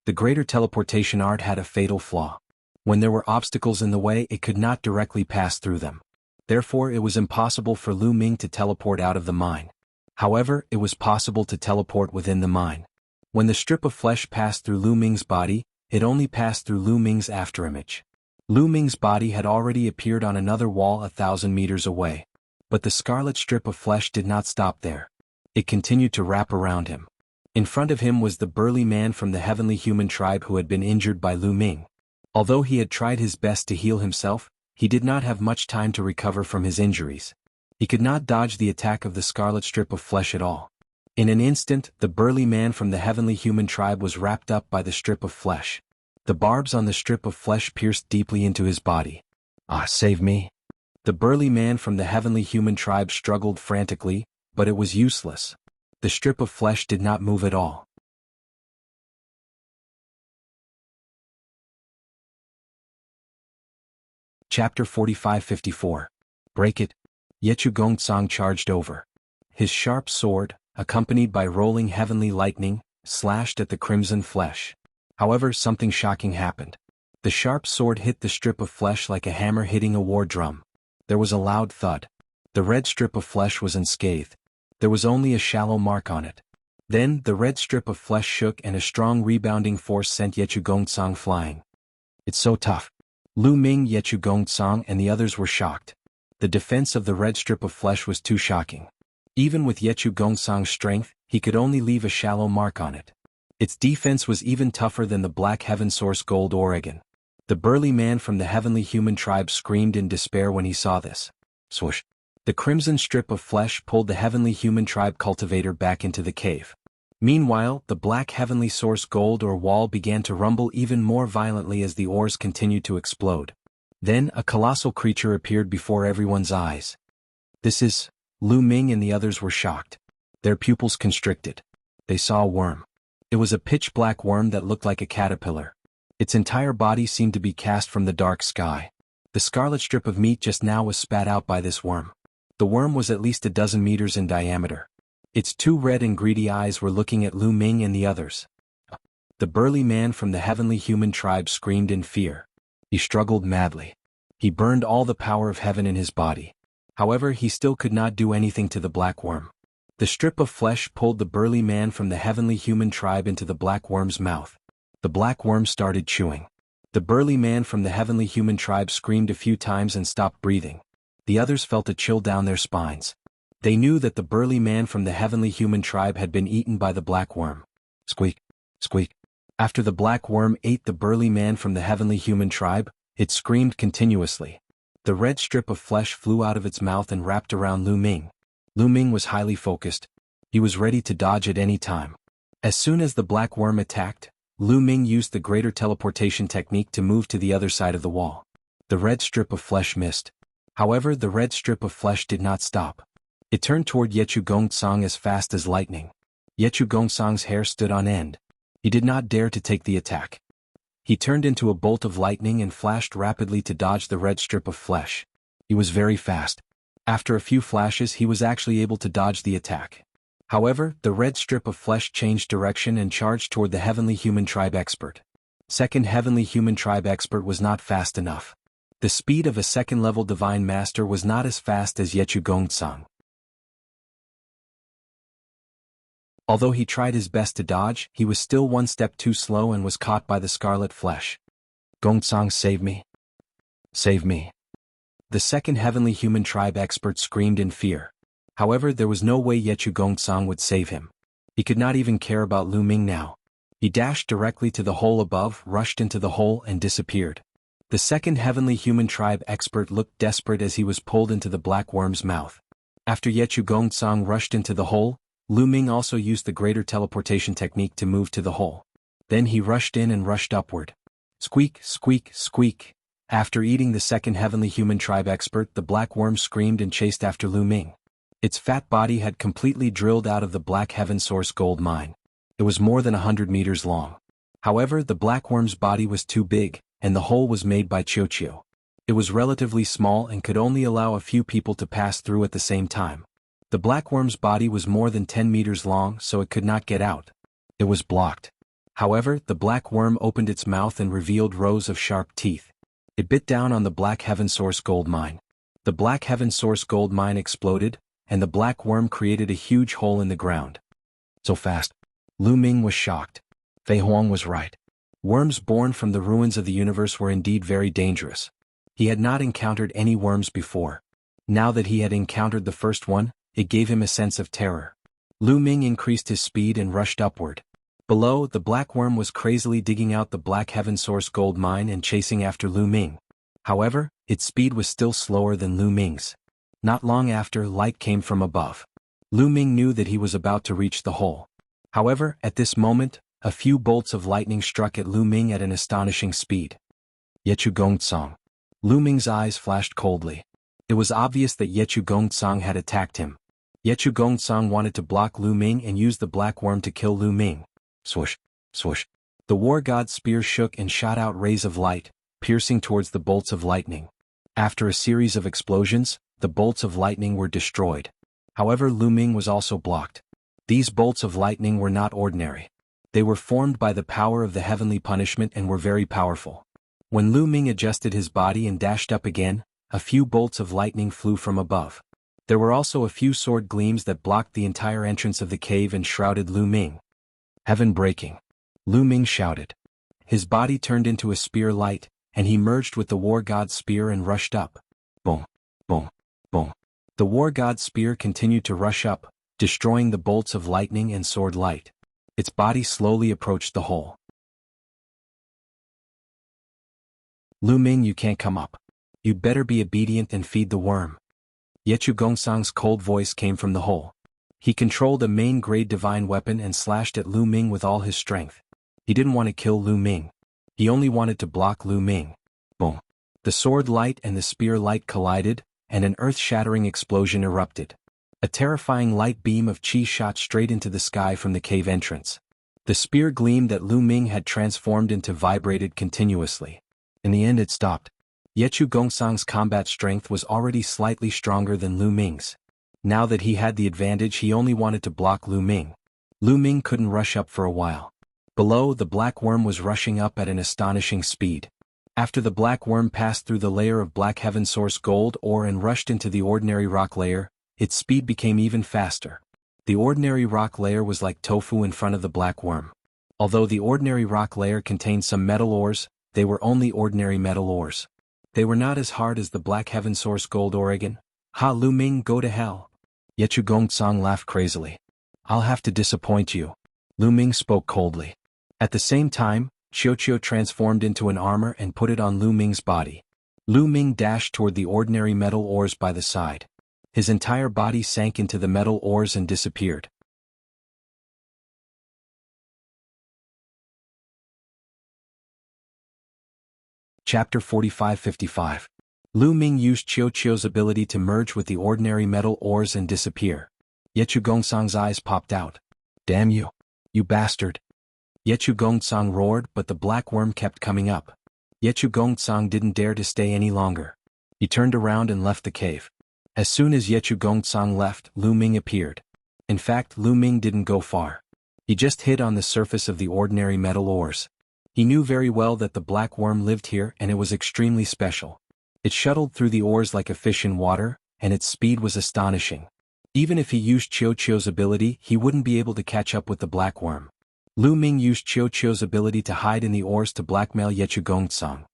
The Greater Teleportation Art had a fatal flaw. When there were obstacles in the way, it could not directly pass through them. Therefore, it was impossible for Lu Ming to teleport out of the mine. However, it was possible to teleport within the mine. When the strip of flesh passed through Lu Ming's body, it only passed through Lu Ming's afterimage. Lu Ming's body had already appeared on another wall 1,000 meters away. But the scarlet strip of flesh did not stop there. It continued to wrap around him. In front of him was the burly man from the heavenly human tribe who had been injured by Lu Ming. Although he had tried his best to heal himself, he did not have much time to recover from his injuries. He could not dodge the attack of the scarlet strip of flesh at all. In an instant, the burly man from the heavenly human tribe was wrapped up by the strip of flesh. The barbs on the strip of flesh pierced deeply into his body. "Ah, save me!" The burly man from the heavenly human tribe struggled frantically, but it was useless. The strip of flesh did not move at all. Chapter 45-54. Break it. Yechu Gongtsang charged over. His sharp sword, accompanied by rolling heavenly lightning, slashed at the crimson flesh. However, something shocking happened. The sharp sword hit the strip of flesh like a hammer hitting a war drum. There was a loud thud. The red strip of flesh was unscathed. There was only a shallow mark on it. Then, the red strip of flesh shook and a strong rebounding force sent Yechu Gongtsang flying. "It's so tough." Lu Ming, Yechu Gongtsang and the others were shocked. The defense of the red strip of flesh was too shocking. Even with Yechu Gongtsang's strength, he could only leave a shallow mark on it. Its defense was even tougher than the Black Heaven Source Gold Oregon. The burly man from the heavenly human tribe screamed in despair when he saw this. Swoosh! The crimson strip of flesh pulled the heavenly human tribe cultivator back into the cave. Meanwhile, the Black Heavenly Source Gold Ore wall began to rumble even more violently as the ores continued to explode. Then a colossal creature appeared before everyone's eyes. "This is..." Lu Ming and the others were shocked. Their pupils constricted. They saw a worm. It was a pitch-black worm that looked like a caterpillar. Its entire body seemed to be cast from the dark sky. The scarlet strip of meat just now was spat out by this worm. The worm was at least 12 meters in diameter. Its two red and greedy eyes were looking at Lu Ming and the others. The burly man from the heavenly human tribe screamed in fear. He struggled madly. He burned all the power of heaven in his body. However, he still could not do anything to the black worm. The strip of flesh pulled the burly man from the heavenly human tribe into the black worm's mouth. The black worm started chewing. The burly man from the heavenly human tribe screamed a few times and stopped breathing. The others felt a chill down their spines. They knew that the burly man from the heavenly human tribe had been eaten by the black worm. Squeak, squeak. After the black worm ate the burly man from the heavenly human tribe, it screamed continuously. The red strip of flesh flew out of its mouth and wrapped around Lu Ming. Lu Ming was highly focused. He was ready to dodge at any time. As soon as the black worm attacked, Lu Ming used the greater teleportation technique to move to the other side of the wall. The red strip of flesh missed. However, the red strip of flesh did not stop. It turned toward Yechu Gongtsang as fast as lightning. Yechu Gongtsang's hair stood on end. He did not dare to take the attack. He turned into a bolt of lightning and flashed rapidly to dodge the red strip of flesh. He was very fast. After a few flashes, he was actually able to dodge the attack. However, the red strip of flesh changed direction and charged toward the heavenly human tribe expert. Second heavenly human tribe expert was not fast enough. The speed of a second-level divine master was not as fast as Yechu Gongtsang. Although he tried his best to dodge, he was still one step too slow and was caught by the scarlet flesh. "Gongtsang, save me! Save me!" The second heavenly human tribe expert screamed in fear. However, there was no way Yechu Gongtsang would save him. He could not even care about Lu Ming now. He dashed directly to the hole above, rushed into the hole and disappeared. The second heavenly human tribe expert looked desperate as he was pulled into the black worm's mouth. After Yechu Gongtsang rushed into the hole, Lu Ming also used the greater teleportation technique to move to the hole. Then he rushed in and rushed upward. Squeak, squeak, squeak. After eating the second heavenly human tribe expert, the black worm screamed and chased after Lu Ming. Its fat body had completely drilled out of the black heaven source gold mine. It was more than 100 meters long. However, the black worm's body was too big, and the hole was made by Qiu. It was relatively small and could only allow a few people to pass through at the same time. The black worm's body was more than 10 meters long, so it could not get out. It was blocked. However, the black worm opened its mouth and revealed rows of sharp teeth. It bit down on the black heaven source gold mine. The black heaven source gold mine exploded, and the black worm created a huge hole in the ground. So fast. Lu Ming was shocked. Fei Huang was right. Worms born from the ruins of the universe were indeed very dangerous. He had not encountered any worms before. Now that he had encountered the first one, it gave him a sense of terror. Lu Ming increased his speed and rushed upward. Below, the black worm was crazily digging out the black heaven source gold mine and chasing after Lu Ming. However, its speed was still slower than Lu Ming's. Not long after, light came from above. Lu Ming knew that he was about to reach the hole. However, at this moment, a few bolts of lightning struck at Lu Ming at an astonishing speed. Yechu Gongcang. Lu Ming's eyes flashed coldly. It was obvious that Yechu Gongcang had attacked him. Yechu Gongcang wanted to block Lu Ming and use the black worm to kill Lu Ming. Swoosh, swoosh. The war god's spear shook and shot out rays of light, piercing towards the bolts of lightning. After a series of explosions, the bolts of lightning were destroyed. However, Lu Ming was also blocked. These bolts of lightning were not ordinary. They were formed by the power of the heavenly punishment and were very powerful. When Lu Ming adjusted his body and dashed up again, a few bolts of lightning flew from above. There were also a few sword gleams that blocked the entire entrance of the cave and shrouded Lu Ming. Heaven breaking. Lu Ming shouted. His body turned into a spear light, and he merged with the war god's spear and rushed up. Boom, boom, boom. The war god's spear continued to rush up, destroying the bolts of lightning and sword light. Its body slowly approached the hole. Lu Ming, you can't come up. You'd better be obedient and feed the worm. Yechu Gongcang's cold voice came from the hole. He controlled a main-grade divine weapon and slashed at Lu Ming with all his strength. He didn't want to kill Lu Ming. He only wanted to block Lu Ming. Boom. The sword light and the spear light collided, and an earth-shattering explosion erupted. A terrifying light beam of qi shot straight into the sky from the cave entrance. The spear gleam that Lu Ming had transformed into vibrated continuously. In the end, it stopped. Yechu Gongcang's combat strength was already slightly stronger than Lu Ming's. Now that he had the advantage, he only wanted to block Lu Ming. Lu Ming couldn't rush up for a while. Below, the black worm was rushing up at an astonishing speed. After the black worm passed through the layer of black heaven source gold ore and rushed into the ordinary rock layer, its speed became even faster. The ordinary rock layer was like tofu in front of the black worm. Although the ordinary rock layer contained some metal ores, they were only ordinary metal ores. They were not as hard as the black heaven source gold Oregon. Ha, Lu Ming, go to hell. Yechu Gongcang laughed crazily. I'll have to disappoint you. Lu Ming spoke coldly. At the same time, Qiu transformed into an armor and put it on Lu Ming's body. Lu Ming dashed toward the ordinary metal ores by the side. His entire body sank into the metal ores and disappeared. Chapter 45-55. Lu Ming used Qiu's ability to merge with the ordinary metal ores and disappear. Yechu Gongcang's eyes popped out. Damn you! You bastard! Yechu Gongcang roared, but the black worm kept coming up. Yechu Gongcang didn't dare to stay any longer. He turned around and left the cave. As soon as Yechu Gongcang left, Lu Ming appeared. In fact, Lu Ming didn't go far. He just hid on the surface of the ordinary metal ores. He knew very well that the black worm lived here and it was extremely special. It shuttled through the ores like a fish in water, and its speed was astonishing. Even if he used Qiu's ability, he wouldn't be able to catch up with the black worm. Lu Ming used Qiu's ability to hide in the ores to blackmail Yechu Gongcang.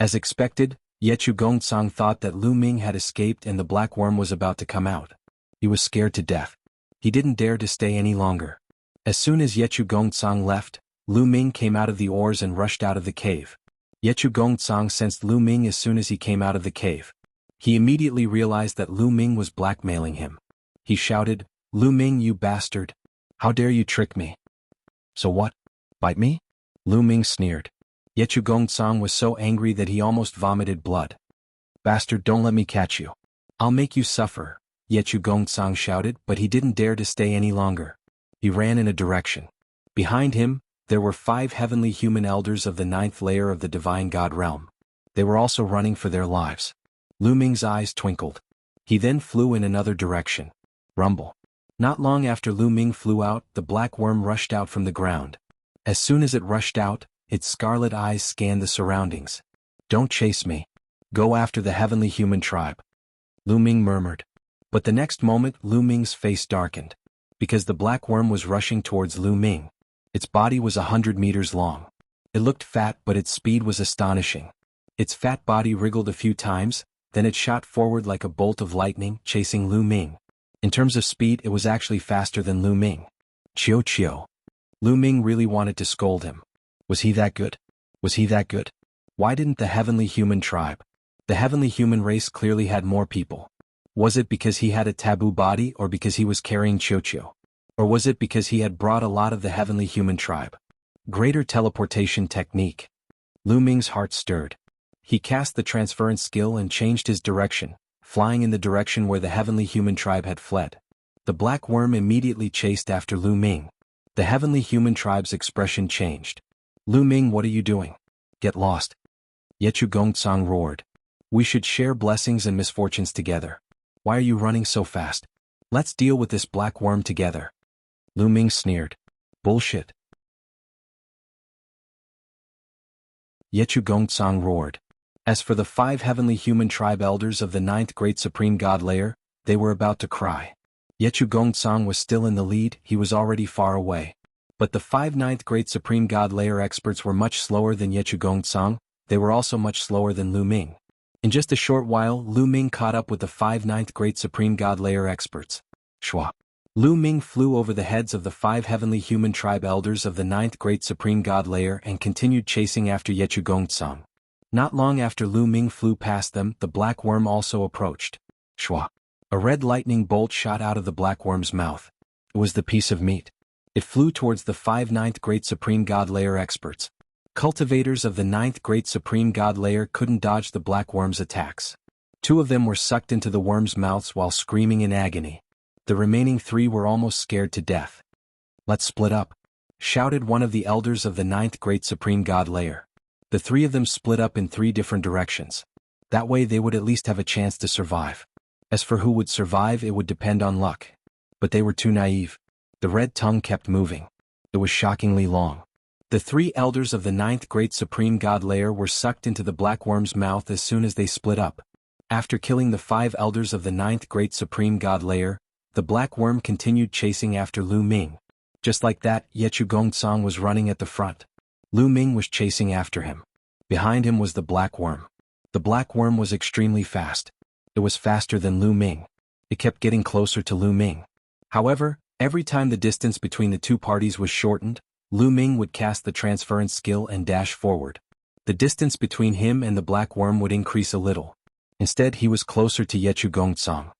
As expected, Yechu Gongcang thought that Lu Ming had escaped and the black worm was about to come out. He was scared to death. He didn't dare to stay any longer. As soon as Yechu Gongcang left, Lu Ming came out of the ores and rushed out of the cave. Yechu Gongcang sensed Lu Ming as soon as he came out of the cave. He immediately realized that Lu Ming was blackmailing him. He shouted, "Lu Ming, you bastard! How dare you trick me? So what? Bite me? Lu Ming sneered. Yechu Gongcang was so angry that he almost vomited blood. Bastard, don't let me catch you. I'll make you suffer, Yechu Gongcang shouted, but he didn't dare to stay any longer. He ran in a direction. Behind him, there were 5 heavenly human elders of the 9th layer of the divine god realm. They were also running for their lives. Lu Ming's eyes twinkled. He then flew in another direction. Rumble. Not long after Lu Ming flew out, the black worm rushed out from the ground. As soon as it rushed out, its scarlet eyes scanned the surroundings. Don't chase me. Go after the heavenly human tribe. Lu Ming murmured. But the next moment Lu Ming's face darkened. Because the black worm was rushing towards Lu Ming. Its body was 100 meters long. It looked fat, but its speed was astonishing. Its fat body wriggled a few times, then it shot forward like a bolt of lightning, chasing Lu Ming. In terms of speed, it was actually faster than Lu Ming. Chiu Chiu. Lu Ming really wanted to scold him. Was he that good? Was he that good? Why didn't the heavenly human tribe? The heavenly human race clearly had more people. Was it because he had a taboo body, or because he was carrying Chiu Chiu? Or was it because he had brought a lot of the heavenly human tribe? Greater teleportation technique. Lu Ming's heart stirred. He cast the transference skill and changed his direction, flying in the direction where the heavenly human tribe had fled. The black worm immediately chased after Lu Ming. The heavenly human tribe's expression changed. Lu Ming, what are you doing? Get lost. Yechu Gongcang roared. We should share blessings and misfortunes together. Why are you running so fast? Let's deal with this black worm together. Lu Ming sneered. Bullshit. Yechu Gongcang roared. As for the 5 heavenly human tribe elders of the 9th great supreme god layer, they were about to cry. Yechu Gongcang was still in the lead, he was already far away. But the 5 9th great supreme god layer experts were much slower than Yechu Gongcang, they were also much slower than Lu Ming. In just a short while, Lu Ming caught up with the 5 9th great supreme god layer experts. Shwa. Lu Ming flew over the heads of the 5 heavenly human tribe elders of the 9th great supreme god layer and continued chasing after Yechu Gongcang. Not long after Lu Ming flew past them, the black worm also approached. Shwa. A red lightning bolt shot out of the black worm's mouth. It was the piece of meat. It flew towards the 5 9th great supreme god layer experts. Cultivators of the 9th great supreme god layer couldn't dodge the black worm's attacks. 2 of them were sucked into the worm's mouths while screaming in agony. The remaining 3 were almost scared to death. Let's split up, shouted one of the elders of the 9th great supreme god layer. The 3 of them split up in 3 different directions. That way they would at least have a chance to survive. As for who would survive, it would depend on luck. But they were too naive. The red tongue kept moving. It was shockingly long. The 3 elders of the 9th great supreme god layer were sucked into the black worm's mouth as soon as they split up. After killing the 5 elders of the 9th great supreme god layer, the black worm continued chasing after Lu Ming. Just like that, Yechu Gongcang was running at the front. Lu Ming was chasing after him. Behind him was the black worm. The black worm was extremely fast. It was faster than Lu Ming. It kept getting closer to Lu Ming. However, every time the distance between the 2 parties was shortened, Lu Ming would cast the transference skill and dash forward. The distance between him and the black worm would increase a little. Instead, he was closer to Yechu Gongcang.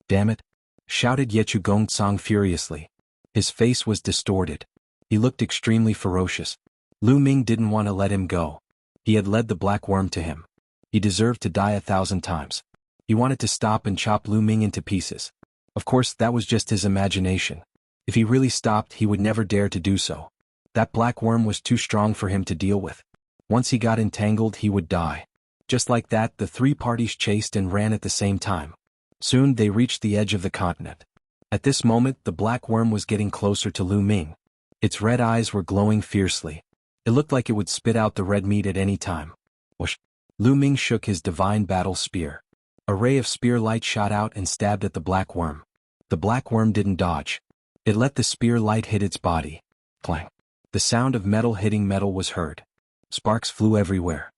Damn it! Shouted Yechu Gongcang furiously. His face was distorted. He looked extremely ferocious. Lu Ming didn't want to let him go. He had led the black worm to him. He deserved to die 1,000 times. He wanted to stop and chop Lu Ming into pieces. Of course, that was just his imagination. If he really stopped, he would never dare to do so. That black worm was too strong for him to deal with. Once he got entangled, he would die. Just like that, the 3 parties chased and ran at the same time. Soon they reached the edge of the continent. At this moment, the black worm was getting closer to Lu Ming. Its red eyes were glowing fiercely. It looked like it would spit out the red meat at any time. Whoosh! Lu Ming shook his divine battle spear. A ray of spear light shot out and stabbed at the black worm. The black worm didn't dodge. It let the spear light hit its body. Clang! The sound of metal hitting metal was heard. Sparks flew everywhere.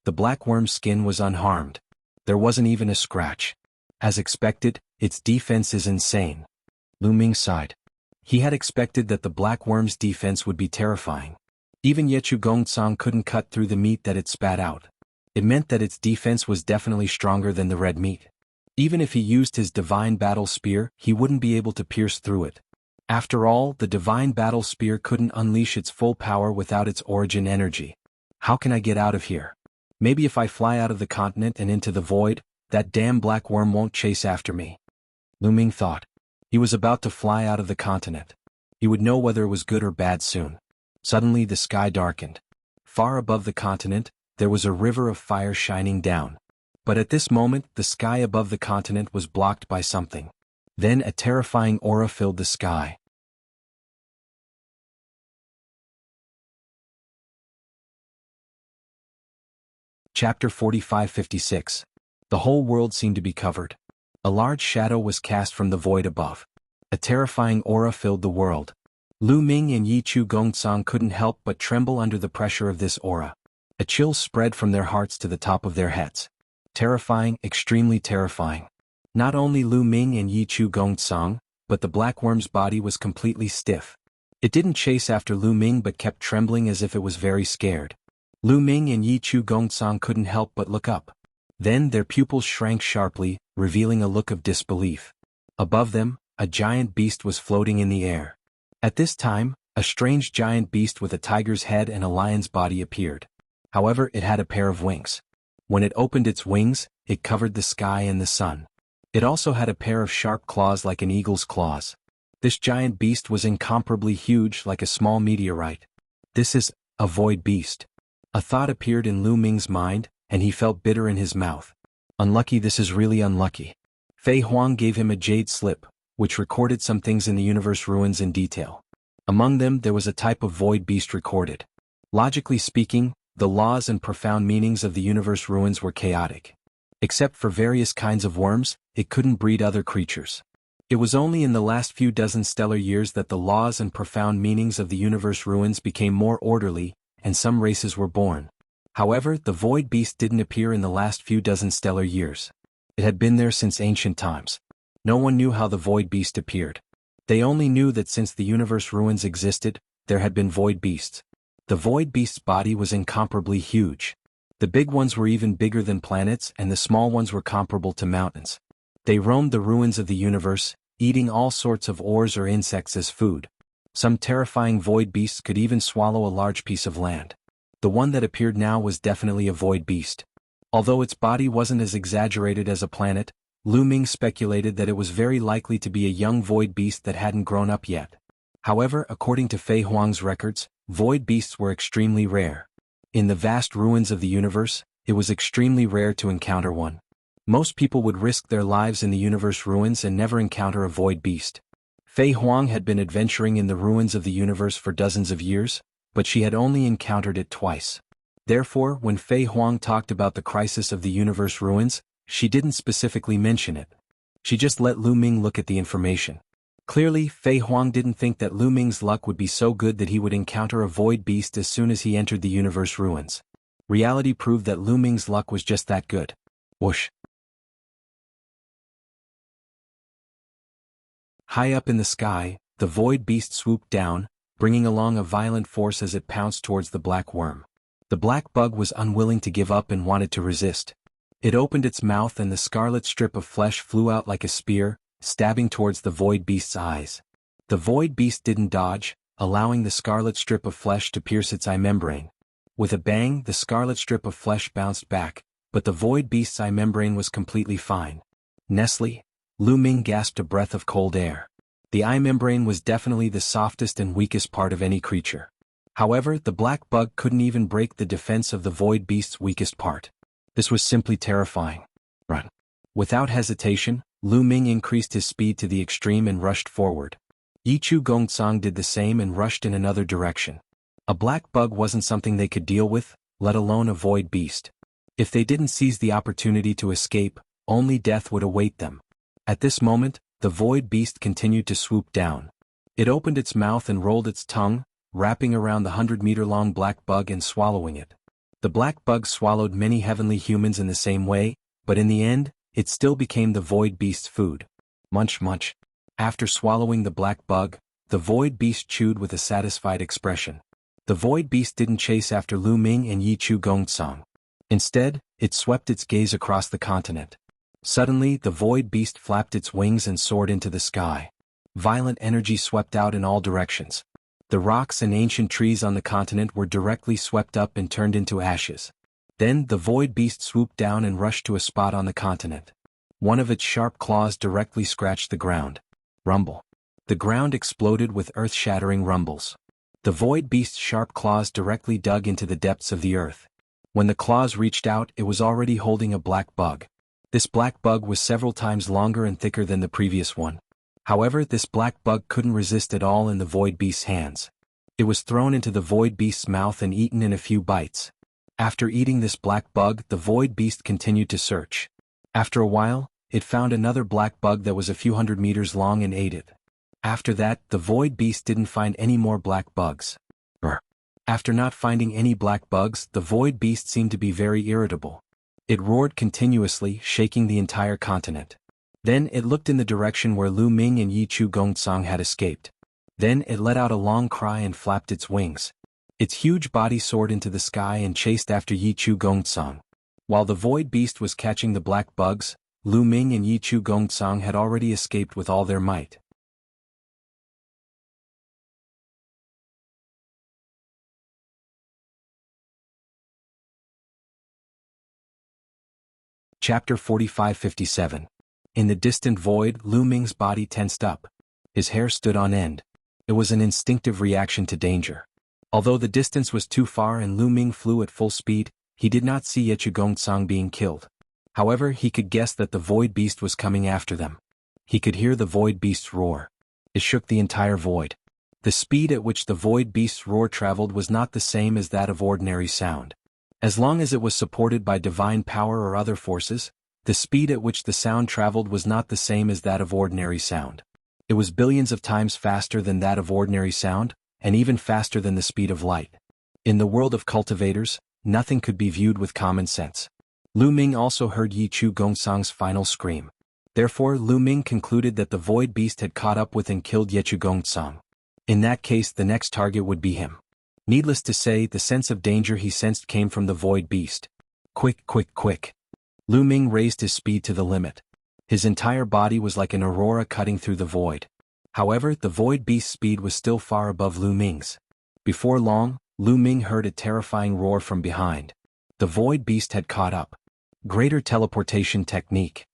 The black worm's skin was unharmed. There wasn't even a scratch. As expected, its defense is insane. Lu Ming sighed. He had expected that the black worm's defense would be terrifying. Even Yechu Gongcang couldn't cut through the meat that it spat out. It meant that its defense was definitely stronger than the red meat. Even if he used his divine battle spear, he wouldn't be able to pierce through it. After all, the divine battle spear couldn't unleash its full power without its origin energy. How can I get out of here? Maybe if I fly out of the continent and into the void, that damn black worm won't chase after me. Lu Ming thought. He was about to fly out of the continent. He would know whether it was good or bad soon. Suddenly the sky darkened. Far above the continent, there was a river of fire shining down. But at this moment, the sky above the continent was blocked by something. Then a terrifying aura filled the sky. Chapter 45-56. The whole world seemed to be covered. A large shadow was cast from the void above. A terrifying aura filled the world. Lu Ming and Yi Chu Gongcang couldn't help but tremble under the pressure of this aura. A chill spread from their hearts to the top of their heads. Terrifying, extremely terrifying. Not only Lu Ming and Yi Chu Gongcang, but the black worm's body was completely stiff. It didn't chase after Lu Ming but kept trembling as if it was very scared. Lu Ming and Yi Chu Gongcang couldn't help but look up. Then their pupils shrank sharply, revealing a look of disbelief. Above them, a giant beast was floating in the air. At this time, a strange giant beast with a tiger's head and a lion's body appeared. However, it had a pair of wings. When it opened its wings, it covered the sky and the sun. It also had a pair of sharp claws like an eagle's claws. This giant beast was incomparably huge, like a small meteorite. This is a void beast. A thought appeared in Lu Ming's mind, and he felt bitter in his mouth. Unlucky, this is really unlucky. Fei Huang gave him a jade slip, which recorded some things in the universe ruins in detail. Among them there was a type of void beast recorded. Logically speaking, the laws and profound meanings of the universe ruins were chaotic. Except for various kinds of worms, it couldn't breed other creatures. It was only in the last few dozen stellar years that the laws and profound meanings of the universe ruins became more orderly, and some races were born. However, the void beast didn't appear in the last few dozen stellar years. It had been there since ancient times. No one knew how the void beast appeared. They only knew that since the universe ruins existed, there had been void beasts. The void beast's body was incomparably huge. The big ones were even bigger than planets, and the small ones were comparable to mountains. They roamed the ruins of the universe, eating all sorts of ores or insects as food. Some terrifying void beasts could even swallow a large piece of land. The one that appeared now was definitely a void beast. Although its body wasn't as exaggerated as a planet, Lu Ming speculated that it was very likely to be a young void beast that hadn't grown up yet. However, according to Fei Huang's records, void beasts were extremely rare. In the vast ruins of the universe, it was extremely rare to encounter one. Most people would risk their lives in the universe ruins and never encounter a void beast. Fei Huang had been adventuring in the ruins of the universe for dozens of years, but she had only encountered it twice. Therefore, when Fei Huang talked about the crisis of the universe ruins, she didn't specifically mention it. She just let Lu Ming look at the information. Clearly, Fei Huang didn't think that Lu Ming's luck would be so good that he would encounter a void beast as soon as he entered the universe ruins. Reality proved that Lu Ming's luck was just that good. Whoosh. High up in the sky, the void beast swooped down, bringing along a violent force as it pounced towards the black worm. The black bug was unwilling to give up and wanted to resist. It opened its mouth and the scarlet strip of flesh flew out like a spear, stabbing towards the void beast's eyes. The void beast didn't dodge, allowing the scarlet strip of flesh to pierce its eye membrane. With a bang, the scarlet strip of flesh bounced back, but the void beast's eye membrane was completely fine. Nestle, Lu Ming gasped a breath of cold air. The eye membrane was definitely the softest and weakest part of any creature. However, the black bug couldn't even break the defense of the void beast's weakest part. This was simply terrifying. Run. Without hesitation, Lu Ming increased his speed to the extreme and rushed forward. Yi Chu Gongcang did the same and rushed in another direction. A black bug wasn't something they could deal with, let alone a void beast. If they didn't seize the opportunity to escape, only death would await them. At this moment, the void beast continued to swoop down. It opened its mouth and rolled its tongue, wrapping around the 100-meter-long black bug and swallowing it. The black bug swallowed many heavenly humans in the same way, but in the end, it still became the void beast's food. Munch munch. After swallowing the black bug, the void beast chewed with a satisfied expression. The void beast didn't chase after Lu Ming and Yi Chu Gongcang. Instead, it swept its gaze across the continent. Suddenly, the void beast flapped its wings and soared into the sky. Violent energy swept out in all directions. The rocks and ancient trees on the continent were directly swept up and turned into ashes. Then, the void beast swooped down and rushed to a spot on the continent. One of its sharp claws directly scratched the ground. Rumble. The ground exploded with earth-shattering rumbles. The void beast's sharp claws directly dug into the depths of the earth. When the claws reached out, it was already holding a black bug. This black bug was several times longer and thicker than the previous one. However, this black bug couldn't resist at all in the void beast's hands. It was thrown into the void beast's mouth and eaten in a few bites. After eating this black bug, the void beast continued to search. After a while, it found another black bug that was a few hundred meters long and ate it. After that, the void beast didn't find any more black bugs. After not finding any black bugs, the void beast seemed to be very irritable. It roared continuously, shaking the entire continent. Then it looked in the direction where Lu Ming and Yi Chu Gongcang had escaped. Then it let out a long cry and flapped its wings. Its huge body soared into the sky and chased after Yi Chu Gongcang. While the void beast was catching the black bugs, Lu Ming and Yi Chu Gongcang had already escaped with all their might. Chapter 45-57. In the distant void, Lu Ming's body tensed up. His hair stood on end. It was an instinctive reaction to danger. Although the distance was too far and Lu Ming flew at full speed, he did not see Ye Chu Gongcang being killed. However, he could guess that the void beast was coming after them. He could hear the void beast's roar. It shook the entire void. The speed at which the void beast's roar traveled was not the same as that of ordinary sound. As long as it was supported by divine power or other forces, the speed at which the sound traveled was not the same as that of ordinary sound. It was billions of times faster than that of ordinary sound, and even faster than the speed of light. In the world of cultivators, nothing could be viewed with common sense. Lu Ming also heard Yi Chu Gongcang's final scream. Therefore, Lu Ming concluded that the void beast had caught up with and killed Ye Chu Gongcang. In that case, the next target would be him. Needless to say, the sense of danger he sensed came from the void beast. Quick, quick, quick. Lu Ming raised his speed to the limit. His entire body was like an aurora cutting through the void. However, the void beast's speed was still far above Lu Ming's. Before long, Lu Ming heard a terrifying roar from behind. The void beast had caught up. Greater teleportation technique.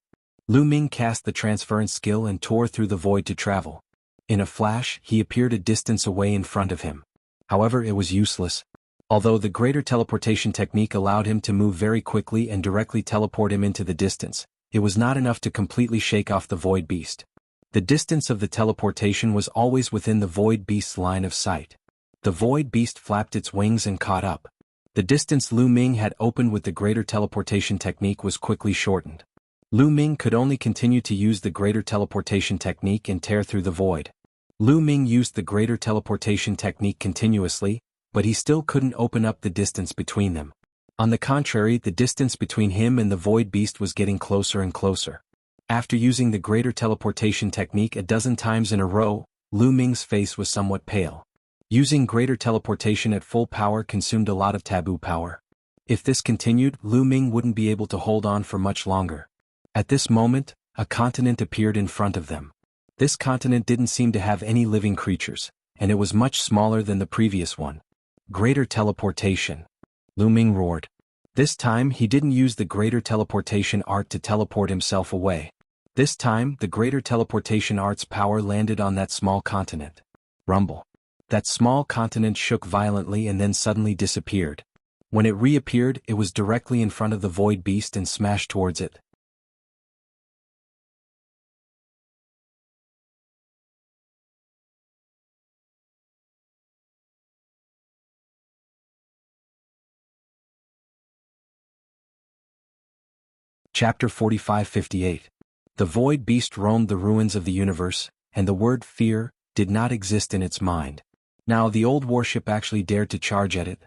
Lu Ming cast the transference skill and tore through the void to travel. In a flash, he appeared a distance away in front of him. However, it was useless. Although the greater teleportation technique allowed him to move very quickly and directly teleport him into the distance, it was not enough to completely shake off the void beast. The distance of the teleportation was always within the void beast's line of sight. The void beast flapped its wings and caught up. The distance Lu Ming had opened with the greater teleportation technique was quickly shortened. Lu Ming could only continue to use the greater teleportation technique and tear through the void. Lu Ming used the greater teleportation technique continuously, but he still couldn't open up the distance between them. On the contrary, the distance between him and the void beast was getting closer and closer. After using the greater teleportation technique a dozen times in a row, Lu Ming's face was somewhat pale. Using greater teleportation at full power consumed a lot of taboo power. If this continued, Lu Ming wouldn't be able to hold on for much longer. At this moment, a continent appeared in front of them. This continent didn't seem to have any living creatures, and it was much smaller than the previous one. Greater teleportation. Lu Ming roared. This time he didn't use the greater teleportation art to teleport himself away. This time, the greater teleportation art's power landed on that small continent. Rumble. That small continent shook violently and then suddenly disappeared. When it reappeared, it was directly in front of the void beast and smashed towards it. Chapter 45-58. The void beast roamed the ruins of the universe, and the word fear did not exist in its mind. Now the old warship actually dared to charge at it.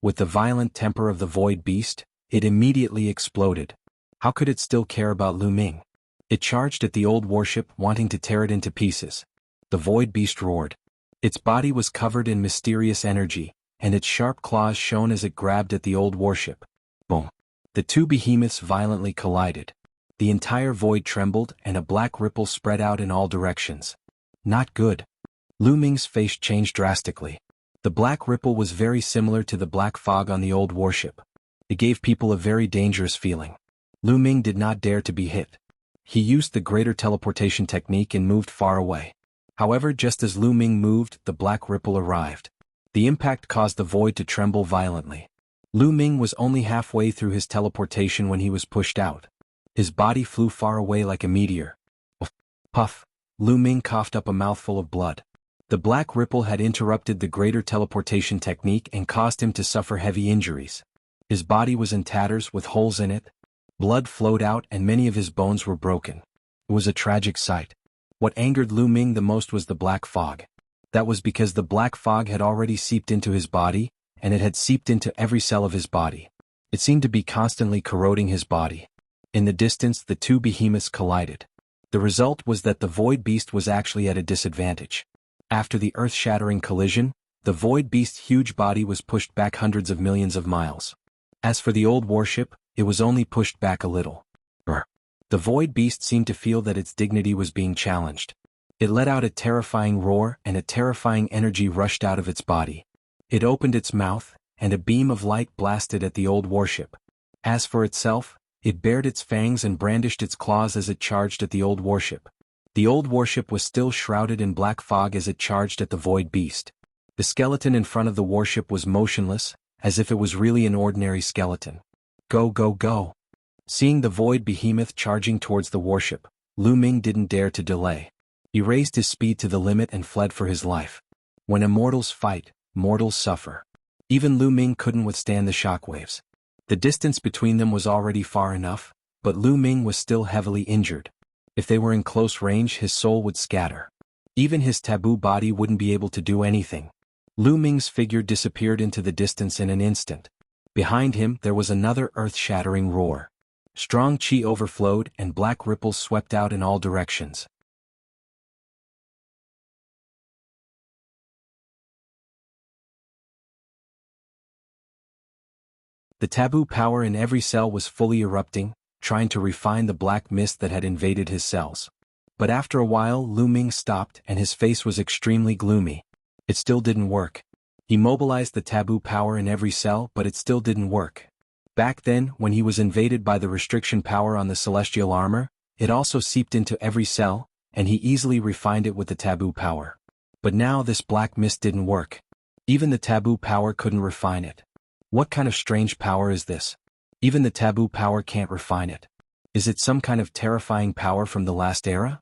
With the violent temper of the void beast, it immediately exploded. How could it still care about Lu Ming? It charged at the old warship, wanting to tear it into pieces. The void beast roared. Its body was covered in mysterious energy, and its sharp claws shone as it grabbed at the old warship. Boom. The two behemoths violently collided. The entire void trembled and a black ripple spread out in all directions. Not good. Lu Ming's face changed drastically. The black ripple was very similar to the black fog on the old warship. It gave people a very dangerous feeling. Lu Ming did not dare to be hit. He used the greater teleportation technique and moved far away. However, just as Lu Ming moved, the black ripple arrived. The impact caused the void to tremble violently. Lu Ming was only halfway through his teleportation when he was pushed out. His body flew far away like a meteor. Puff! Lu Ming coughed up a mouthful of blood. The black ripple had interrupted the greater teleportation technique and caused him to suffer heavy injuries. His body was in tatters with holes in it. Blood flowed out and many of his bones were broken. It was a tragic sight. What angered Lu Ming the most was the black fog. That was because the black fog had already seeped into his body, and it had seeped into every cell of his body. It seemed to be constantly corroding his body. In the distance, the two behemoths collided. The result was that the void beast was actually at a disadvantage. After the earth-shattering collision, the void beast's huge body was pushed back hundreds of millions of miles. As for the old warship, it was only pushed back a little. The void beast seemed to feel that its dignity was being challenged. It let out a terrifying roar and a terrifying energy rushed out of its body. It opened its mouth, and a beam of light blasted at the old warship. As for itself, it bared its fangs and brandished its claws as it charged at the old warship. The old warship was still shrouded in black fog as it charged at the void beast. The skeleton in front of the warship was motionless, as if it was really an ordinary skeleton. Go, go, go! Seeing the void behemoth charging towards the warship, Lu Ming didn't dare to delay. He raised his speed to the limit and fled for his life. When immortals fight, mortals suffer. Even Lu Ming couldn't withstand the shockwaves. The distance between them was already far enough, but Lu Ming was still heavily injured. If they were in close range, his soul would scatter. Even his taboo body wouldn't be able to do anything. Lu Ming's figure disappeared into the distance in an instant. Behind him there was another earth-shattering roar. Strong chi overflowed and black ripples swept out in all directions. The taboo power in every cell was fully erupting, trying to refine the black mist that had invaded his cells. But after a while Lu Ming stopped and his face was extremely gloomy. It still didn't work. He mobilized the taboo power in every cell, but it still didn't work. Back then, when he was invaded by the restriction power on the celestial armor, it also seeped into every cell, and he easily refined it with the taboo power. But now this black mist didn't work. Even the taboo power couldn't refine it. What kind of strange power is this? Even the taboo power can't refine it. Is it some kind of terrifying power from the last era?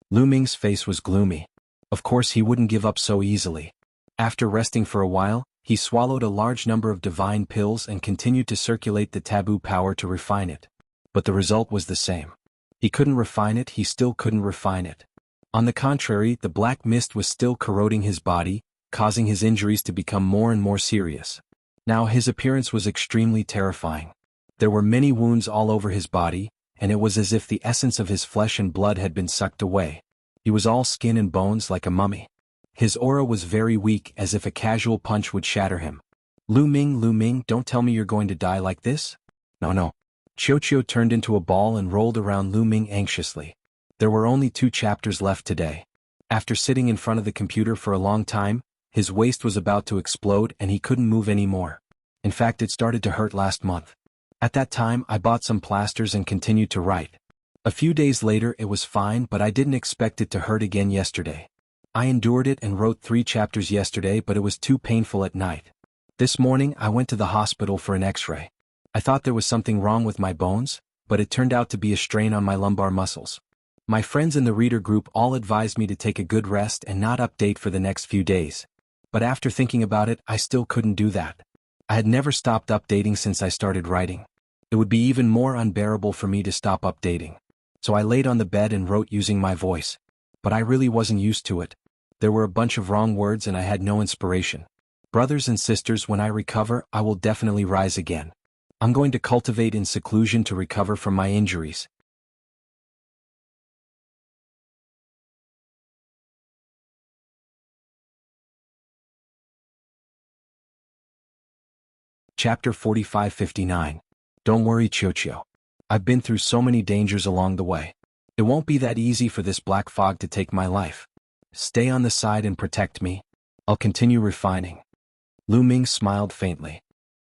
Lu Ming's face was gloomy. Of course he wouldn't give up so easily. After resting for a while, he swallowed a large number of divine pills and continued to circulate the taboo power to refine it. But the result was the same. He couldn't refine it, he still couldn't refine it. On the contrary, the black mist was still corroding his body, causing his injuries to become more and more serious. Now his appearance was extremely terrifying. There were many wounds all over his body, and it was as if the essence of his flesh and blood had been sucked away. He was all skin and bones like a mummy. His aura was very weak, as if a casual punch would shatter him. Lu Ming, don't tell me you're going to die like this? No. Qiuqiu turned into a ball and rolled around Lu Ming anxiously. There were only 2 chapters left today. After sitting in front of the computer for a long time, his waist was about to explode and he couldn't move anymore. In fact, it started to hurt last month. At that time, I bought some plasters and continued to write. A few days later it was fine, but I didn't expect it to hurt again yesterday. I endured it and wrote 3 chapters yesterday, but it was too painful at night. This morning I went to the hospital for an x-ray. I thought there was something wrong with my bones, but it turned out to be a strain on my lumbar muscles. My friends in the reader group all advised me to take a good rest and not update for the next few days. But after thinking about it, I still couldn't do that. I had never stopped updating since I started writing. It would be even more unbearable for me to stop updating. So I laid on the bed and wrote using my voice. But I really wasn't used to it. There were a bunch of wrong words and I had no inspiration. Brothers and sisters, when I recover, I will definitely rise again. I'm going to cultivate in seclusion to recover from my injuries. Chapter 45-59. Don't worry, Qiuqiu. I've been through so many dangers along the way. It won't be that easy for this black fog to take my life. Stay on the side and protect me. I'll continue refining. Lu Ming smiled faintly.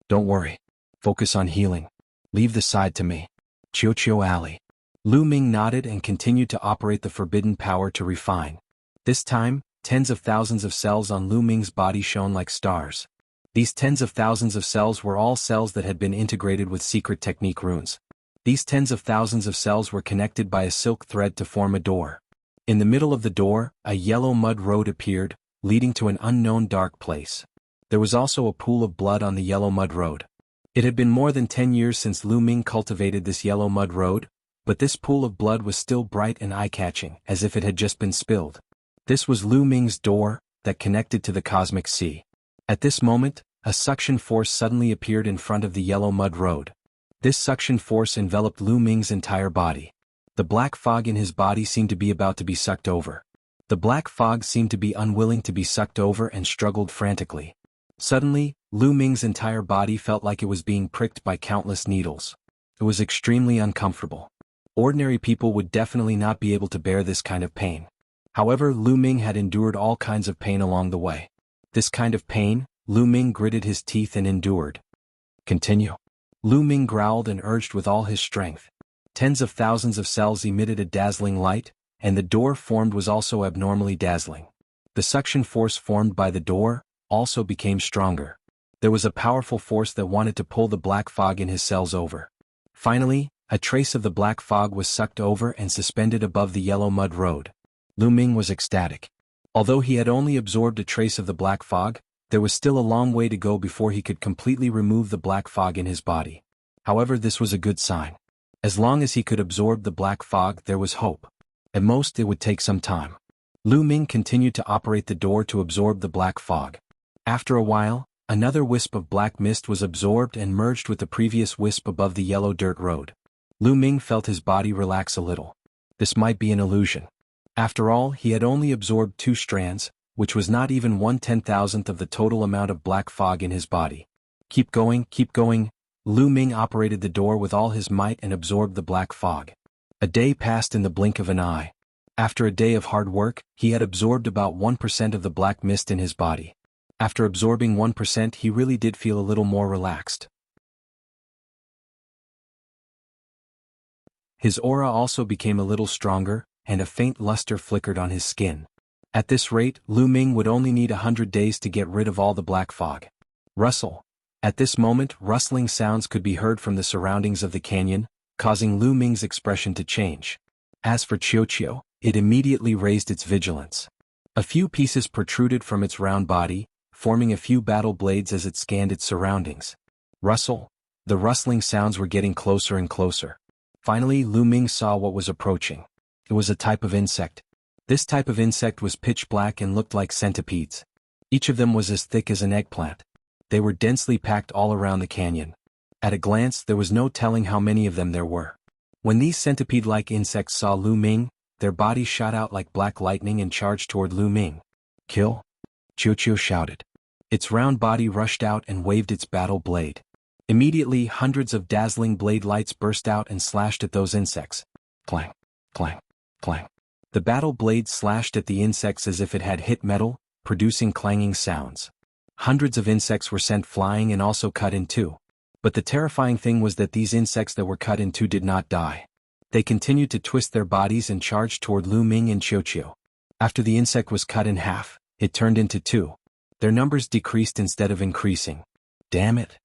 Don't worry. Focus on healing. Leave the side to me. Chiu Alley. Lu Ming nodded and continued to operate the forbidden power to refine. This time, tens of thousands of cells on Lu Ming's body shone like stars. These tens of thousands of cells were all cells that had been integrated with secret technique runes. These tens of thousands of cells were connected by a silk thread to form a door. In the middle of the door, a yellow mud road appeared, leading to an unknown dark place. There was also a pool of blood on the yellow mud road. It had been more than 10 years since Lu Ming cultivated this yellow mud road, but this pool of blood was still bright and eye-catching, as if it had just been spilled. This was Lu Ming's door, that connected to the cosmic sea. At this moment, a suction force suddenly appeared in front of the yellow mud road. This suction force enveloped Lu Ming's entire body. The black fog in his body seemed to be about to be sucked over. The black fog seemed to be unwilling to be sucked over and struggled frantically. Suddenly, Lu Ming's entire body felt like it was being pricked by countless needles. It was extremely uncomfortable. Ordinary people would definitely not be able to bear this kind of pain. However, Lu Ming had endured all kinds of pain along the way. This kind of pain, Lu Ming gritted his teeth and endured. Continue. Lu Ming growled and urged with all his strength. Tens of thousands of cells emitted a dazzling light, and the door formed was also abnormally dazzling. The suction force formed by the door also became stronger. There was a powerful force that wanted to pull the black fog in his cells over. Finally, a trace of the black fog was sucked over and suspended above the yellow mud road. Lu Ming was ecstatic. Although he had only absorbed a trace of the black fog, there was still a long way to go before he could completely remove the black fog in his body. However, this was a good sign. As long as he could absorb the black fog, there was hope. At most, it would take some time. Lu Ming continued to operate the door to absorb the black fog. After a while, another wisp of black mist was absorbed and merged with the previous wisp above the yellow dirt road. Lu Ming felt his body relax a little. This might be an illusion. After all, he had only absorbed 2 strands, which was not even 1/10,000th of the total amount of black fog in his body. Keep going, keep going. Lu Ming operated the door with all his might and absorbed the black fog. A day passed in the blink of an eye. After a day of hard work, he had absorbed about 1% of the black mist in his body. After absorbing 1%, he really did feel a little more relaxed. His aura also became a little stronger, and a faint luster flickered on his skin. At this rate, Lu Ming would only need 100 days to get rid of all the black fog. Rustle. At this moment, rustling sounds could be heard from the surroundings of the canyon, causing Lu Ming's expression to change. As for Chiu, it immediately raised its vigilance. A few pieces protruded from its round body, forming a few battle blades as it scanned its surroundings. Rustle. The rustling sounds were getting closer and closer. Finally, Lu Ming saw what was approaching. It was a type of insect. This type of insect was pitch black and looked like centipedes. Each of them was as thick as an eggplant. They were densely packed all around the canyon. At a glance, there was no telling how many of them there were. When these centipede-like insects saw Lu Ming, their bodies shot out like black lightning and charged toward Lu Ming. Kill! Chiu shouted. Its round body rushed out and waved its battle blade. Immediately, hundreds of dazzling blade lights burst out and slashed at those insects. Clang, clang, clang. The battle blade slashed at the insects as if it had hit metal, producing clanging sounds. Hundreds of insects were sent flying and also cut in two. But the terrifying thing was that these insects that were cut in two did not die. They continued to twist their bodies and charged toward Lu Ming and Chiu. After the insect was cut in half, it turned into two. Their numbers decreased instead of increasing. Damn it!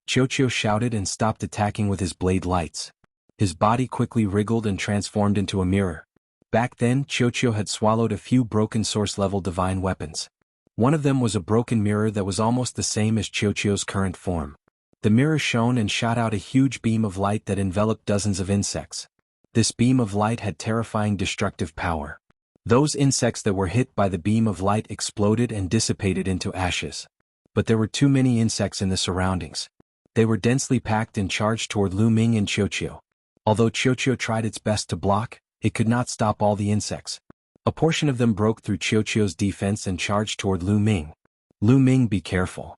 Chiu shouted and stopped attacking with his blade lights. His body quickly wriggled and transformed into a mirror. Back then, Chiu had swallowed a few broken source-level divine weapons. One of them was a broken mirror that was almost the same as Chiu's current form. The mirror shone and shot out a huge beam of light that enveloped dozens of insects. This beam of light had terrifying destructive power. Those insects that were hit by the beam of light exploded and dissipated into ashes. But there were too many insects in the surroundings. They were densely packed and charged toward Lu Ming and Chiu. Although Chiu tried its best to block, it could not stop all the insects. A portion of them broke through Chiu's defense and charged toward Lu Ming. Lu Ming, be careful!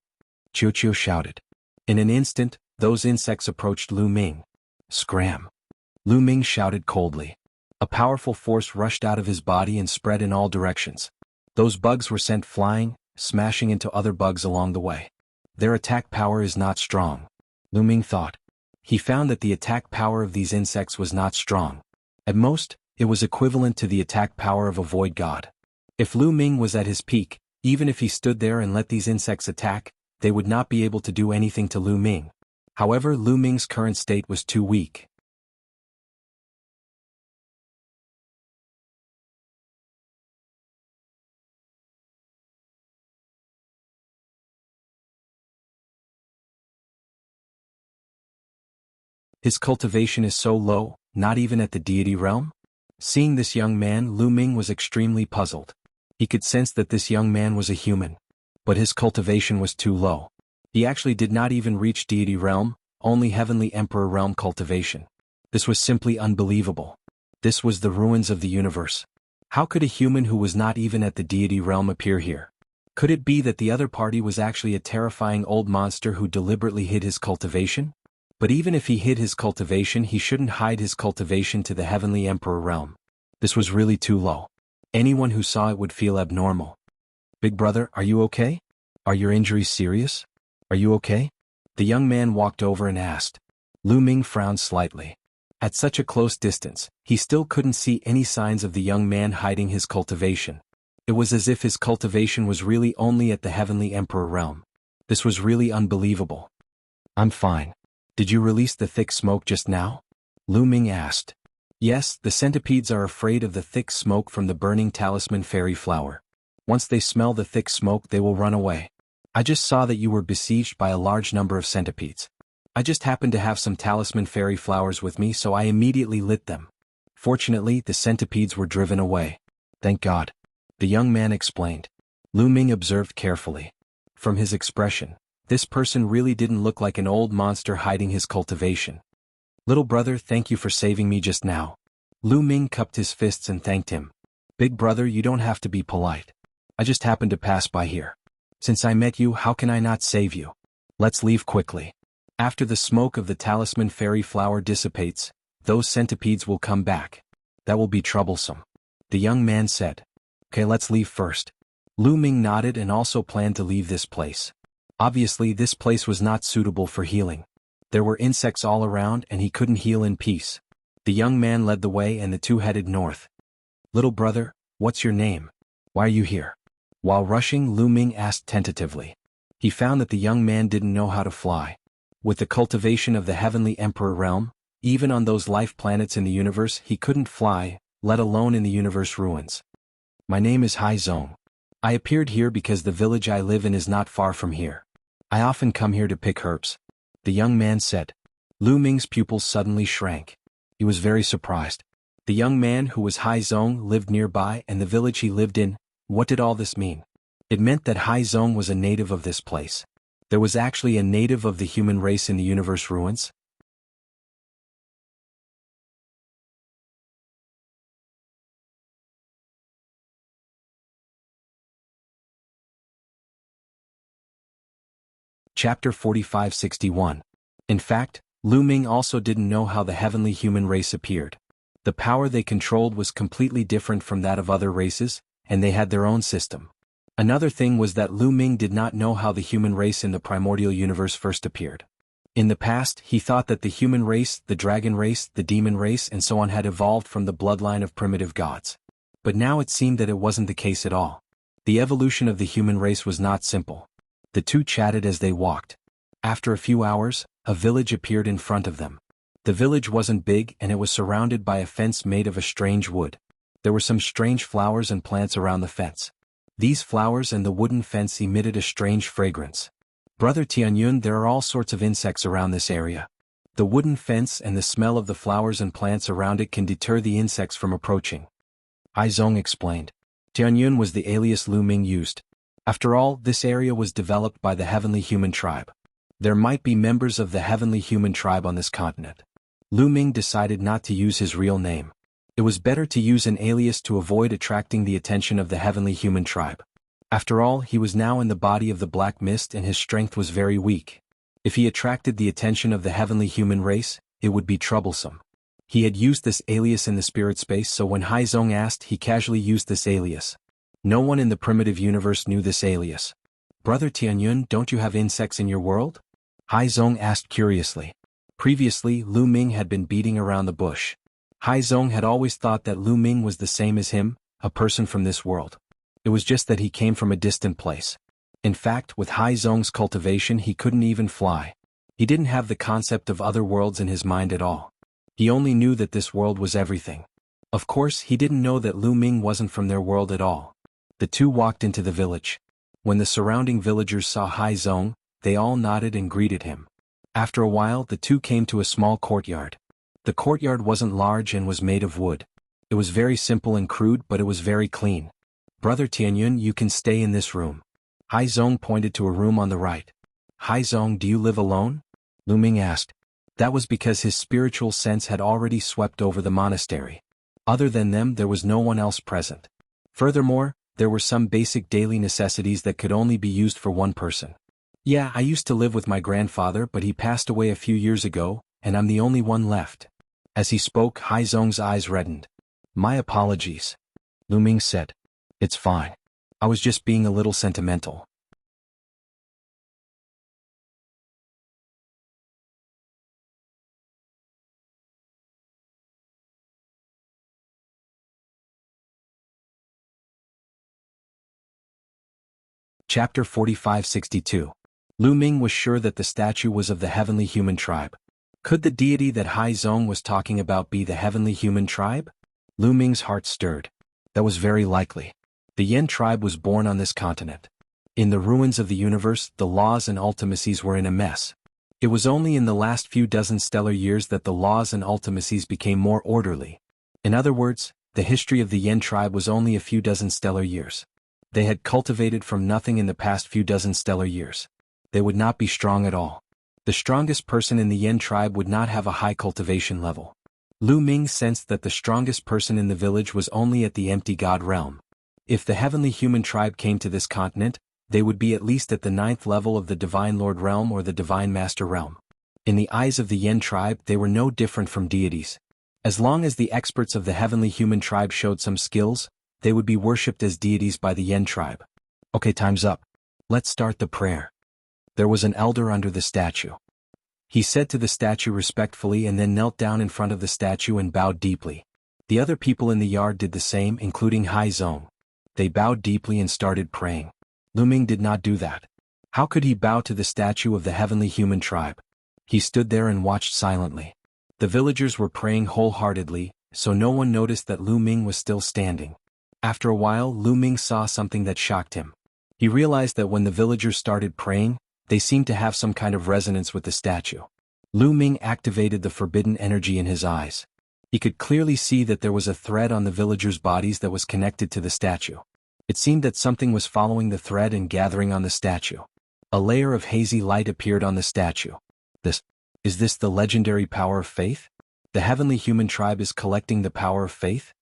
Chiu shouted. In an instant, those insects approached Lu Ming. Scram! Lu Ming shouted coldly. A powerful force rushed out of his body and spread in all directions. Those bugs were sent flying, smashing into other bugs along the way. Their attack power is not strong, Lu Ming thought. He found that the attack power of these insects was not strong. At most, it was equivalent to the attack power of a void god. If Lu Ming was at his peak, even if he stood there and let these insects attack, they would not be able to do anything to Lu Ming. However, Lu Ming's current state was too weak. His cultivation is so low, not even at the deity realm? Seeing this young man, Lu Ming was extremely puzzled. He could sense that this young man was a human. But his cultivation was too low. He actually did not even reach deity realm, only heavenly emperor realm cultivation. This was simply unbelievable. This was the ruins of the universe. How could a human who was not even at the deity realm appear here? Could it be that the other party was actually a terrifying old monster who deliberately hid his cultivation? But even if he hid his cultivation, he shouldn't hide his cultivation to the heavenly emperor realm. This was really too low. Anyone who saw it would feel abnormal. Big brother, are you okay? Are your injuries serious? Are you okay? The young man walked over and asked. Lu Ming frowned slightly. At such a close distance, he still couldn't see any signs of the young man hiding his cultivation. It was as if his cultivation was really only at the heavenly emperor realm. This was really unbelievable. I'm fine. Did you release the thick smoke just now? Lu Ming asked. Yes, the centipedes are afraid of the thick smoke from the burning talisman fairy flower. Once they smell the thick smoke, they will run away. I just saw that you were besieged by a large number of centipedes. I just happened to have some talisman fairy flowers with me, so I immediately lit them. Fortunately, the centipedes were driven away. Thank God. The young man explained. Lu Ming observed carefully. From his expression, this person really didn't look like an old monster hiding his cultivation. Little brother, thank you for saving me just now. Lu Ming cupped his fists and thanked him. Big brother, you don't have to be polite. I just happened to pass by here. Since I met you, how can I not save you? Let's leave quickly. After the smoke of the talisman fairy flower dissipates, those centipedes will come back. That will be troublesome. The young man said. Okay, let's leave first. Lu Ming nodded and also planned to leave this place. Obviously, this place was not suitable for healing. There were insects all around and he couldn't heal in peace. The young man led the way and the two headed north. Little brother, what's your name? Why are you here? While rushing, Lu Ming asked tentatively. He found that the young man didn't know how to fly. With the cultivation of the heavenly emperor realm, even on those life planets in the universe he couldn't fly, let alone in the universe ruins. My name is Hai Zong. I appeared here because the village I live in is not far from here. I often come here to pick herbs. The young man said. Lu Ming's pupils suddenly shrank. He was very surprised. The young man who was Hai Zong lived nearby and the village he lived in. What did all this mean? It meant that Hai Zong was a native of this place. There was actually a native of the human race in the universe ruins? Chapter 4561. In fact, Lu Ming also didn't know how the heavenly human race appeared. The power they controlled was completely different from that of other races, and they had their own system. Another thing was that Lu Ming did not know how the human race in the primordial universe first appeared. In the past, he thought that the human race, the dragon race, the demon race and so on had evolved from the bloodline of primitive gods. But now it seemed that it wasn't the case at all. The evolution of the human race was not simple. The two chatted as they walked. After a few hours, a village appeared in front of them. The village wasn't big and it was surrounded by a fence made of a strange wood. There were some strange flowers and plants around the fence. These flowers and the wooden fence emitted a strange fragrance. Brother Tianyun, there are all sorts of insects around this area. The wooden fence and the smell of the flowers and plants around it can deter the insects from approaching. Hai Zong explained. Tianyun was the alias Lu Ming used. After all, this area was developed by the heavenly human tribe. There might be members of the heavenly human tribe on this continent. Lu Ming decided not to use his real name. It was better to use an alias to avoid attracting the attention of the heavenly human tribe. After all, he was now in the body of the black mist and his strength was very weak. If he attracted the attention of the heavenly human race, it would be troublesome. He had used this alias in the spirit space, so when Haizong asked, he casually used this alias. No one in the primitive universe knew this alias. Brother Tianyun, don't you have insects in your world? Haizong asked curiously. Previously, Lu Ming had been beating around the bush. Haizong had always thought that Lu Ming was the same as him, a person from this world. It was just that he came from a distant place. In fact, with Haizong's cultivation he couldn't even fly. He didn't have the concept of other worlds in his mind at all. He only knew that this world was everything. Of course, he didn't know that Lu Ming wasn't from their world at all. The two walked into the village. When the surrounding villagers saw Haizong, they all nodded and greeted him. After a while, the two came to a small courtyard. The courtyard wasn't large and was made of wood. It was very simple and crude, but it was very clean. Brother Tianyun, you can stay in this room. Haizong pointed to a room on the right. Haizong, do you live alone? Lu Ming asked. That was because his spiritual sense had already swept over the monastery. Other than them, there was no one else present. Furthermore, there were some basic daily necessities that could only be used for one person. Yeah, I used to live with my grandfather, but he passed away a few years ago, and I'm the only one left. As he spoke, Haizong's eyes reddened. My apologies. Lu Ming said. It's fine. I was just being a little sentimental. Chapter 4562. Lu Ming was sure that the statue was of the heavenly human tribe. Could the deity that Haizong was talking about be the heavenly human tribe? Lu Ming's heart stirred. That was very likely. The Yen tribe was born on this continent. In the ruins of the universe, the laws and ultimacies were in a mess. It was only in the last few dozen stellar years that the laws and ultimacies became more orderly. In other words, the history of the Yen tribe was only a few dozen stellar years. They had cultivated from nothing in the past few dozen stellar years. They would not be strong at all. The strongest person in the Yen tribe would not have a high cultivation level. Lu Ming sensed that the strongest person in the village was only at the empty god realm. If the heavenly human tribe came to this continent, they would be at least at the 9th level of the Divine Lord realm or the Divine Master realm. In the eyes of the Yen tribe, they were no different from deities. As long as the experts of the heavenly human tribe showed some skills, they would be worshipped as deities by the Yen tribe. Okay, time's up. Let's start the prayer. There was an elder under the statue. He said to the statue respectfully and then knelt down in front of the statue and bowed deeply. The other people in the yard did the same, including Haizong. They bowed deeply and started praying. Lu Ming did not do that. How could he bow to the statue of the heavenly human tribe? He stood there and watched silently. The villagers were praying wholeheartedly, so no one noticed that Lu Ming was still standing. After a while, Lu Ming saw something that shocked him. He realized that when the villagers started praying, they seemed to have some kind of resonance with the statue. Lu Ming activated the forbidden energy in his eyes. He could clearly see that there was a thread on the villagers' bodies that was connected to the statue. It seemed that something was following the thread and gathering on the statue. A layer of hazy light appeared on the statue. Is this the legendary power of faith? The heavenly human tribe is collecting the power of faith?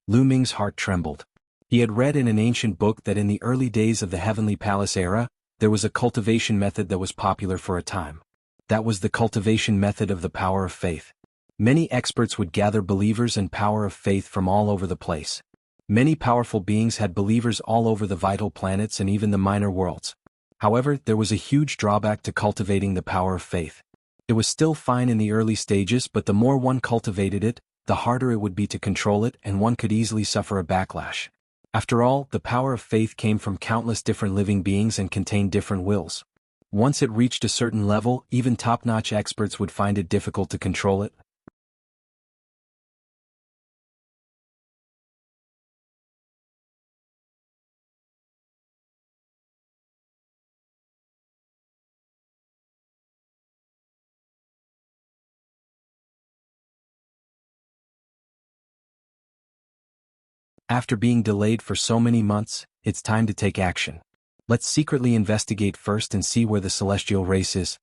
Lu Ming's heart trembled. He had read in an ancient book that in the early days of the Heavenly Palace era, there was a cultivation method that was popular for a time. That was the cultivation method of the power of faith. Many experts would gather believers and power of faith from all over the place. Many powerful beings had believers all over the vital planets and even the minor worlds. However, there was a huge drawback to cultivating the power of faith. It was still fine in the early stages, but the more one cultivated it, the harder it would be to control it, and one could easily suffer a backlash. After all, the power of faith came from countless different living beings and contained different wills. Once it reached a certain level, even top-notch experts would find it difficult to control it. After being delayed for so many months, it's time to take action. Let's secretly investigate first and see where the celestial race is.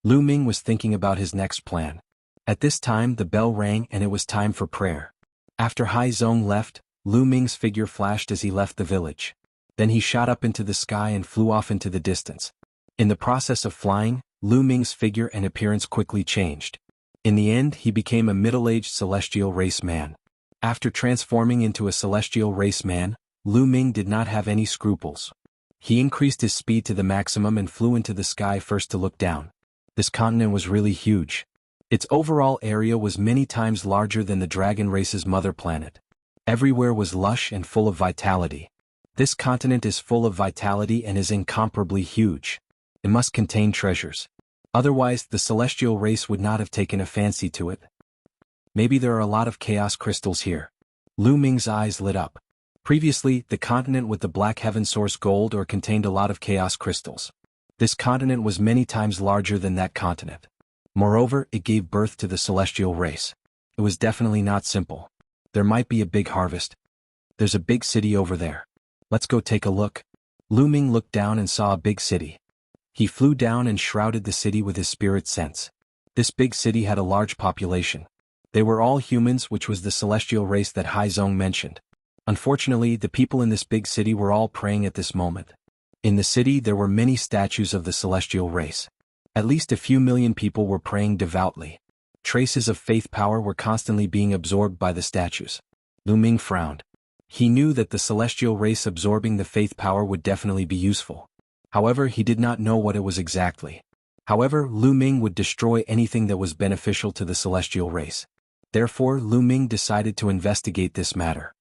Lu Ming was thinking about his next plan. At this time the bell rang and it was time for prayer. After Haizong left, Lu Ming's figure flashed as he left the village. Then he shot up into the sky and flew off into the distance. In the process of flying, Lu Ming's figure and appearance quickly changed. In the end, he became a middle-aged celestial race man. After transforming into a celestial race man, Lu Ming did not have any scruples. He increased his speed to the maximum and flew into the sky first to look down. This continent was really huge. Its overall area was many times larger than the dragon race's mother planet. Everywhere was lush and full of vitality. This continent is full of vitality and is incomparably huge. It must contain treasures. Otherwise, the celestial race would not have taken a fancy to it. Maybe there are a lot of chaos crystals here. Lu Ming's eyes lit up. Previously, the continent with the black heaven source gold ore contained a lot of chaos crystals. This continent was many times larger than that continent. Moreover, it gave birth to the celestial race. It was definitely not simple. There might be a big harvest. There's a big city over there. Let's go take a look. Lu Ming looked down and saw a big city. He flew down and shrouded the city with his spirit sense. This big city had a large population. They were all humans, which was the celestial race that Haizong mentioned. Unfortunately, the people in this big city were all praying at this moment. In the city there were many statues of the celestial race. At least a few million people were praying devoutly. Traces of faith power were constantly being absorbed by the statues. Lu Ming frowned. He knew that the celestial race absorbing the faith power would definitely be useful. However, he did not know what it was exactly. However, Lu Ming would destroy anything that was beneficial to the celestial race. Therefore, Lu Ming decided to investigate this matter.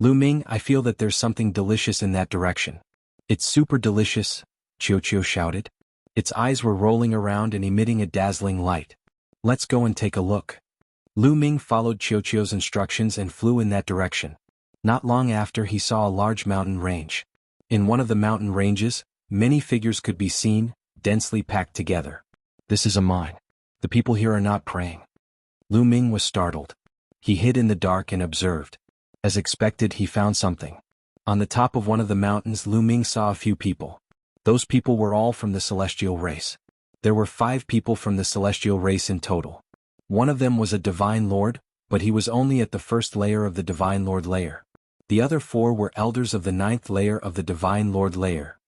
Lu Ming, I feel that there's something delicious in that direction. It's super delicious, Qiu shouted. Its eyes were rolling around and emitting a dazzling light. Let's go and take a look. Lu Ming followed Qiu's instructions and flew in that direction. Not long after, he saw a large mountain range. In one of the mountain ranges, many figures could be seen, densely packed together. This is a mine. The people here are not praying. Lu Ming was startled. He hid in the dark and observed. As expected, he found something. On the top of one of the mountains, Lu Ming saw a few people. Those people were all from the celestial race. There were 5 people from the celestial race in total. One of them was a divine lord, but he was only at the first layer of the divine lord layer. The other 4 were elders of the 9th layer of the divine lord layer.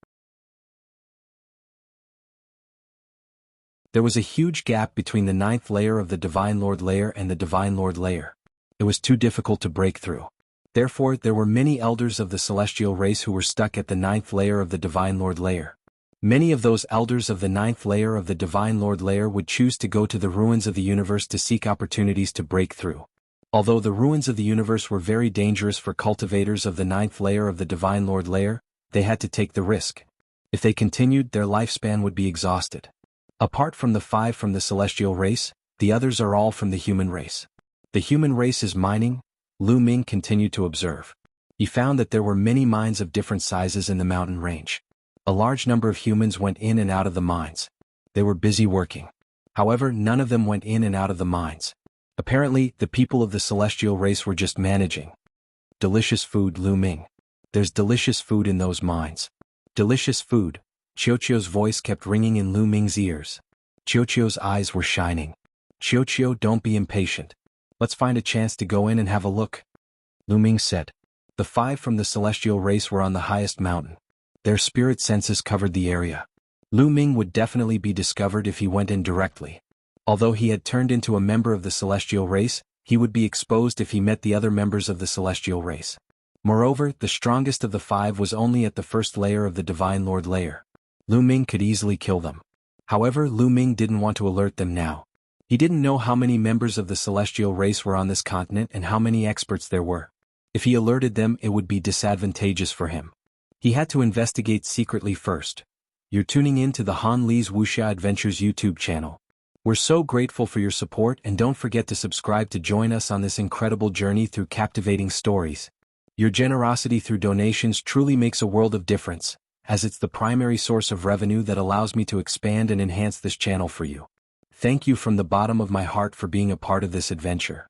There was a huge gap between the 9th layer of the divine lord layer and the divine lord layer. It was too difficult to break through. Therefore, there were many elders of the celestial race who were stuck at the 9th layer of the divine lord layer. Many of those elders of the 9th layer of the divine lord layer would choose to go to the ruins of the universe to seek opportunities to break through. Although the ruins of the universe were very dangerous for cultivators of the 9th layer of the divine lord layer, they had to take the risk. If they continued, their lifespan would be exhausted. Apart from the 5 from the celestial race, the others are all from the human race. The human race is mining. Lu Ming continued to observe. He found that there were many mines of different sizes in the mountain range. A large number of humans went in and out of the mines. They were busy working. However, none of them went in and out of the mines. Apparently, the people of the celestial race were just managing. Delicious food, Lu Ming. There's delicious food in those mines. Delicious food. Qiu's voice kept ringing in Lu Ming's ears. Qiu's eyes were shining. Qiu, don't be impatient. Let's find a chance to go in and have a look. Lu Ming said. The 5 from the celestial race were on the highest mountain. Their spirit senses covered the area. Lu Ming would definitely be discovered if he went in directly. Although he had turned into a member of the celestial race, he would be exposed if he met the other members of the celestial race. Moreover, the strongest of the 5 was only at the first layer of the divine lord layer. Lu Ming could easily kill them. However, Lu Ming didn't want to alert them now. He didn't know how many members of the celestial race were on this continent and how many experts there were. If he alerted them, it would be disadvantageous for him. He had to investigate secretly first. You're tuning in to the Han Li's Wuxia Adventures YouTube channel. We're so grateful for your support, and don't forget to subscribe to join us on this incredible journey through captivating stories. Your generosity through donations truly makes a world of difference, as it's the primary source of revenue that allows me to expand and enhance this channel for you. Thank you from the bottom of my heart for being a part of this adventure.